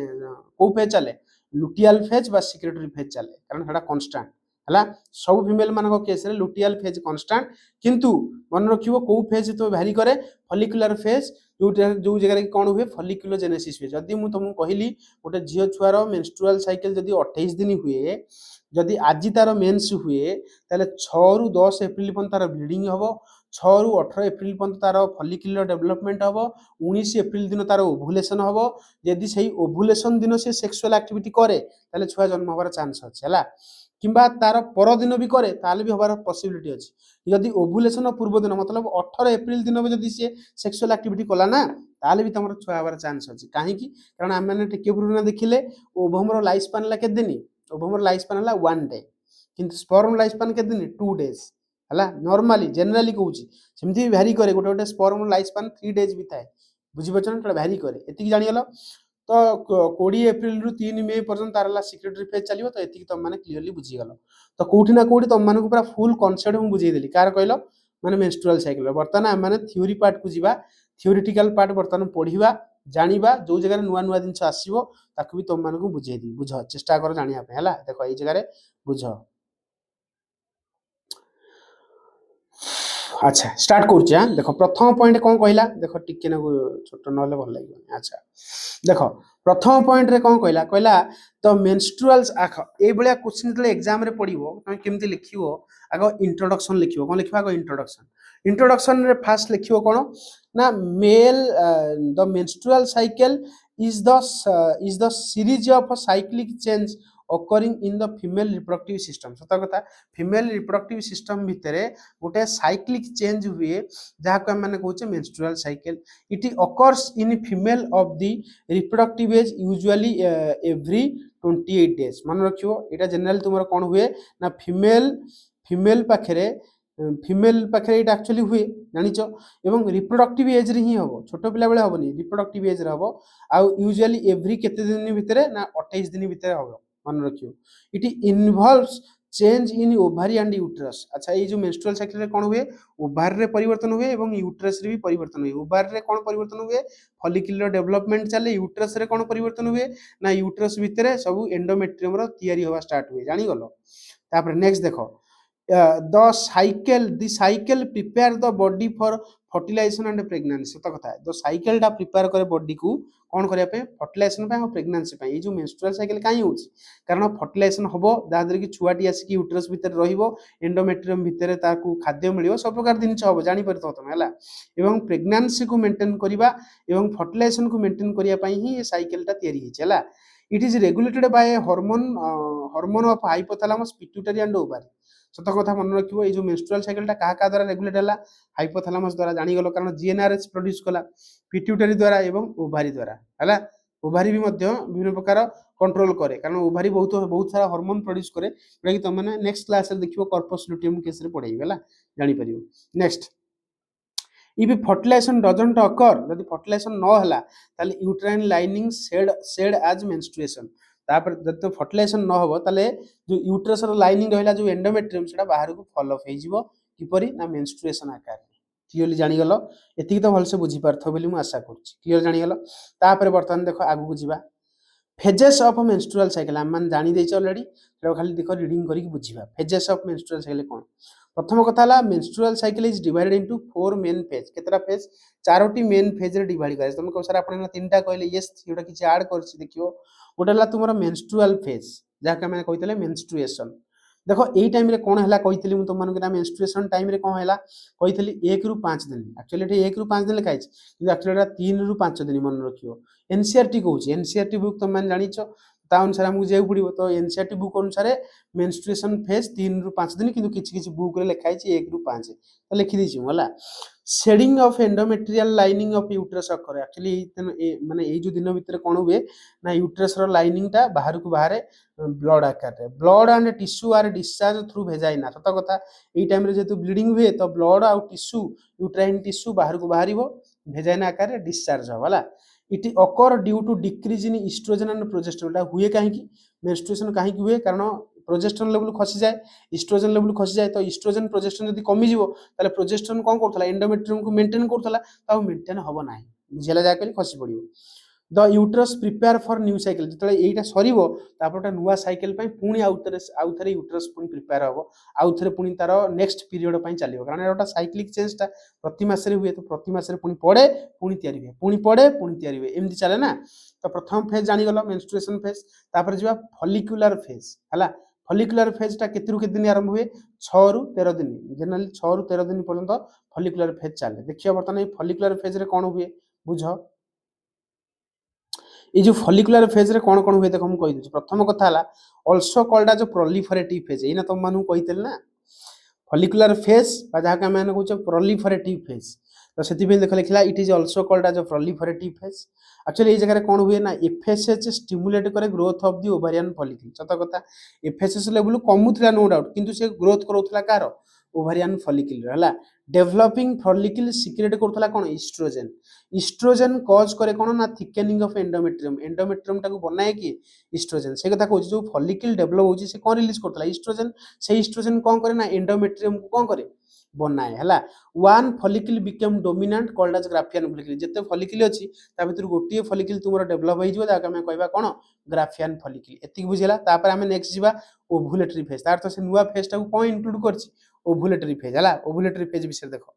को फेज चले लुटियल फेज बा सिक्रेटरी फेज चले कारण सेटा कांस्टेंट हला सब फीमेल मानको केस रे लुटियल फेज कांस्टेंट किंतु मन रखिबो को फेज तो भ्यारी करे फॉलिकुलर फेज जो जगह कोन हुए फॉलिकुलोजेनेसिस फेज जदी मु तुमको कहली गोटे झियो छुआर मेंस्ट्रुअल साइकिल जदी 28 दिन हुए जदि आज तार मेन्स हुए ताले 6 रु 10 एप्रिल पर्यंत तार ब्लीडिंग हबो 6 रु 18 एप्रिल पर्यंत तार फॉलिकुलर डेवलपमेंट हबो 19 एप्रिल दिन तार ओवुलेशन हबो यदि सही ओवुलेशन दिन से सेक्सुअल एक्टिविटी करे ताले छुआ जन्म होबार चांस अछि हला किंबा तार पर दिन भी करे ताले भी होबार पॉसिबिलिटी अछि यदि ओवुलेशन पूर्व दिन मतलब 18 एप्रिल दिन भी यदि से सेक्सुअल एक्टिविटी कला ना ताले भी तमर छुआ होबार चांस अछि काहे कि कारण हम माने टिके पूर्व देखिले ओवमर लाइफ स्पैन ला के दिन ओवमर लाइफ स्पैन ला 1 डे किंतु स्पर्म लाइफ स्पैन के दिन 2 डेज हला नॉर्मली जनरली कहूची सेमती भ्यारी करे गोटे गोटे स्पर्म लाइफ स्पैन 3 डेज भी थाए बुझि बचन तो भ्यारी करे एतिकी जानि गेलो तो 20 एप्रिल रु 3 मे पर्यंत तारला सिक्रेटरी फेज चलियो तो एतिकी तुम माने क्लियरली बुझी गलो तो कोठी ना कोठी तुम माने पूरा फुल कांसेप्ट हम बुझी देली कार कहलो माने मेंस्ट्रुअल साइकिल वर्तमान हम माने थ्योरी पार्ट को जीवा थ्योरेटिकल पार्ट वर्तमान पढिबा जानिबा जो जगह नुआ नुआ जिंस आसीबो ताकू भी तुम मानकु बुझे दी बुझ चेष्टा कर जानिया पे हला देखो एई जगह रे बुझ अच्छा स्टार्ट करूची हां देखो प्रथम पॉइंट कोन कहला देखो टिके ना छोट नले भल लागियो अच्छा देखो प्रथम पॉइंट रे कोन कहला कहला तो मेंस्ट्रुअल्स आख ए बलिया क्वेश्चन जले एग्जाम रे पडिबो तुम केमती लिखिबो आगो इंट्रोडक्शन लिखिबो कोन लिखबा आगो इंट्रोडक्शन रे फास्ट लिखिबो कोन ना मेल the menstrual cycle is the series of cyclic change occurring in the female reproductive system सत कथा female reproductive system भितरे गोटे cyclic change हुए जहाँ को हम कहूचे menstrual cycle it occurs in female of the reproductive age usually every 28 days मन रखियो एटा जनरल तुमर कोन हुए ना फीमेल पाखरे फीमेल पाखे ये एक्चुअली हुए जानिच एवं रिप्रोडक्टिव एज रे ही हबो छोट पिला बेले हबनी रिप्रोडक्टिव एज रे हबो आ यूजुअली एवरी केते दिन भितरे ना 28 दिन भितरे हबो मन रखियो it involves change in ovary and uterus अच्छा ये जो मेंस्ट्रुअल साइकिल रे कोन हुए ओवारी रे परिवर्तन हुए एवं यूट्रस रे भी परिवर्तन हुए ओवारी रे कोन परिवर्तन हुए फॉलिकुलर डेवलपमेंट चले यूट्रस रे कोन परिवर्तन हुए ना यूट्रस भितरे सब एंडोमेट्रियम रो तयारी होवा स्टार्ट हुए जानि गलो तापर नेक्स्ट देखो the cycle prepare the body for fertilization and pregnancy सत कथा the cycle टा prepare करे body को कोन करिया पे fertilization पे और pregnancy पे ये जो menstrual cycle काई होची कारण fertilization हबो दादर की छुआटी आसी की uterus भीतर रहिबो endometrium भीतर ताकू खाद्य मिलियो सब प्रकार दिन हबो जानि परतो तमे हला एवं pregnancy को मेंटेन करिबा एवं fertilization को मेंटेन करिया पई ही ये cycle टा तयारी हिच हला it is regulated by a hormone of hypothalamus pituitary and ovary सत कथा मन रखिबो ए जो मेंस्ट्रुअल साइकिल टा कहा द्वारा रेगुलेट हला हाइपोथैलेमस द्वारा जानि गलो कारण जीएनआरएच प्रोड्यूस कला पिट्यूटरी द्वारा एवं ओवारी द्वारा हला ओवारी भी मध्य विभिन्न प्रकार कंट्रोल करे कारण ओवारी बहुत सारा हार्मोन प्रोड्यूस करे जेटा कि तुम माने नेक्स्ट क्लास रे देखिबो कॉर्पस लुटियम केस रे पढाइबे हला जानि परिबो next if fertilization doesn't occur जदि फर्टिलाइजेशन न होला ताले uterine lining shed as menstruation तापर जब फर्टिलाइजेशन न हो ताले जो यूट्रस लाइनिंग रहिला जो एंडोमेट्रियम सेटा बाहर को फॉल ऑफ हे जिवो किपरि ना मेंस्ट्रुएशन आकार क्लियरली जानि गलो एतिक तो भलसे बुझी पारथो बोली मु आशा करछि क्लियर जानि गलो तापर बर्तमान देखो आगु को जिबा फेजेस ऑफ मेंस्ट्रुअल साइकिल हम मान जानि दैछ ऑलरेडी तो खाली देखो रीडिंग करी बुझिबा फेजेस ऑफ मेंस्ट्रुअल साइकिल कोन प्रथम कथा हला menstrual cycle is divided into 4 main phase केतरा फेज चारोटी मेन फेज रे डिवाइड करे तुम को सर आपण तीनटा कहले यस एटा किछि ऐड करछि देखियो गोटे हला तुमरा मेंस्ट्रुअल फेज जाका माने कहितले मेंस्ट्रुएशन देखो एई टाइम रे कोन हला कहितली मु तुम मानु केना मेंस्ट्रुएशन टाइम रे कोन हला कहितली 1 रु 5 दिन एक्चुअली एठी 1 रु 5 दिन लिखाइछ कि एक्चुअली एटा 3 रु 5 दिन मन रखियो एनसीईआरटी कहूछ एनसीईआरटी बुक तुम मान जानिछो ता अनुसार हमकु जेउ पड़िबो तो एनसीईआरटी बुक अनुसार मेंस्ट्रुएशन फेज 3 रु 5 दिन किंतु किछि किछि बुक रे लिखाइछ 1 रु 5 तो लिखि दिछि होला shedding of endometrial lining of uterus occur actually माने ए जो दिन भीतर कोन हुए ना यूट्रस रो लाइनिंग टा बाहर को बाहर ब्लड आकार रे blood and tissue are discharge through vagina सत कथा ए टाइम रे जेतु ब्लीडिंग हुए तो ब्लड आ टिश्यू यूट्राइन टिश्यू बाहर को बाहरिबो वेजाइना आकार रे डिस्चार्ज होला it occur due to decrease in estrogen and progesterone हुए कहीं मेंस्ट्रुएशन कहीं हुए कारण प्रोजेस्टेरोन लेवल खसी जाए इस्ट्रोजन लेवल खसी जाए तो इस्ट्रोजन प्रोजेस्टेरोन जदि कमी जिवो ताले प्रोजेस्टेरोन कोन करथला एंडोमेट्रियम को मेंटेन करथला ताऊ मेंटेन हबो नाही बुझिला जा कली खसी पड़िबो the uterus prepare for new cycle जतले एटा सरीबो तापरटा नुवा साइकिल पई पुनी आउथरे यूट्रस पुनी प्रिपेयर हबो आउथरे पुनी तार नेक्स्ट पीरियड पई चलिबो कारण एटा साइक्लिक चेंज ता प्रति मास रे हुए तो प्रति मास रे पुनी पड़े पुनी तयारी हुए पुनी पड़े पुनी तयारी हुए एमती चले ना तो प्रथम फेज जानि गलो मेंस्ट्रुएशन फेज तापर जिबा फॉलिकुलर फेज हला फॉलिकुलर फेज टा केतरु के दिन आरंभ हुए 6 रु 13 दिन जनरली 6 रु 13 दिन पर्यंत फॉलिकुलर फेज चले देखियो बर्तन ए फॉलिकुलर फेज रे कोन हुए बुझो ये जो फॉलिकुलर फेज रे कोन कोन हुए देखो हम कहि दछु प्रथम कथा हला also called as proliferative phase एना तुम मानु कहितल ना फॉलिकुलर फेज बा जहा का माने कहछ प्रोलिफरेटिव फेज तो सेति पे देख लिखला it is also called as proliferative phase actually ए जगह रे कोन हुए ना एफएसएच स्टिमुलेट करे growth of the ovarian follicle सत कथा एफएसएच लेवल कमुथला नो डाउट किंतु से ग्रोथ करौथला कार ओवेरियन फॉलिकल हला डेवलपिंग फॉलिकल सिक्रेट करथला कोन इस्ट्रोजन इस्ट्रोजन कॉज करे कोन ना थिकनिंग ऑफ एंडोमेट्रियम टाको बनाए कि इस्ट्रोजन से कथा कहू जो फॉलिकल डेवलप होची से कोन रिलीज करथला इस्ट्रोजन से इस्ट्रोजन कोन करे ना एंडोमेट्रियम को कोन करे बनाए हला one follicle become dominant called as Graafian follicle जते फॉलिकल अछि ता भीतर गोटिए फॉलिकल तुमरो डेवलप होई जिवो जाका हम कहबा कोन ग्राफियन फॉलिकल एतिक बुझिला तापर हम नेक्स्ट जिबा ओव्युलेटरी फेज तार तो से नुवा फेज टाको कोन इंक्लूड करछि ओव्युलेटरी फेज हला ओव्युलेटरी फेज विषय देखो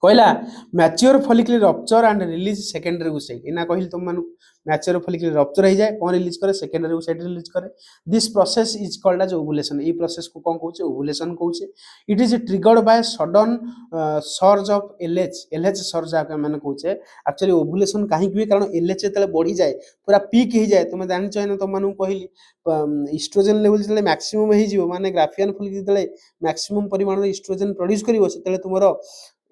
कहला mature follicle rupture and release secondary oocyte इना कहिल तुम मानु मैच्योर फॉलिकल रप्चर हो जाए कौन रिलीज करे सेकेंडरी ओसाइट रिलीज करे this process is called as ovulation ए प्रोसेस को कोन कहूचे ओवुलेशन कहूचे it is triggered by sudden surge of LH surge आके माने कहूचे एक्चुअली ओवुलेशन काहे कि कारण एलएच तले बढ़ी जाए पूरा पीक हो जाए तुम जानि छ ना तुम मानु कहली इस्ट्रोजन लेवल जले मैक्सिमम हो जिवो माने ग्राफियन फॉलिकल जले मैक्सिमम परिमाण रे इस्ट्रोजन प्रोड्यूस करिवो सेतले तुमरो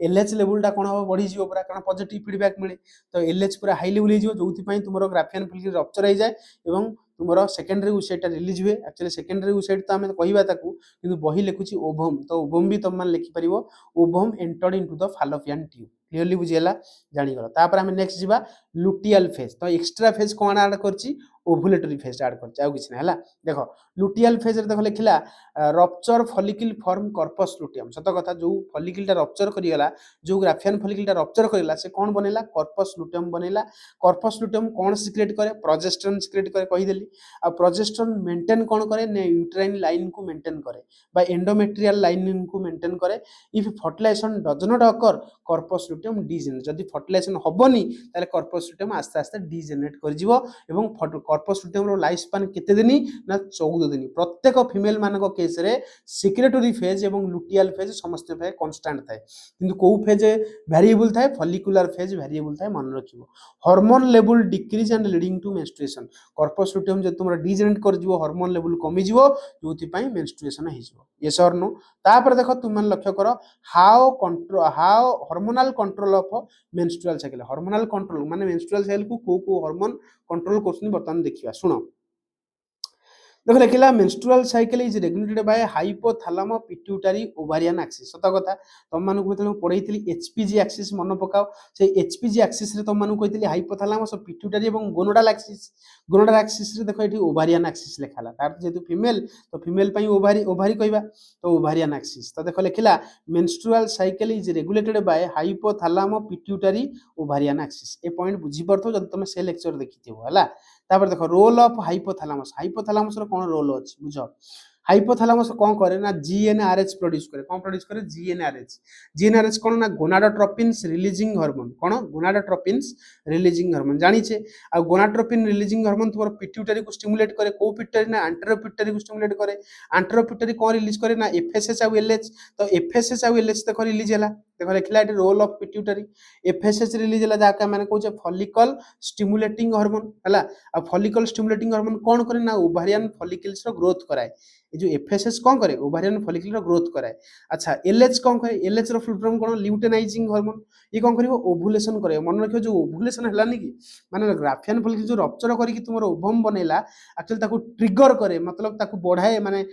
एलएच लेवल टा कोन हो बढ़ी जिवो पूरा कारण पॉजिटिव फीडबैक मिले तो एलएच पूरा हाई लेवल जिवो जोथि पई तुमरो ग्राफियन फॉलिकल रप्चर हो जाए एवं तुमरो सेकेंडरी ओसाइट रिलीज हुए एक्चुअली सेकेंडरी ओसाइट तो हमें कहिबा ताकू किंतु बही लिखुची ओवम तो ओवम भी तुम मान लिखि परिबो ovum entered into the fallopian tube clearly बुझियला जानि गलो तापर हम नेक्स्ट जिबा लुटियल फेज तो एक्स्ट्रा फेज कोन ऐड करची ओवुलेटरी फेज ऐड करची आ किछ नै हला देखो लुटियल फेज रे देखो लिखिला rupture follicle form corpus luteum सत कथा जो फॉलिकल टा रप्चर करियला जो ग्राफियन फॉलिकल टा रप्चर करियला से कोन बनेला कॉर्पस लुटियम बनेला कॉर्पस लुटियम कोन सिक्रेट करे प्रोजेस्टेरोन सिक्रेट करे कहि देली आ प्रोजेस्टेरोन मेंटेन कोन करे ने यूट्राइन लाइन को मेंटेन करे बा एंडोमेट्रियल लाइन को मेंटेन करे if fertilization does not occur corpus luteum degenerate जदि फर्टिलाइजेशन हबनी ताले कॉर्पस लुटियम आस्ते आस्ते डीजेनरेट कर जिवो एवं कॉर्पस लुटियम रो लाइफ स्पान केते दिनी ना 14 दिन प्रत्येक फीमेल मानको केस रे सिक्रेटरी फेज एवं लुटियल फेज समस्त पे कांस्टेंट थाए किंतु को फेज वेरिएबल थाए फॉलिकुलर फेज वेरिएबल थाए मन रखिबो hormone level decrease and leading to menstruation corpus luteum जे तुमरा डीजेनरेट कर जिवो हार्मोन लेवल कमी जिवो जोथि पई मेंस्ट्रुएशन हे जिवो यस और नो तापर देखो तुम मन लक्ष्य करो how hormonal control of menstrual cycle hormonal control माने मेंस्ट्रुअल साइकिल को हार्मोन कंट्रोल करछनी बर्तमान देखिबा सुनो देखो लिखला menstrual cycle is regulated by hypothalamo pituitary ovarian axis सत कथा तुम मानक मतलब पढ़ाई एचपीजी एक्सिस मन पकाओ से एचपीजी एक्सिस रे तुम मानक कहती हाइपोथैलामस पिट्यूटरी और गोनाडाल एक्सिस रे देखो ये ओवारियन एक्सिस लिखाला तार जेतु फीमेल तो फीमेल पई ओवारी ओवारी कहबा तो ओवारियन एक्सिस तो देखो लिखला menstrual cycle is regulated by hypothalamo pituitary ovarian axis ए पॉइंट बुझी परथो जब तुम से लेक्चर देखिथिबो हला तापर देखो रोल ऑफ हाइपोथैलामस रो कौन रोल अछि बुझ हाइपोथैलामस कौन करे ना जीएनआरएच प्रोड्यूस करे कौन प्रोड्यूस करे जीएनआरएच कौन ना गोनाडोट्रोपिन्स रिलीजिंग हार्मोन कौन गोनाडोट्रोपिन्स रिलीजिंग हार्मोन जानी छे आ गोनाडोट्रोपिन रिलीजिंग हार्मोन तुमर पिट्यूटरी को स्टिमुलेट करे को पिट्यूटरी ना एंटेरो पिट्यूटरी को स्टिमुलेट करे एंटेरो पिट्यूटरी कौन रिलीज करे ना एफएसएच आ एलएच तो एफएसएच आ एलएच देखो रिलीज हला देखो लिखला एटी role of pituitary FSH release हला जाका माने कहूचे फॉलिकल स्टिमुलेटिंग हार्मोन हला आ फॉलिकल स्टिमुलेटिंग हार्मोन कौन करे ना ओवारियन फॉलिकल्स रो ग्रोथ कराए ये जो एफएसएस कौन करे ओवारियन फॉलिकल रो ग्रोथ कराए अच्छा एलएच कौन करे एलएच रो फुल फॉर्म कौन ल्यूटेनाइजिंग हार्मोन ये कौन करिवो ओव्युलेशन करे मन रखियो जो ओव्युलेशन हलानी कि माने ग्राफियन फॉलिकल जो रप्चर करी कि तुमरो ओवम बनेला एक्चुअली ताको ट्रिगर करे मतलब ताको बढ़ाए माने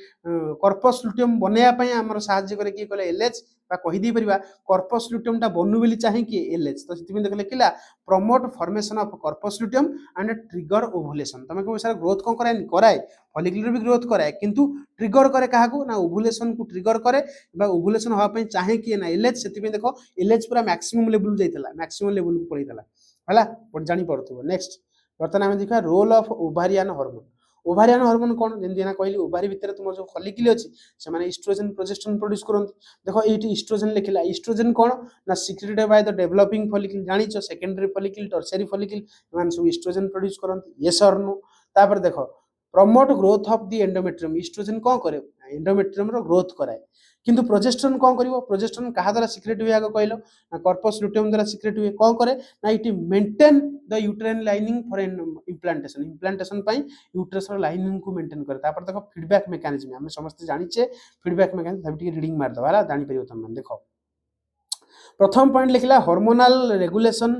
कर्पस लुटियम बनेया पई हमर सहाय्य करे कि कहले एलएच बा कहि दी परिबा कर्पस लुटियम टा बनु बेली चाहे कि एलएच तो सितिमे देख लिखला promote formation of corpus luteum and trigger ovulation तमे को सारा ग्रोथ कौन कराए कराए फॉलिकल भी ग्रोथ कराए किंतु ट्रिगर करे काहाकू ना ओव्युलेशन को ट्रिगर करे बा ओव्युलेशन होवा पई चाहे कि ना एलएच सितिमे देखो एलएच पूरा मैक्सिमम लेवल जाइतला मैक्सिमम लेवल को पड़ीतला हला पर जानि पड़थबो नेक्स्ट बर्तन हम देखा role of ovarian hormone ovarian hormone कौन जेंति ना कहली ओवारी भितर तुम जो फॉलिकल अछि से माने ईस्ट्रोजन प्रोजेस्टेरोन प्रोड्यूस करन देखो एटी ईस्ट्रोजन लिखला ईस्ट्रोजन कौन ना secreted by the developing follicle जानि छ सेकेंडरी फॉलिकल टर्शियरी फॉलिकल मान सब ईस्ट्रोजन प्रोड्यूस करन यस और नो तापर देखो promote growth of the endometrium estrogen कौन करे एंडोमेट्रियम रो ग्रोथ कराए किंतु प्रोजेस्टेरोन कौन करिवो प्रोजेस्टेरोन कहा द्वारा सिक्रेट हुए आगे कहलो ना कार्पस लुटियम द्वारा सिक्रेट हुए कौन करे ना it maintain the uterine lining for implantation पई यूट्रस रो लाइनिंग को मेंटेन करे तापर देखो फीडबैक मेकानिज्म हम समस्त जानि छे फीडबैक मेकानिज्म तब रीडिंग मार दबा जानि परियो तुम देखो प्रथम पॉइंट लिखला hormonal regulation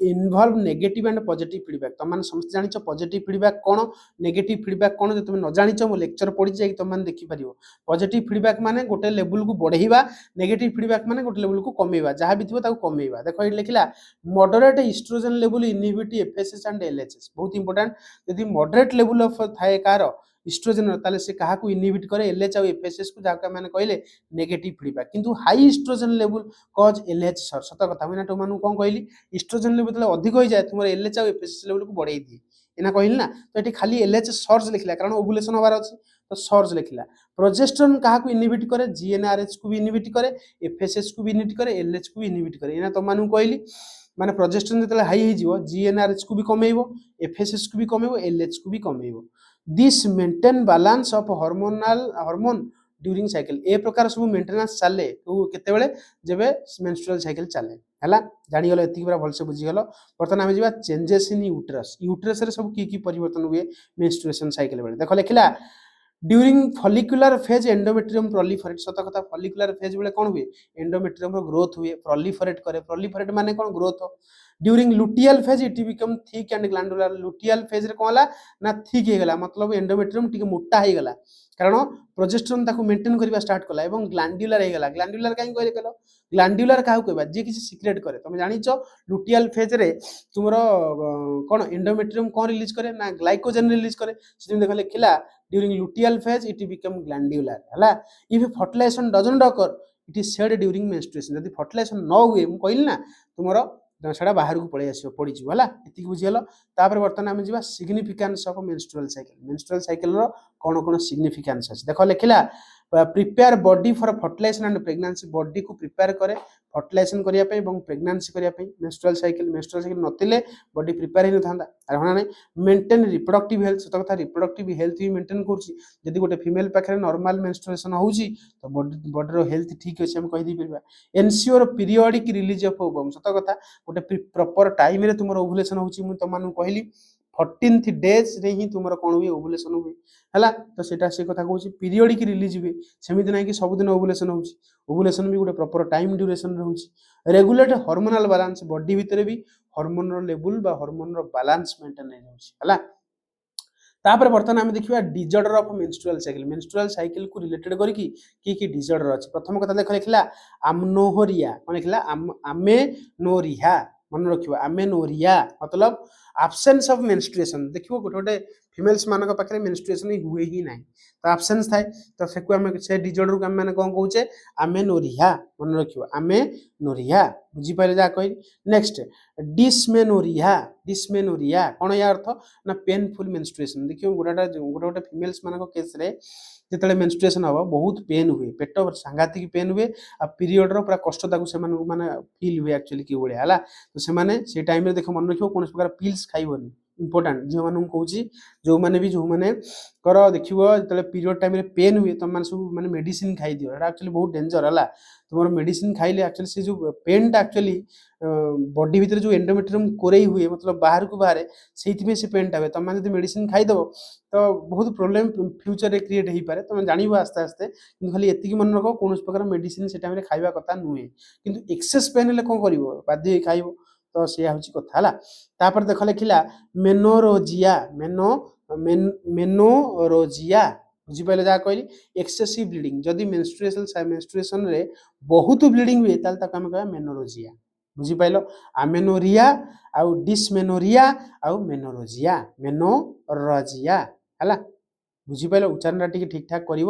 involve negative and positive feedback तुम मैंने समस्त जानी पॉजिटिव फीडबैक कौन नेगेटिव फीडबैक कौन जो तुम न जानी मो लेक्चर पढ़ी जाए तुम मैंने देखिपर पॉजिटिव फीडबैक माने गोटे लेवल को बढ़ेवा नेगेटिव फीडबैक माने गोटे लेवल को कमेवा जहाँ भी थी कमेवा देखो ये लिखला moderate estrogen level inhibit FSH and LHs बहुत इंपोर्टेंट यदि मॉडरेट लेवल ऑफ थाए कार ईस्ट्रोजन ताले से कहा को इनहिबिट करे एलएच और एफएसएस को जहाँ मैंने कहले नेगेटिव फीडबैक किंतु हाई ईस्ट्रोजन लेवल कज एलएच सर सत कथा मुझे तुम कौन कहली ईस्ट्रोजन लेवल जो अधिक हो जाए तुम एलएच और एफएसएस लेवल को बढ़ाई दिए एना कहली ना तो ये खाली एलएच सर्ज लिखला कारण ओव्युलेशन होबार अछि तो सर्ज लिखला प्रोजेस्टेरोन कहा को इनहिबिट करे जीएनआरएच को भी इनहिबिट करे एफएसएस को भी इनहिबिट करे एलएच को भी इनहिबिट करे एना तुम मानू कहली माने प्रोजेस्टेरोन जतले हाई हो जीएनआरएच को भी कमेइबो एफएसएस को भी कमेइबो एलएच को भी कमेइबो this maintain balance of hormone during cycle ए प्रकार सब मेंटेनेंस चले केते बेले जेबे मेंस्ट्रुअल साइकिल चले हला जानि गलो एति पूरा भलसे बुझी गलो बर्तन हम जिबा चेंजेस इन यूट्रस रे सब की परिवर्तन हुए मेंस्ट्रुएशन साइकिल बेले देखो लिखला during follicular phase endometrium proliferate सत कथा फॉलिकुलर फेज बेले कोन हुए एंडोमेट्रियम रो ग्रोथ हुए प्रोलिफरेट माने कोन growth during luteal phase it become thick and glandular luteal phase रे कोला ना थिक हे गला मतलब एंडोमेट्रियम टिके मोटा हे गला कारण प्रोजेस्टेरोन ताको मेंटेन करबा स्टार्ट कला एवं ग्लैंडुलर हे गला ग्लैंडुलर काई कहले कलो ग्लैंडुलर काहू कहबा जे किसी सीक्रेट करे तुम जानि छ लुटियल फेज रे तुमरो कोन एंडोमेट्रियम कोन रिलीज करे ना ग्लाइकोजन रिलीज करे सिम देखले खिला during luteal phase it become glandular हला if fertilization doesn't occur it is shed during menstruation यदि फर्टिलाइजेशन न हुए मु कहली ना तुमरो सेटा बाहर को पड़े आसो पड़ी जीव है ये बुझीगल तापर बर्तमान आम जा सिग्निफिकेंस ऑफ मेंस्ट्रुअल साइकिल रो कौन कौन सिग्निफिकेंस अछि देखो लिखला prepare body for fertilization and pregnancy body को प्रिपेयर करे फर्टिलाइजेशन करिया पे एवं प्रेगनेंसी करिया पे मेंस्ट्रुअल साइकिल नथिले बॉडी प्रिपेयर ही नथांदा अरे होना नहीं मेंटेन रिप्रोडक्टिव हेल्थ सत कथा रिप्रोडक्टिव हेल्थ ही मेंटेन करछि यदि गोटे फीमेल पाखरे नॉर्मल मेंस्ट्रुएशन होउछि तो बॉडी रो हेल्थ ठीक अछि हम कहि दी परबा ensure periodic release of ovum सत कथा गोटे प्रॉपर टाइम रे तुमरो ओव्युलेशन होउछि मु तमानु कहली 14th डेज रे ही तुमरो कोन हुए ओव्युलेशन हुए हला तो सेटा से कथा कहूछि पीरियोडिक रिलीज हुए सेमिति नै कि सब दिन ओव्युलेशन होउछि ओव्युलेशन भी गोटे प्रॉपर टाइम ड्यूरेशन रहउछि रेगुलेट हार्मोनल बैलेंस बॉडी भीतर भी हार्मोन रो लेवल बा हार्मोन रो बैलेंस मेंटेन नै रहउछि हला तापर बर्तमान आम देखा डिजर्डर ऑफ मेंस्ट्रुअल साइकिल को रिलेटेड करके कि डिजर्डर अच्छी प्रथम कथा देख लिखला आमनोहरिया कौन लिखला आमेनोरिया मन रखियो आमेनोरिया मतलब absence of menstruation देखियो गोटे गोटे फिमेल्स मानक पाखे मेंस्ट्रुएशन हुए ही ना तो absence थाए तो से डिजर्डर को आम कौन कहे आमेनोरिया मन रखियो आमेनोरिया बुझीपारे जहाँ कह नेक्स्ट डिस्मेनोरिया कौन या अर्थ ना पेनफुल मेंस्ट्रुएशन देखियो गोटे गोटे फिमेल्स मान केस रे जिते मेंस्ट्रुएशन हम बहुत पेन हुए पेट सांघातिक पेन हुए आ पीरियड पूरा कष्ट माने फील हुए एक्चुअली कि भाया है तो से टाइम देख मन रखियो कौन प्रकार पिल्स खाइबनी इंपोर्टाट झील मान कहूँ जो मैंने भी जो मैंने कर देखिए जो पीरियड टाइम पेन हुए तुम सब मैंने मेडिसिन खाई दियो एक्चुअली बहुत डेंजर है तुम मेडिसिन खाइले एक्चुअली से जो पेन टा एक्चुअली बॉडी भीतर जो एंडोमेट्रियम कोरेई हुए मतलब बाहर को बाहर से पेन टा हुए तुम जो मेडिसिन खाईदेव तो बहुत प्रोब्लेम फ्यूचर रे क्रिएट हो पारे तुम जान आस्ते आस्ते कि खाली एति मन रख कौन प्रकार मेडिसिन से टाइम खाଇବା कथा नुहे कि एक्सेस पेन हेल्ले कौन कर बाध्य खाइब तो सी हूँ कथा तापर देख लिखला मेनोरोजिया बुझीपारे जहाँ कहली एक्सेसिव ब्लीडिंग जदि मेंस्ट्रुएशन रे बहुत ब्लीडिंग हुए आम कह मेनोरोजिया बुझीपाल आमेनोरिया आउ डिस्मेनोरिया आउ मेनोरोजिया है बुझीपाल उच्चारण टी ठीक ठाक कर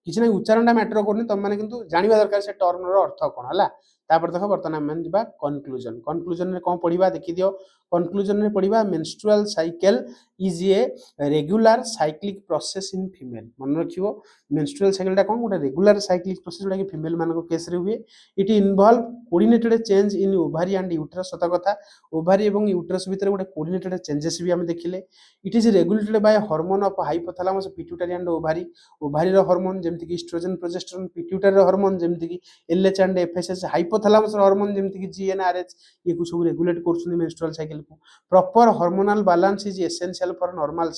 किसी ना उच्चारण मैटर करनी तुम मैंने किंतु जानवा दरकार से टर्म अर्थ कौन है तापर देख बर्तमान आम जा कनक्लूजन में कौन पढ़ा देखी दियो कनक्लूजन में पढ़ा menstrual cycle is a regular cyclic process in female मन रखियो मेंस्ट्रुअल साइकिल कौन गोटे रेगुलर साइक्लिक प्रोसेस जोटा कि फीमेल मान केस रे हुए it involve coordinated change in ovary and uterus सत कथा ओभारी और यूट्रस भितर गोटे कोऑर्डिनेटेड चेंजेस भी आम देखिले it is regulated by hormone of hypothalamus pituitary and ovary ovary hormone जेमति कि एस्ट्रोजन प्रोजेस्टेरोन पिट्यूटरी हार्मोन जेमति कि LH and FSH hypothalamus hormone जेमति कि जीएनआरएच ये को सब रेगुलेट करछन मेंस्ट्रुअल साइकिल को proper hormonal balance is essential for normal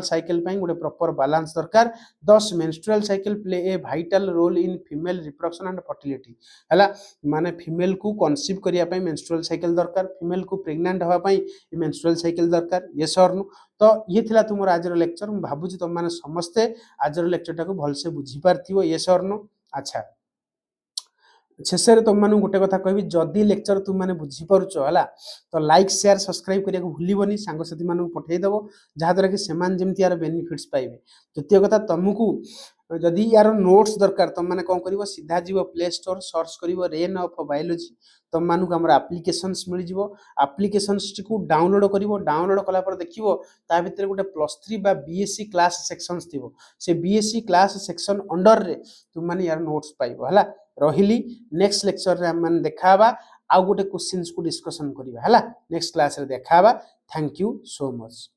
cycle पई गोटे प्रॉपर बैलेंस दरकार thus menstrual cycle play a vital role in female reproduction and fertility हला माने फीमेल को कंसीव करिया पई मेंस्ट्रुअल साइकिल दरकार फीमेल को प्रेग्नेंट होवा पई मेंस्ट्रुअल साइकिल दरकार यस और नो तो ये थिला तुमर आजर लेक्चर मु भाबुची तुम माने समस्ते आजर लेक्चर टाको भलसे बुझी पारथिबो यस और नो अच्छा शेष में तुम मानू गोटे कथा कहबी जदि लेक्चर तुम मैंने बुझीपारुच है तो लाइक शेयर सब्सक्राइब करने को भूलबनी सांगसाथी मानक पठेदेव जहाँद्वारा कि सेमान जमी यार बेनिफिट्स पाइबे द्वितीय कथा तुमको जदि यार नोट्स दरकार तुम मैंने कौन कर सीधा जीव प्ले स्टोर सर्च कर रेन ऑफ बायोलॉजी तुम मानक आम आप्लिकेशन्स मिल जाव आप्लिकेशन्स को डाउनलोड कर डाउनलोड कलापर देखो ता भीतर गोटे +3 बा बीएससी क्लास सेक्शंस थी से बीएससी क्लास सेक्शन अंडर रे तुम मैंने यार नोट्स पाइब है रही नेक्स्ट लेक्चर रे हम देखा आउ गोटे क्वेश्चंस को डिस्कशन करवा है नेक्स्ट क्लास रे देखा थैंक यू सो मच।